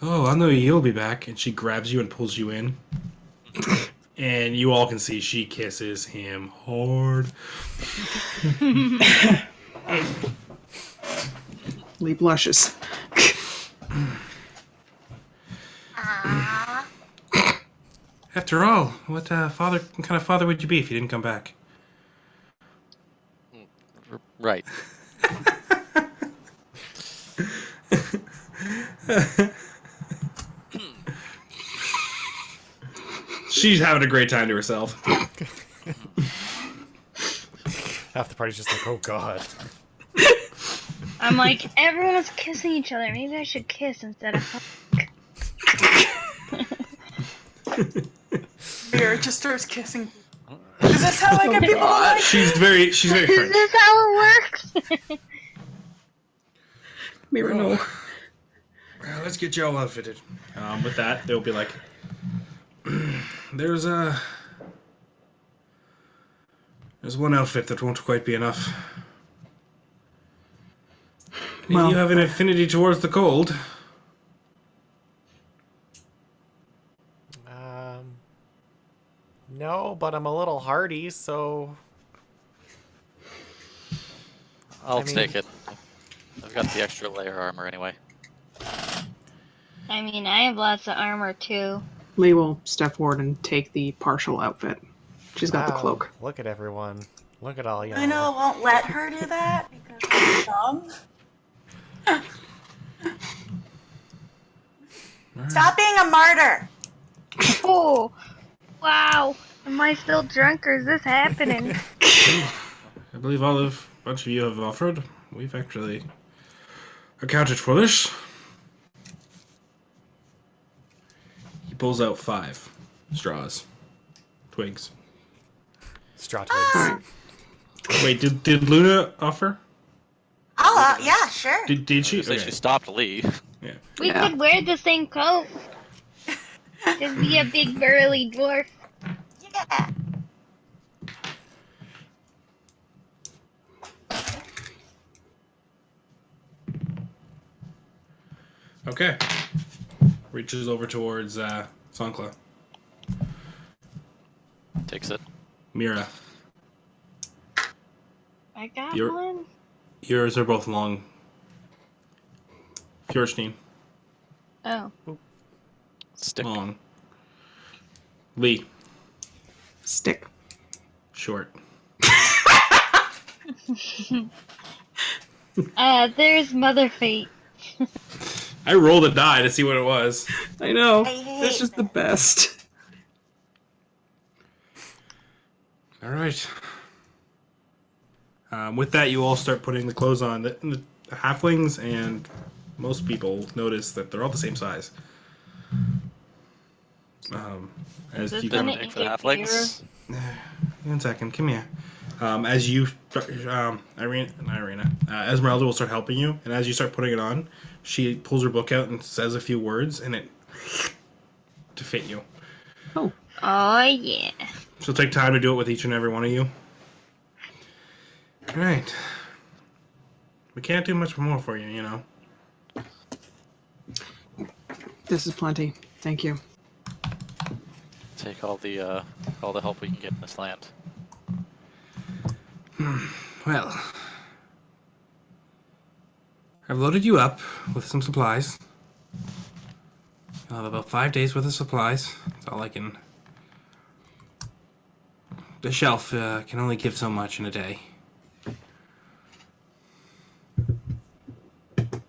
Oh, I know you'll be back. And she grabs you and pulls you in. And you all can see she kisses him hard. Lee blushes. After all, what kind of father would you be if you didn't come back? Right. She's having a great time to herself. Half the party's just like, oh god. I'm like, everyone's kissing each other. Maybe I should kiss instead of fuck. Mira just starts kissing. Does this how I get people to like? She's very Is French. this how it works? Mira, no. Well, let's get you all outfitted. With that, they'll be like, there's There's one outfit that won't quite be enough. Well- You have an affinity towards the cold. No, but I'm a little hardy, so I'll I mean- take it. I've got the extra layer armor anyway. I mean, I have lots of armor too. Lee will step forward and take the partial outfit. She's got the Wow, cloak. Look at everyone. Look at all y'all. I know, won't let her do that because she's dumb. Stop being a martyr. Oh, wow. Am I still drunk or is this happening? I believe a bunch of you have offered. We've actually accounted for this. He pulls out 5 straws. Twigs. Straw twigs. Wait, did Luna offer? Oh, yeah, sure. Did she? So Okay. she stopped Lee. Yeah. We Yeah. could wear the same coat. Just be a big burly dwarf. Yeah. Okay. Reaches over towards Sankla. Takes it. Mira. I got You're- one. Yours are both long. Fjorstein. Oh. Stick. Long. Lee. Stick. Short. There's Mother Fate. I rolled a die to see what it was. I know. I hate It's just the best. All right. With that, you all start putting the clothes on. The halflings and most people notice that they're all the same size. As This you gonna come, Big for the halflings. 1 second, come here. As you, Esmeralda will start helping you, and as you start putting it on, she pulls her book out and says a few words, and it to fit you. Oh, Oh, yeah. So take time to do it with each and every one of you. All right. We can't do much more for you, you know. this is plenty. Thank you. Take all the help we can get in this land. Well, I've loaded you up with some supplies. You'll have about 5 days worth of supplies. That's all I can. The shelf can only give so much in a day.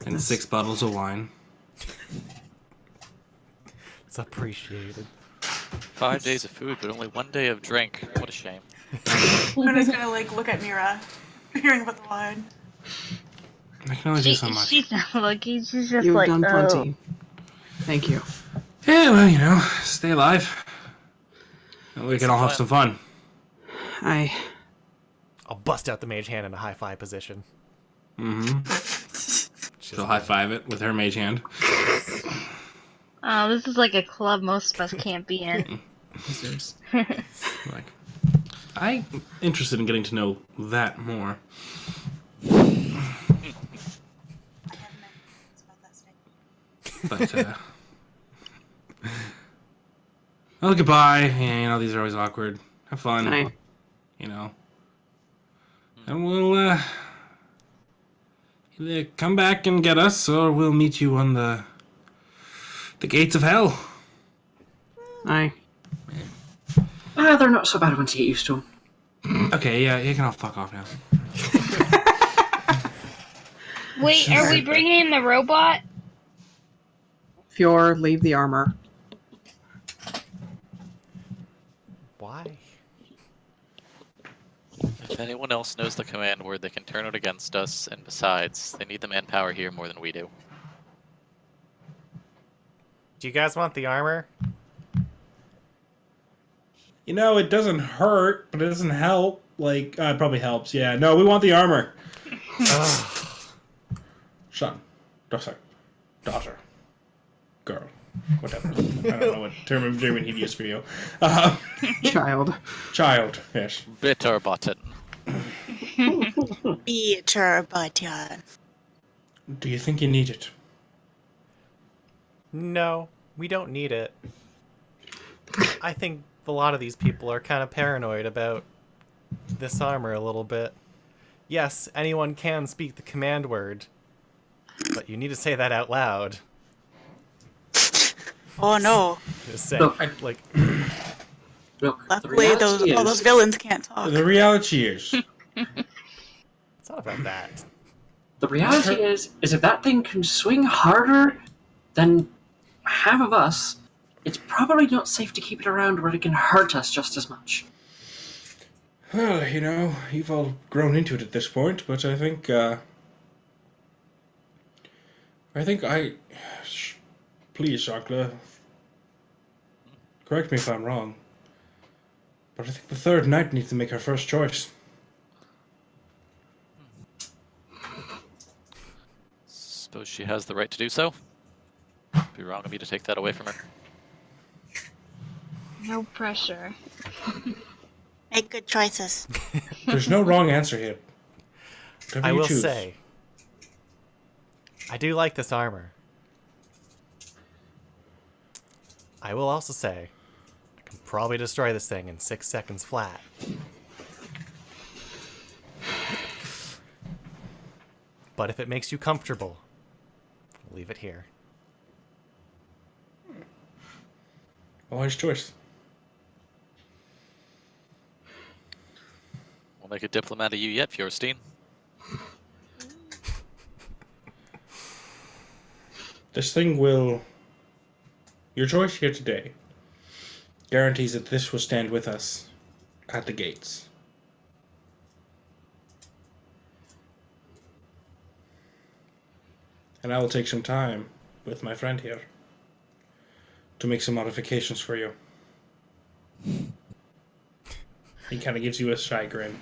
And 6 bottles of wine. It's appreciated. 5 days of food, but only 1 day of drink. What a shame. Luna's gonna like look at Mira, hearing about the wine. I can only do so much. She's not looking. She's just You've like, done oh. plenty. Thank you. Yeah, well, you know, stay alive. And we can all have some fun. I'll bust out the mage hand in a high five position. She'll high five it with her mage hand. Oh, this is like a club most of us can't be in. Like, I'm interested in getting to know that more. But, well, goodbye. Yeah, you know, these are always awkward. Have fun. Aye. You know. And we'll, either come back and get us, or we'll meet you on the gates of hell. Aye. They're not so bad once you get used to them. Okay, yeah, you can all fuck off now. Wait, are we bringing in the robot? Fjord, leave the armor. Why? If anyone else knows the command word, they can turn it against us, and besides, they need the manpower here more than we do. Do you guys want the armor? You know, it doesn't hurt, but it doesn't help. Like, it probably helps, yeah. No, we want the armor. Son. Daughter. Girl. whatever. I don't know what term of German he'd use for you. Child. Child, yes. Bitter button. Beater button. Do you think you need it? No, we don't need it. I think a lot of these people are kind of paranoid about this armor a little bit. Yes, anyone can speak the command word, but you need to say that out loud. Oh no. Just saying, Look, like, Look, the Luckily, reality all is, those villains can't talk. The reality is, it's not about that. the reality is if that thing can swing harder than half of us, it's probably not safe to keep it around where it can hurt us just as much. well, you know, you've all grown into it at this point, but I think please, Shankla, correct me if I'm wrong, but I think the third knight needs to make her first choice. Suppose she has the right to do so. Be wrong of me to take that away from her. No pressure. Make good choices. There's no wrong answer here. Whatever I you will choose. say, I do like this armor. I will also say, I can probably destroy this thing in 6 seconds flat. But if it makes you comfortable, leave it here. Wise choice. We'll make a diplomat of you yet, Fjorstein. This thing will. Your choice here today guarantees that this will stand with us at the gates. And I will take some time with my friend here to make some modifications for you. He kind of gives you a shy grin.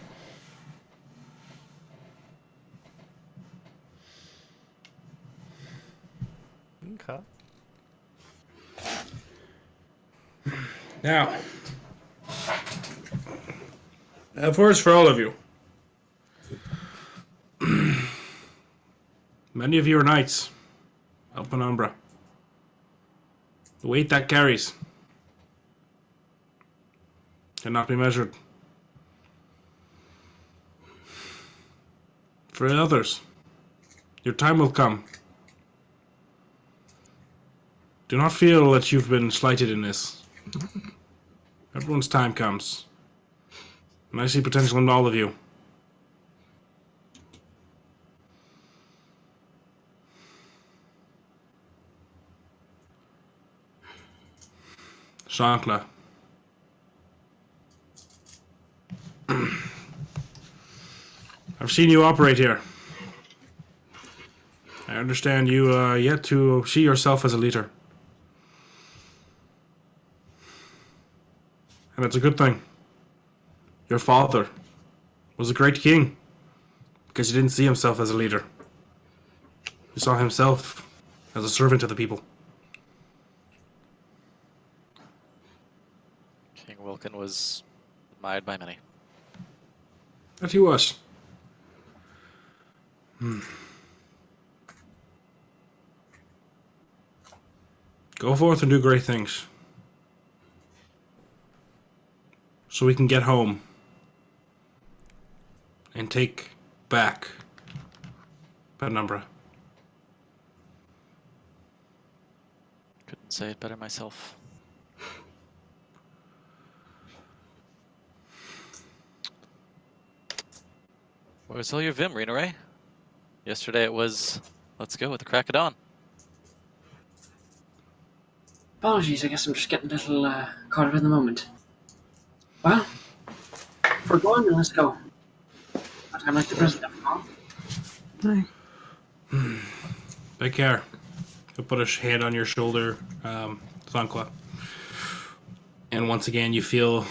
Okay. Now, I have words for all of you. Many of you are knights of Penumbra. The weight that carries cannot be measured. For others, your time will come. Do not feel that you've been slighted in this. Everyone's time comes. And I see potential in all of you. Shankla. I've seen you operate here. I understand you yet to see yourself as a leader. And it's a good thing. Your father was a great king because he didn't see himself as a leader. He saw himself as a servant to the people. King Wilkin was admired by many. That he was. Go forth and do great things. So we can get home and take back Penumbra. Couldn't say it better myself. Where's all your vim, Rena Ray? Yesterday it was, let's go with the crack of dawn. Apologies, I guess I'm just getting a little caught up in the moment. Well, if we're going, then let's go. But I'm like the president, huh? Aye. Take care. He'll put a hand on your shoulder, Thankla. And once again, you feel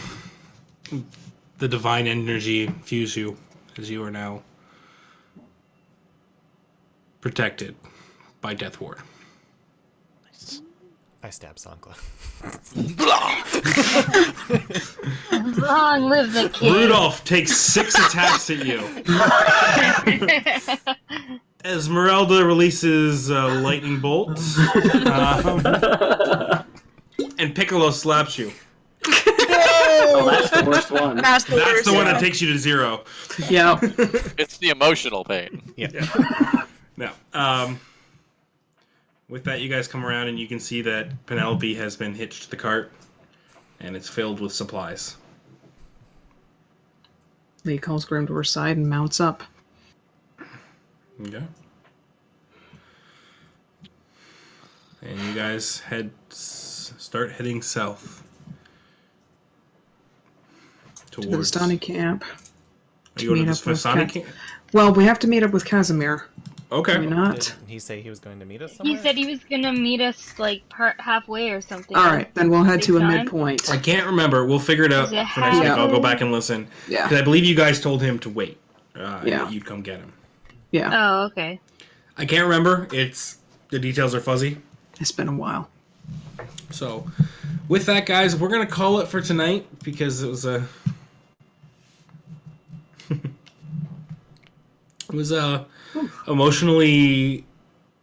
the divine energy fuse you as you are now protected by Death Ward. Nice. I stab Sankla. Long live the king. Rudolph takes 6 attacks at you. Esmeralda releases lightning bolts. And Piccolo slaps you. Oh, that's the worst one. That's the That's worst. the one that takes you to 0. Yeah. It's the emotional pain. Yeah. No. With that, you guys come around and you can see that Penelope has been hitched to the cart, and it's filled with supplies. Lee calls Grim to her side and mounts up. Okay. And you guys start heading south To the towards. Vistani camp. Are you going to meet the up with Vistani Kat. camp? Well, we have to meet up with Casimir. Do we Okay. not? Didn't he say he was going to meet us somewhere? He said he was gonna meet us like halfway or something. Alright, then we'll head to a Same time? midpoint. I can't remember. We'll figure it out Is it for next week. half- I'll go back and listen. Yeah. Because I believe you guys told him to wait. And Yeah. that you'd come get him. Yeah, Oh, okay. I can't remember. The details are fuzzy. it's been a while. So, with that, guys, we're gonna call it for tonight because it was a emotionally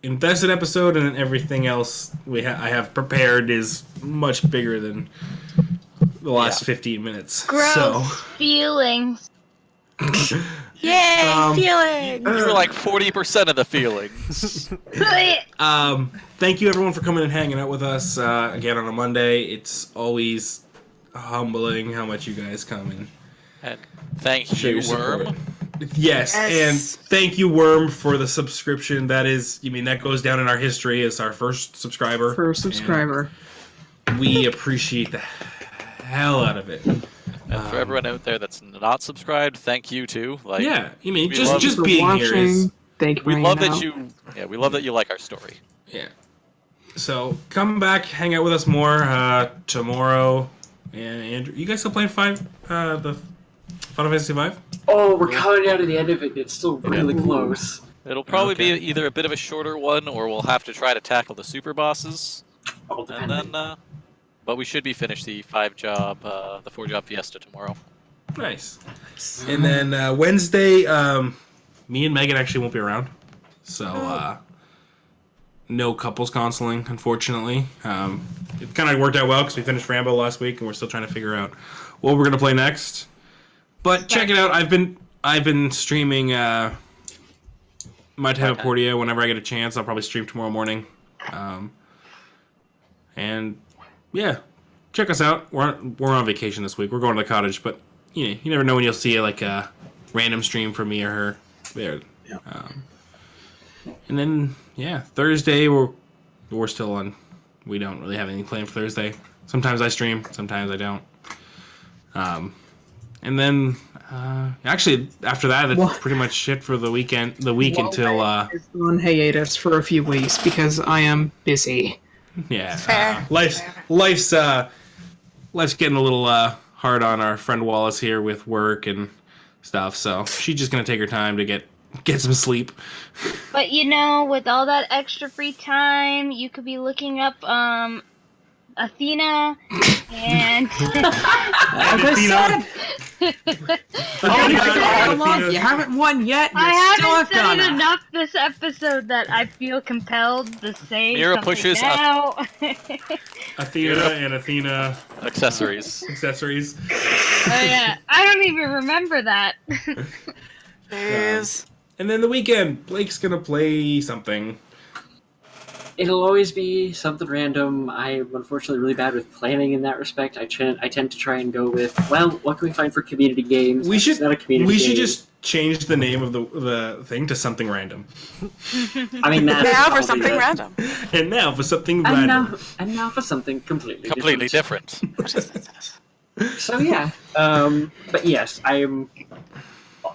invested episode, and everything else I have prepared is much bigger than the last 15 minutes. Gross So, feelings. Yay, feeling. You were like 40% of the feelings. thank you everyone for coming and hanging out with us again on a Monday. It's always humbling how much you guys come and And thank show you, your support. Worm. Yes, Yes. and thank you, Worm, for the subscription. That goes down in our history as our first subscriber. First subscriber. And we appreciate the hell out of it. And for everyone out there that's not subscribed, thank you too. Like, Yeah, I mean, we just love- just For being watching. here is Thank you for we love hanging that out. we love that you like our story. yeah. So come back, hang out with us more tomorrow. And Andrew, you guys still playing the Final Fantasy V? Oh, we're coming down to the end of it. It's still really close. It'll probably Okay. be either a bit of a shorter one, or we'll have to try to tackle the super bosses, All and depending. then. But we should be finished the 4-job Fiesta tomorrow. Nice. And then Wednesday, me and Megan actually won't be around. So, no couples counseling, unfortunately. It kind of worked out well because we finished Rambo last week and we're still trying to figure out what we're going to play next. But check it out. I've been streaming My Time of Portia whenever I get a chance. I'll probably stream tomorrow morning. And yeah, check us out. We're on vacation this week. We're going to the cottage, but you never know when you'll see a random stream from me or her there. Yeah. And then Thursday we're still on. We don't really have anything planned for Thursday. Sometimes I stream, sometimes I don't. And then actually after that, it's Well- pretty much it for the weekend. The week until It's on hiatus for a few weeks because I am busy. yeah. Fair. Life's getting a little hard on our friend Wallace here with work and stuff. So she's just gonna take her time to get some sleep. But with all that extra free time, you could be looking up Athena and As I said, you haven't won yet. You're I still haven't said it gonna. enough this episode that I feel compelled to say Mira something pushes now. Athena and Athena Accessories. accessories. Oh yeah, I don't even remember that. Jeez. And then the weekend, Blake's gonna play something. It'll always be something random. I'm unfortunately really bad with planning in that respect. I tend to try and go with, well, what can we find for community games? We should It's not a community game. just change the name of the thing to something random. I mean, that's Now for probably something the- random. And now for something And random. now for something completely Different. So yeah, but yes, I'm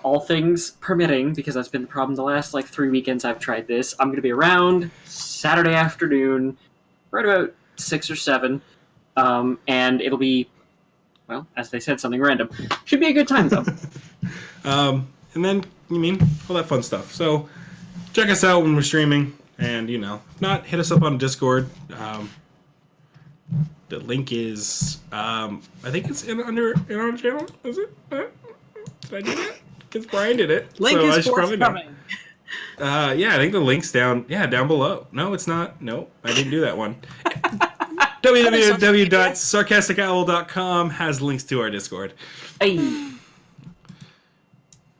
all things permitting, because that's been the problem the last 3 weekends I've tried this. I'm going to be around Saturday afternoon, right about 6 or 7, and it'll be, well, as they said, something random. Should be a good time though. And then all that fun stuff. So check us out when we're streaming, and if not, hit us up on Discord. The link is, I think it's in our channel. Is it? Did I do that? Because Brian did it. Link so I is should probably know. forthcoming. Yeah, I think the link's down. Yeah, down below. No, it's not. No, I didn't do that one. www.sarcasticowl.com has links to our Discord. Hey.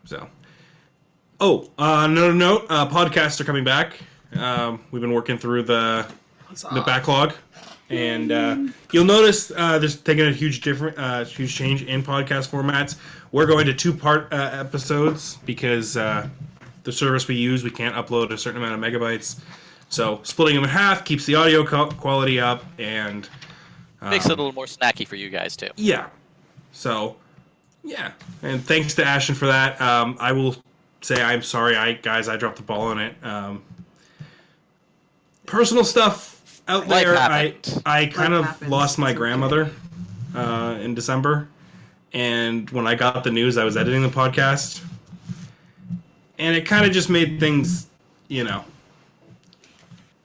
So, another note: podcasts are coming back. We've been working through the backlog, and you'll notice there's taking a huge change in podcast formats. We're going to 2-part episodes because the service we use, we can't upload a certain amount of megabytes. So splitting them in half keeps the audio quality up and Makes it a little more snacky for you guys too. yeah. So yeah, and thanks to Ashton for that. I will say I'm sorry, I dropped the ball on it. Personal stuff out Life there. happened. I kind of happens. lost my It's okay. grandmother in December, and when I got the news, I was editing the podcast, and it kind of just made things,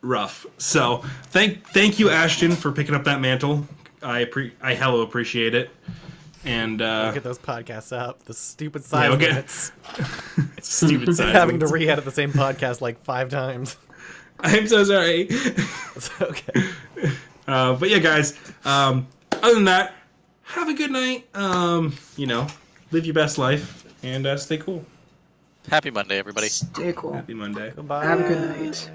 rough. So thank you, Ashton, for picking up that mantle. I hella appreciate it. And We'll get those podcasts up. The stupid size we'll get- limits. stupid size. Having to re-edit the same podcast like 5 times. I'm so sorry. It's okay. But yeah, guys. Other than that, have a good night. Live your best life and stay cool. Happy Monday, everybody. Stay cool. Happy Monday. Goodbye. Have a good night.